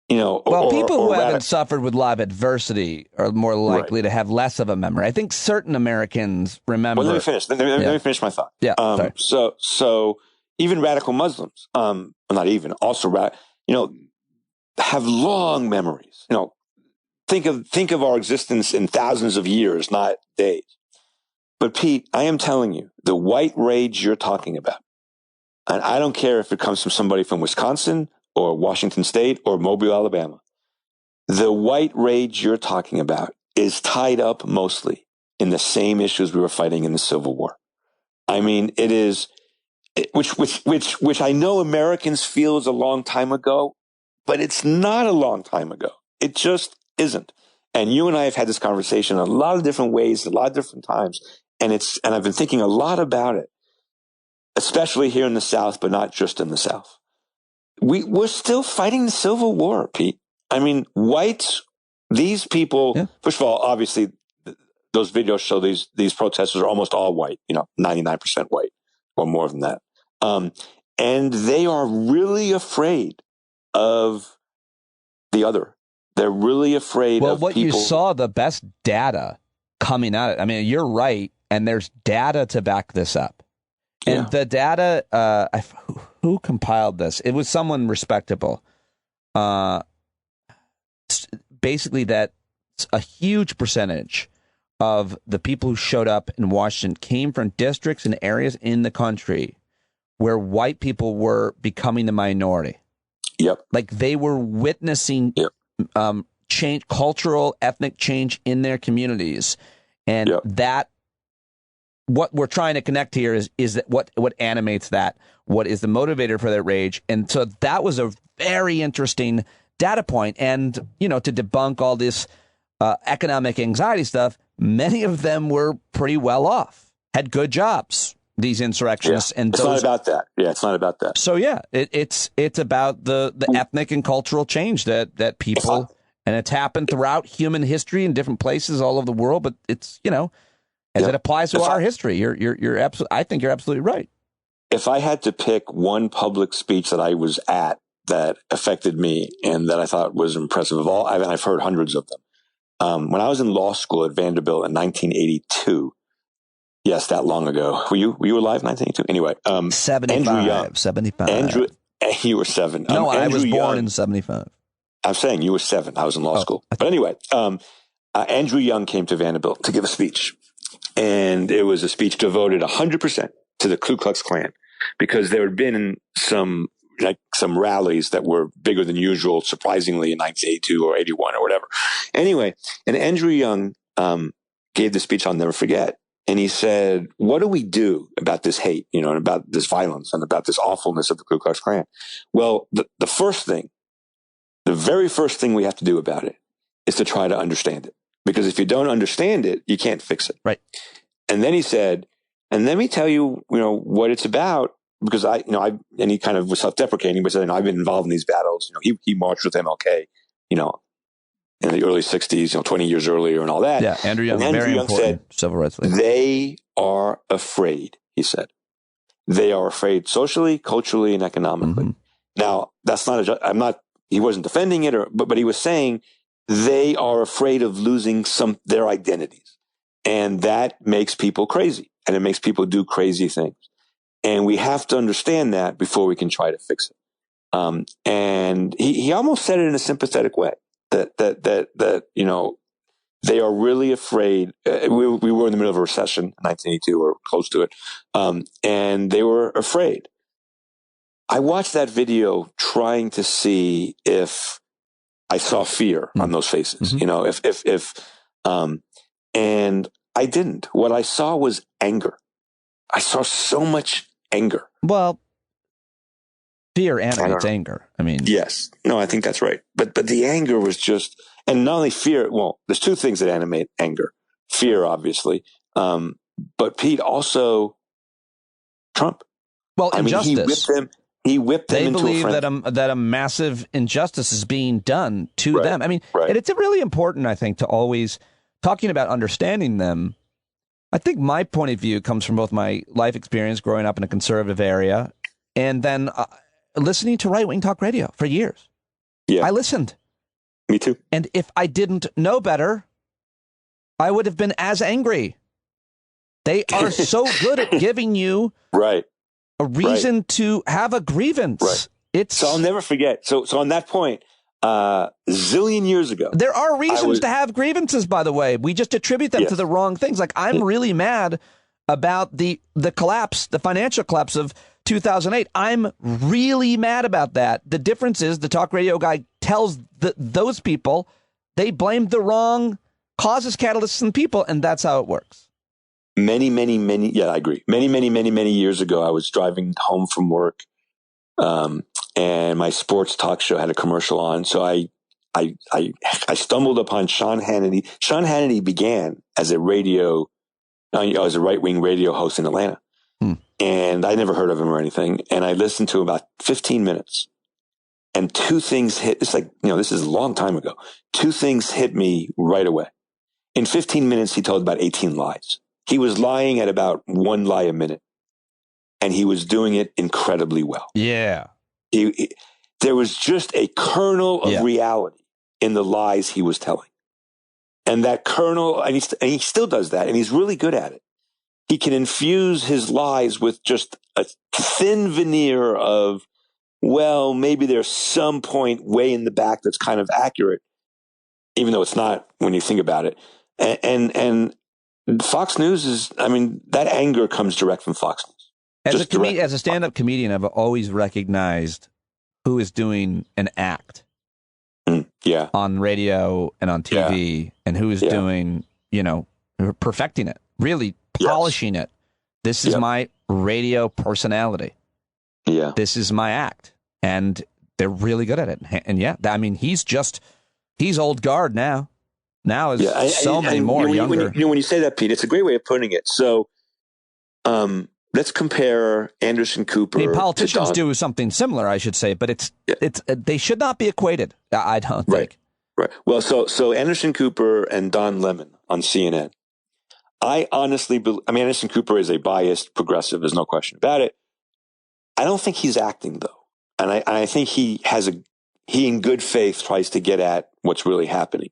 [SPEAKER 12] people who haven't suffered with a lot of adversity are more likely to have less of a memory. I think certain Americans remember.
[SPEAKER 6] Well, let me finish. Let me finish my thought.
[SPEAKER 12] Yeah. Sorry.
[SPEAKER 6] So even radical Muslims, have long memories. Think of our existence in thousands of years, not days. But Pete, I am telling you, the white rage you're talking about, and I don't care if it comes from somebody from Wisconsin or Washington State or Mobile, Alabama, the white rage you're talking about is tied up mostly in the same issues we were fighting in the Civil War. I mean, it is, which I know Americans feel is a long time ago, but it's not a long time ago. It just isn't. And you and I have had this conversation in a lot of different ways, a lot of different times. And I've been thinking a lot about it, especially here in the South, but not just in the South. We're still fighting the Civil War, Pete. I mean, whites, these people, first of all, obviously those videos show these protesters are almost all white, 99% white or more than that. And they are really afraid of the other. They're really afraid of
[SPEAKER 12] what
[SPEAKER 6] people.
[SPEAKER 12] You saw, the best data coming out. I mean, you're right. And there's data to back this up. And the data, who compiled this? It was someone respectable. Basically, that a huge percentage of the people who showed up in Washington came from districts and areas in the country where white people were becoming the minority.
[SPEAKER 6] Yep.
[SPEAKER 12] Like they were witnessing change, cultural, ethnic change in their communities. And that, what we're trying to connect here is that what animates that, what is the motivator for that rage. And so that was a very interesting data point. And, to debunk all this economic anxiety stuff, many of them were pretty well off, had good jobs, these insurrectionists. And
[SPEAKER 6] it's not about that. Yeah, it's not about that.
[SPEAKER 12] So, it's about the ethnic and cultural change that people, and it's happened throughout human history in different places all over the world. But it's, as it applies to our history, you're absolutely. I think you're absolutely right.
[SPEAKER 6] If I had to pick one public speech that I was at that affected me and that I thought was impressive of all, I've heard hundreds of them. When I was in law school at Vanderbilt in 1982, yes, that long ago. Were you alive in 1982? Anyway,
[SPEAKER 12] 75.
[SPEAKER 6] Andrew, you were 7.
[SPEAKER 12] No, I was born in 75.
[SPEAKER 6] I'm saying you were 7. I was in law school. But anyway, Andrew Young came to Vanderbilt to give a speech. And it was a speech devoted 100% to the Ku Klux Klan, because there had been some rallies that were bigger than usual, surprisingly, in 1982 or 81 or whatever. Anyway, and Andrew Young gave the speech I'll never forget. And he said, what do we do about this hate, and about this violence and about this awfulness of the Ku Klux Klan? Well, the very first thing we have to do about it is to try to understand it. Because if you don't understand it, you can't fix it.
[SPEAKER 12] Right.
[SPEAKER 6] And then he said, and let me tell you, what it's about, because and he kind of was self-deprecating, but said, I've been involved in these battles. He marched with MLK, in the early 60s, 20 years earlier and all that.
[SPEAKER 12] Yeah, Andrew Young, very important
[SPEAKER 6] said,
[SPEAKER 12] civil rights leader.
[SPEAKER 6] They are afraid, he said. They are afraid socially, culturally, and economically. Mm-hmm. Now, that's not he wasn't defending it, but he was saying, they are afraid of losing their identities. And that makes people crazy. And it makes people do crazy things. And we have to understand that before we can try to fix it. And he almost said it in a sympathetic way. That They are really afraid. We were in the middle of a recession in 1982 or close to it. And they were afraid. I watched that video trying to see if I saw fear on those faces, you know, and I didn't. What I saw was anger. I saw so much anger.
[SPEAKER 12] Well, fear animates anger. I mean,
[SPEAKER 6] yes, no, I think that's right. But the anger was just, and not only fear. Well, there's two things that animate anger: fear, obviously, but Pete, also Trump.
[SPEAKER 12] Well, injustice.
[SPEAKER 6] He whipped them.
[SPEAKER 12] They believe that a massive injustice is being done to them. I mean, and it's really important, I think, to always talking about understanding them. I think my point of view comes from both my life experience growing up in a conservative area and then listening to right-wing talk radio for years.
[SPEAKER 6] Yeah,
[SPEAKER 12] I listened.
[SPEAKER 6] Me too.
[SPEAKER 12] And if I didn't know better, I would have been as angry. They are so good at giving you a reason to have a grievance.
[SPEAKER 6] So I'll never forget. So on that point, zillion years ago,
[SPEAKER 12] there are reasons to have grievances, by the way. We just attribute them to the wrong things. Like, I'm really mad about the collapse, the financial collapse of 2008. I'm really mad about that. The difference is the talk radio guy tells those people they blamed the wrong causes, catalysts, and people, and that's how it works.
[SPEAKER 6] Many, yeah, I agree. Many years ago, I was driving home from work, and my sports talk show had a commercial on. So I stumbled upon Sean Hannity. Sean Hannity began as a right-wing radio host in Atlanta. And I never heard of him or anything. And I listened to about 15 minutes. And two things hit. It's like, this is a long time ago. Two things hit me right away. In 15 minutes, he told about 18 lies. He was lying at about one lie a minute, and he was doing it incredibly well.
[SPEAKER 12] Yeah.
[SPEAKER 6] There was just a kernel of reality in the lies he was telling. And that kernel, and he still does that, and he's really good at it. He can infuse his lies with just a thin veneer of, well, maybe there's some point way in the back that's kind of accurate, even though it's not when you think about it. And Fox News is, that anger comes direct from Fox News.
[SPEAKER 12] As a stand-up comedian, I've always recognized who is doing an act on radio and on TV and who is doing, perfecting it, really polishing it. This is my radio personality.
[SPEAKER 6] Yeah.
[SPEAKER 12] This is my act. And they're really good at it. And he's old guard now. Now is many more younger.
[SPEAKER 6] When you say that, Pete, it's a great way of putting it. So, let's compare Anderson Cooper.
[SPEAKER 12] Politicians do something similar, I should say, but it's they should not be equated. I don't think.
[SPEAKER 6] Right. Well, so Anderson Cooper and Don Lemon on CNN. I honestly believe. Anderson Cooper is a biased progressive. There's no question about it. I don't think he's acting though, and I think he in good faith tries to get at what's really happening.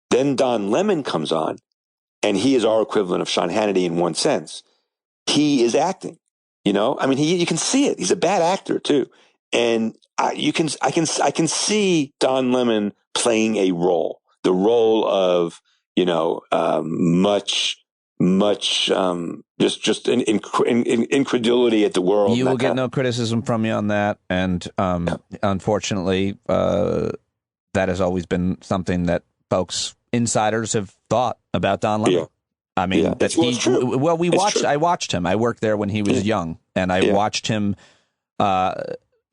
[SPEAKER 6] Then Don Lemon comes on, and he is our equivalent of Sean Hannity in one sense. He is acting, you can see it. He's a bad actor too. And I can see Don Lemon playing a role, the role of, just an incredulity at the world.
[SPEAKER 12] You will get no criticism from me on that. And, unfortunately, that has always been something that folks, insiders have thought about Don Lemon. I watched him. I worked there when he was young, and I watched him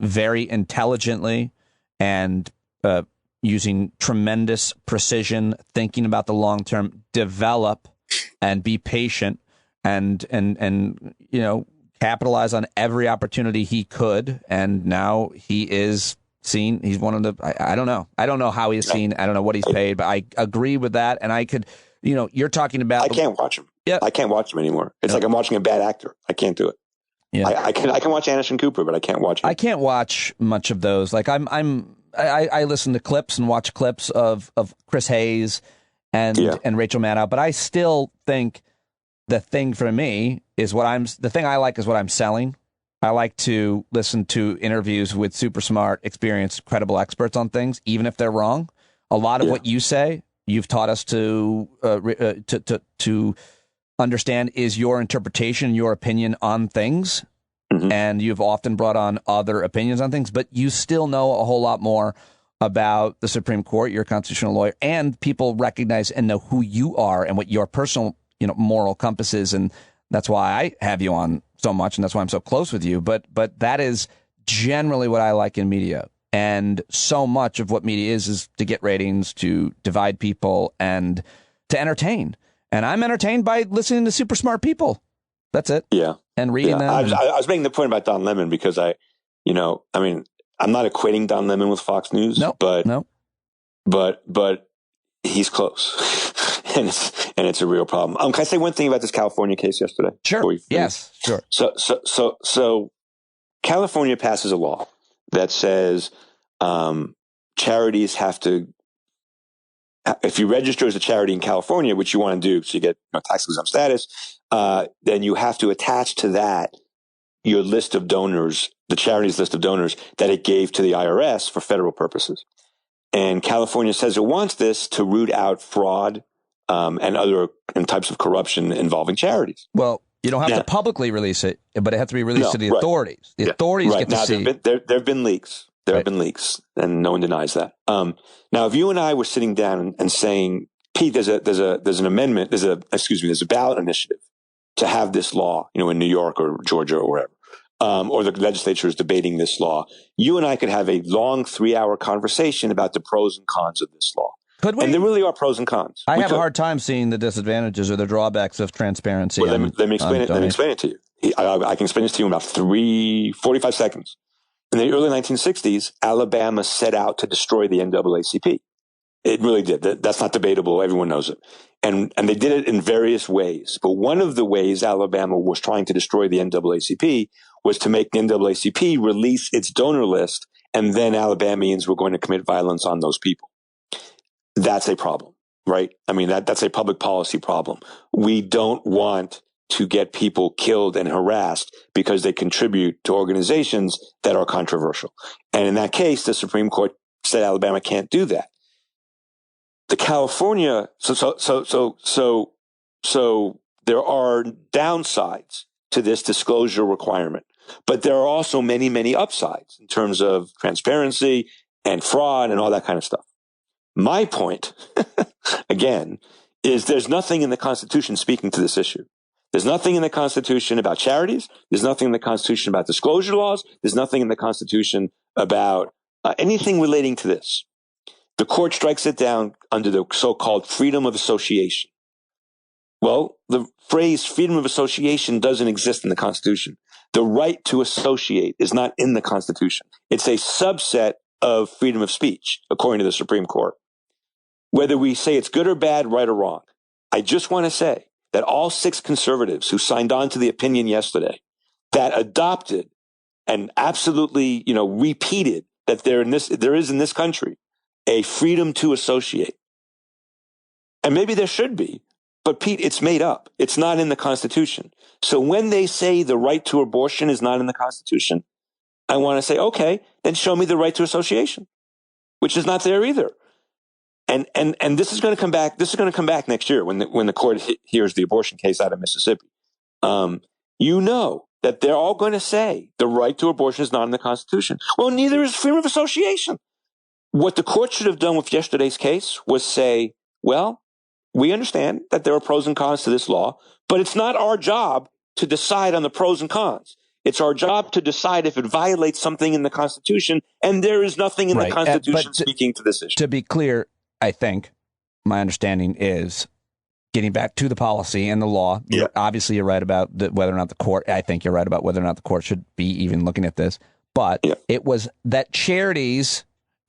[SPEAKER 12] very intelligently and using tremendous precision, thinking about the long term, develop and be patient and capitalize on every opportunity he could. And now he is seen. He's one of the. I don't know. I don't know how he's seen. I don't know what he's paid, but I agree with that. And I could. You're talking about.
[SPEAKER 6] I can't watch him. Yeah, I can't watch him anymore. It's like I'm watching a bad actor. I can't do it. Yeah, I can watch Anderson Cooper, but I can't watch him.
[SPEAKER 12] I can't watch much of those. Like I listen to clips and watch clips of Chris Hayes and Rachel Maddow, but I still think the thing for me is the thing I like is what I'm selling. I like to listen to interviews with super smart, experienced, credible experts on things, even if they're wrong. A lot of what you say you've taught us to understand is your interpretation, your opinion on things. Mm-hmm. And you've often brought on other opinions on things, but you still know a whole lot more about the Supreme Court. You're a constitutional lawyer, and people recognize and know who you are and what your personal, moral compass is. And that's why I have you on so much, and that's why I'm so close with you. But that is generally what I like in media. And so much of what media is to get ratings, to divide people, and to entertain. And I'm entertained by listening to super smart people. That's it.
[SPEAKER 6] Yeah.
[SPEAKER 12] And reading them.
[SPEAKER 6] I was making the point about Don Lemon because I'm not equating Don Lemon with Fox News. But he's close. and it's a real problem. Can I say one thing about this California case yesterday?
[SPEAKER 12] Sure. Yes, sure.
[SPEAKER 6] So California passes a law that says charities have to, if you register as a charity in California, which you want to do, so you get tax exempt status, then you have to attach to that your list of donors, the charity's list of donors that it gave to the IRS for federal purposes. And California says it wants this to root out fraud and other types of corruption involving charities.
[SPEAKER 12] Well, you don't have to publicly release it, but it has to be released to the authorities. The authorities get to see.
[SPEAKER 6] There have been leaks. There have been leaks, and no one denies that. Now, if you and I were sitting down and saying, Pete, there's an amendment, there's a ballot initiative to have this law, in New York or Georgia or wherever, or the legislature is debating this law, you and I could have a long 3-hour conversation about the pros and cons of this law.
[SPEAKER 12] Could we?
[SPEAKER 6] And there really are pros and cons.
[SPEAKER 12] I have a hard time seeing the disadvantages or the drawbacks of transparency.
[SPEAKER 6] Well, let me explain it. Let me explain it to you. I can explain this to you in about 45 seconds. In the early 1960s, Alabama set out to destroy the NAACP. It really did. That's not debatable. Everyone knows it. And they did it in various ways. But one of the ways Alabama was trying to destroy the NAACP was to make the NAACP release its donor list, and then Alabamians were going to commit violence on those people. That's a problem, right? I mean, that's a public policy problem. We don't want to get people killed and harassed because they contribute to organizations that are controversial. And in that case, the Supreme Court said Alabama can't do that. The California, so there are downsides to this disclosure requirement, but there are also many, many upsides in terms of transparency and fraud and all that kind of stuff. My point, again, is there's nothing in the Constitution speaking to this issue. There's nothing in the Constitution about charities. There's nothing in the Constitution about disclosure laws. There's nothing in the Constitution about anything relating to this. The court strikes it down under the so-called freedom of association. Well, the phrase freedom of association doesn't exist in the Constitution. The right to associate is not in the Constitution. It's a subset of freedom of speech, according to the Supreme Court. Whether we say it's good or bad, right or wrong, I just want to say that all 6 conservatives who signed on to the opinion yesterday that adopted and absolutely, repeated that there is in this country a freedom to associate. And maybe there should be, but Pete, it's made up. It's not in the Constitution. So when they say the right to abortion is not in the Constitution, I want to say, okay, then show me the right to association, which is not there either. And this is going to come back. This is going to come back next year when the court hears the abortion case out of Mississippi. That they're all going to say the right to abortion is not in the Constitution. Well, neither is freedom of association. What the court should have done with yesterday's case was say, well, we understand that there are pros and cons to this law, but it's not our job to decide on the pros and cons. It's our job to decide if it violates something in the Constitution, and there is nothing in the Constitution speaking to this issue.
[SPEAKER 12] To be clear, I think my understanding is, getting back to the policy and the law, obviously you're right about whether or not the court, I think you're right about whether or not the court should be even looking at this, but it was that charities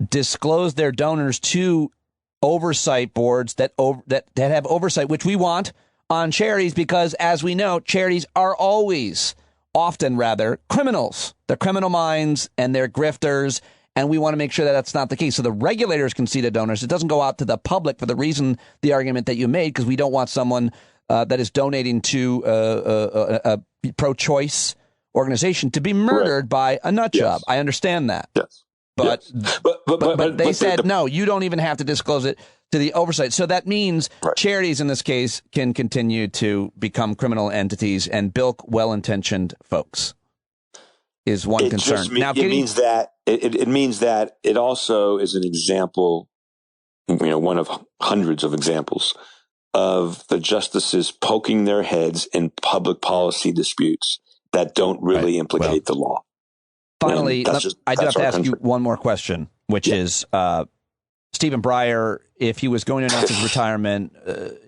[SPEAKER 12] disclose their donors to oversight boards that have oversight, which we want on charities, because as we know, charities are often criminals. They're criminal minds and they're grifters, and we want to make sure that that's not the case. So the regulators can see the donors. It doesn't go out to the public for the reason, the argument that you made, because we don't want someone that is donating to a pro-choice organization to be murdered by a nut job. I understand that.
[SPEAKER 6] Yes.
[SPEAKER 12] But
[SPEAKER 6] Yes.
[SPEAKER 12] but they said, no, you don't even have to disclose it to the oversight. So that means charities in this case can continue to become criminal entities and bilk well-intentioned folks is one concern.
[SPEAKER 6] Now, it means that it means that it also is an example, one of hundreds of examples of the justices poking their heads in public policy disputes that don't really implicate the law.
[SPEAKER 12] Finally, I do have to ask you one more question, which is Stephen Breyer, if he was going to announce his retirement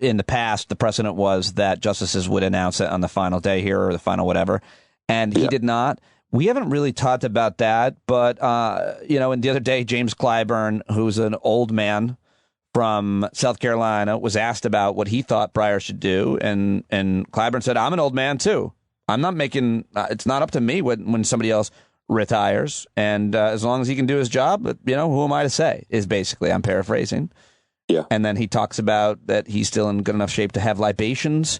[SPEAKER 12] in the past, the precedent was that justices would announce it on the final day here or the final whatever, and he did not. We haven't really talked about that, but, and the other day, James Clyburn, who's an old man from South Carolina, was asked about what he thought Breyer should do, and Clyburn said, I'm an old man, too. I'm not making it's not up to me when somebody else retires, and as long as he can do his job, who am I to say, is basically, I'm paraphrasing.
[SPEAKER 6] Yeah.
[SPEAKER 12] And then he talks about that he's still in good enough shape to have libations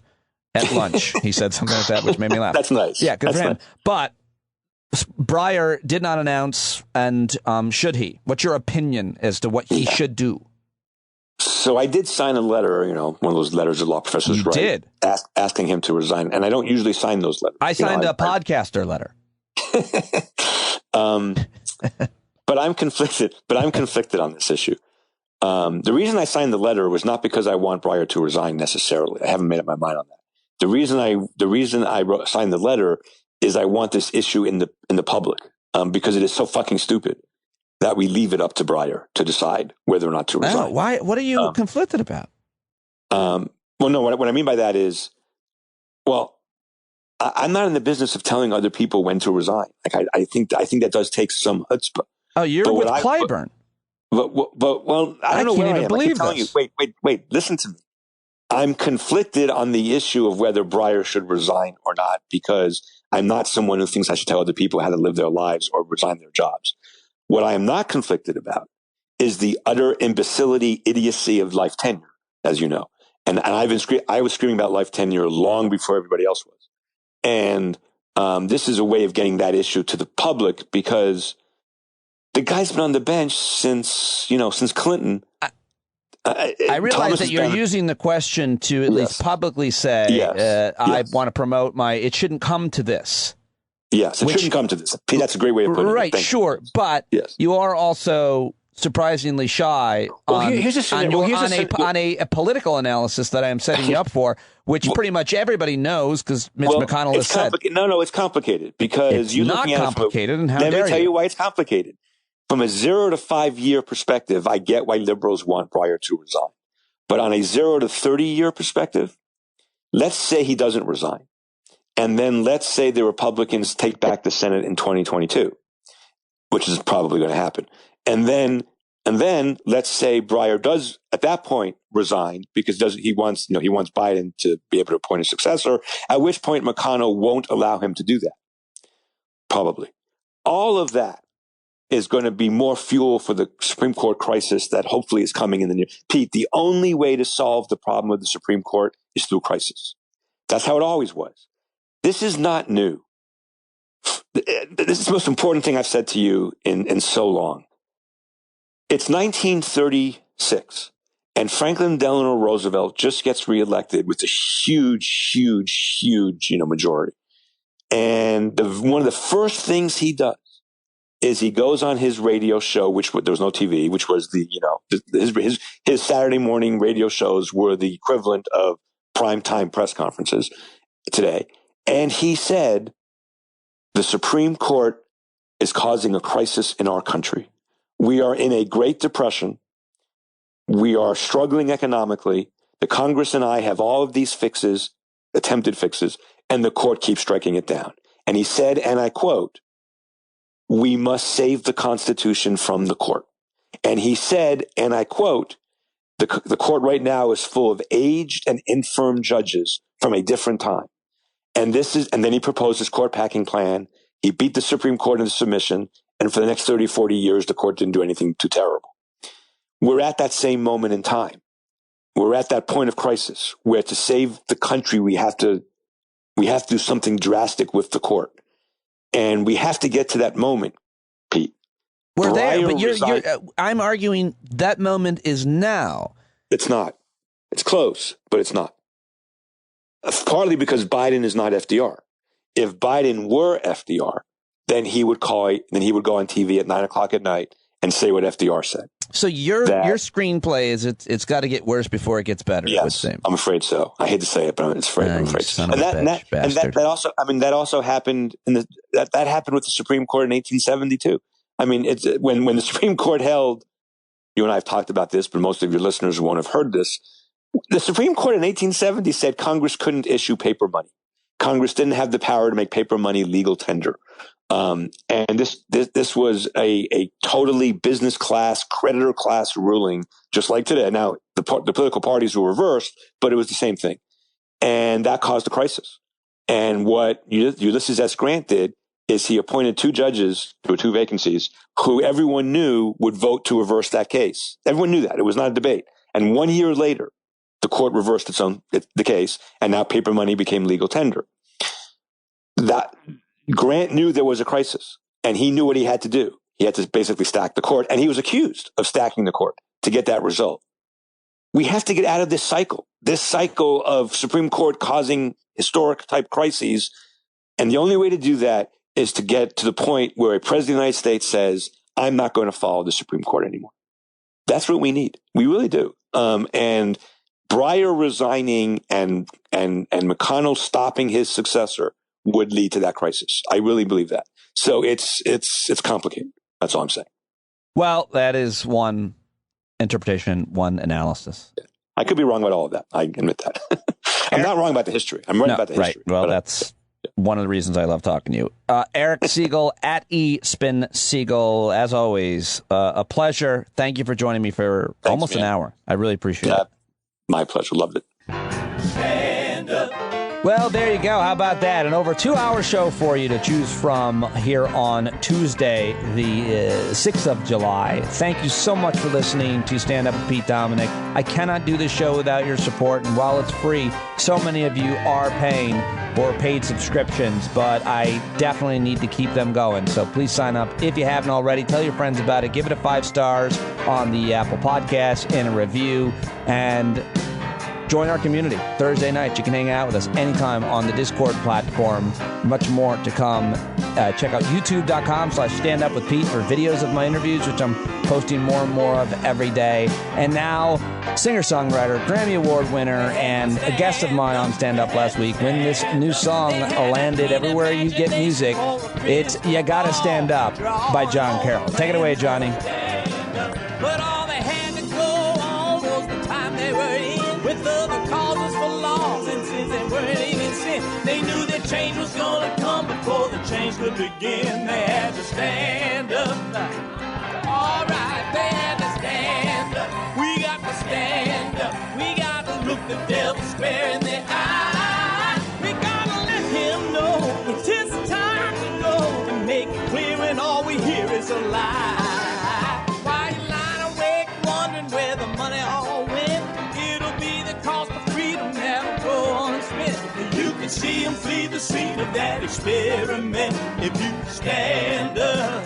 [SPEAKER 12] at lunch. He said something like that, which made me laugh.
[SPEAKER 6] That's nice.
[SPEAKER 12] Yeah, good
[SPEAKER 6] That's
[SPEAKER 12] for him.
[SPEAKER 6] nice.
[SPEAKER 12] But Breyer did not announce, and should he? What's your opinion as to what he should do?
[SPEAKER 6] So I did sign a letter, one of those letters that law professors write.
[SPEAKER 12] Did?
[SPEAKER 6] Asking him to resign. And I don't usually sign those letters.
[SPEAKER 12] I signed a podcaster letter.
[SPEAKER 6] But I'm conflicted on this issue. The reason I signed the letter was not because I want Breyer to resign necessarily. I haven't made up my mind on that. The reason I signed the letter is I want this issue in the public, because it is so fucking stupid that we leave it up to Breyer to decide whether or not to resign.
[SPEAKER 12] Why? What are you conflicted about?
[SPEAKER 6] Well, no. What I mean by that is, I'm not in the business of telling other people when to resign. Like I think that does take some chutzpah.
[SPEAKER 12] Oh, you're with Clyburn.
[SPEAKER 6] But I don't know where I am. I keep telling you. Wait. Listen to me. I'm conflicted on the issue of whether Breyer should resign or not, because I'm not someone who thinks I should tell other people how to live their lives or resign their jobs. What I am not conflicted about is the utter imbecility, idiocy of life tenure, as you know. And I was screaming about life tenure long before everybody else was. And this is a way of getting that issue to the public, because the guy's been on the bench since Clinton.
[SPEAKER 12] I realize that you're using the question to at least publicly say, I want to promote it shouldn't come to this.
[SPEAKER 6] Yes, it shouldn't come to this. That's a great way of putting it.
[SPEAKER 12] Right, sure. But you are also surprisingly shy on a political analysis that I am setting you up for, which pretty much everybody knows, because Mitch McConnell has said.
[SPEAKER 6] No, it's complicated, because
[SPEAKER 12] it's not complicated. And how
[SPEAKER 6] let
[SPEAKER 12] dare
[SPEAKER 6] me tell you why it's complicated. From a 0 to 5 year perspective, I get why liberals want Breyer to resign. But on a 0 to 30 year perspective, let's say he doesn't resign. And then let's say the Republicans take back the Senate in 2022, which is probably going to happen. And then let's say Breyer does at that point resign, because he wants Biden to be able to appoint a successor, at which point McConnell won't allow him to do that. Probably. All of that is going to be more fuel for the Supreme Court crisis that hopefully is coming in the near. Pete, the only way to solve the problem of the Supreme Court is through crisis. That's how it always was. This is not new. This is the most important thing I've said to you in so long. It's 1936, and Franklin Delano Roosevelt just gets reelected with a huge majority. And one of the first things he does is he goes on his radio show, which there was no TV, which was his Saturday morning radio shows were the equivalent of primetime press conferences today. And he said, the Supreme Court is causing a crisis in our country. We are in a Great Depression. We are struggling economically. The Congress and I have all of these fixes, attempted fixes, and the court keeps striking it down. And he said, and I quote, we must save the Constitution from the court. And he said, and I quote, the court right now is full of aged and infirm judges from a different time. And then he proposed his court packing plan. He beat the Supreme Court into submission. And for the next 30, 40 years, the court didn't do anything too terrible. We're at that same moment in time. We're at that point of crisis where to save the country, we have to do something drastic with the court. And we have to get to that moment, Pete,
[SPEAKER 12] We're there, but
[SPEAKER 6] resigned.
[SPEAKER 12] I'm arguing that moment is now.
[SPEAKER 6] It's not. It's close, but it's not. Partly because Biden is not FDR. If Biden were FDR, then he would go on TV at 9 o'clock at night and say what FDR said.
[SPEAKER 12] So your screenplay is it's got to get worse before it gets better.
[SPEAKER 6] Yes, I'm afraid so. I hate to say it, but I'm afraid so. And that also happened that happened with the Supreme Court in 1872. I mean, it's when the Supreme Court held. You and I have talked about this, but most of your listeners won't have heard this. The Supreme Court in 1870 said Congress couldn't issue paper money. Congress didn't have the power to make paper money legal tender. And this was a totally business class, creditor class ruling, just like today. Now, the political parties were reversed, but it was the same thing. And that caused a crisis. And what Ulysses S. Grant did is he appointed 2 judges to 2 vacancies who everyone knew would vote to reverse that case. Everyone knew that. It was not a debate. And 1 year later, the court reversed the case, and now paper money became legal tender. That Grant knew there was a crisis, and he knew what he had to do. He had to basically stack the court, and he was accused of stacking the court to get that result. We have to get out of this cycle of Supreme Court causing historic type crises. And the only way to do that is to get to the point where a president of the United States says, I'm not going to follow the Supreme Court anymore. That's what we need. We really do. And Breyer resigning and McConnell stopping his successor would lead to that crisis. I really believe that. So it's complicated. That's all I'm saying.
[SPEAKER 12] Well, that is one interpretation, one analysis.
[SPEAKER 6] Yeah. I could be wrong about all of that. I admit that. I'm not wrong about the history. I'm right about the history.
[SPEAKER 12] Right. Well, that's one of the reasons I love talking to you. Eric Siegel at eSpin Siegel. As always, a pleasure. Thank you for joining me for almost an hour. I really appreciate it.
[SPEAKER 6] My pleasure. Loved it.
[SPEAKER 12] Stand up. Well, there you go. How about that? An over 2-hour show for you to choose from here on Tuesday, the 6th of July. Thank you so much for listening to Stand Up with Pete Dominic. I cannot do this show without your support, and while it's free, so many of you are paying for paid subscriptions, but I definitely need to keep them going. So please sign up if you haven't already. Tell your friends about it. Give it 5 stars on the Apple Podcast and a review, and join our community. Thursday night, you can hang out with us anytime on the Discord platform. Much more to come. Check out youtube.com/standupwithpete for videos of my interviews, which I'm posting more and more of every day. And now, singer-songwriter, Grammy Award winner, and a guest of mine on Stand Up last week, when this new song landed everywhere you get music, it's You Gotta Stand Up by John Carroll. Take it away, Johnny.
[SPEAKER 7] But all they had to go on was the time they were in, with other causes for laws, and since they weren't even sin, they knew that change was gonna come before the change could begin. They had to stand up. All right, they had to stand up. We got to stand up. We got to look the devil square in the eye. We gotta let him know it's his time to go, and make it clear when all we hear is a lie. Why you lying awake wondering where the money all went? It'll be the cost of freedom that'll go unspent. You can see him flee the scene of that experiment if you stand up.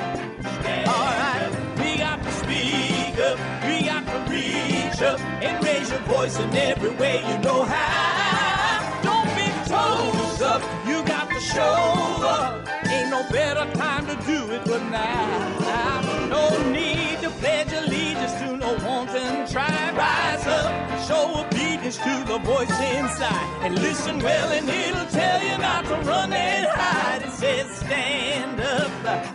[SPEAKER 7] All right, we got to speak up. We got to reach up and raise your voice in every way you know how. Don't be toes up. You got to show up. Ain't no better time to do it but now. No need to pledge allegiance to no wanton tribe. Rise up, show obedience to the voice inside, and listen well and it'll tell you not to run and hide. It says stand up.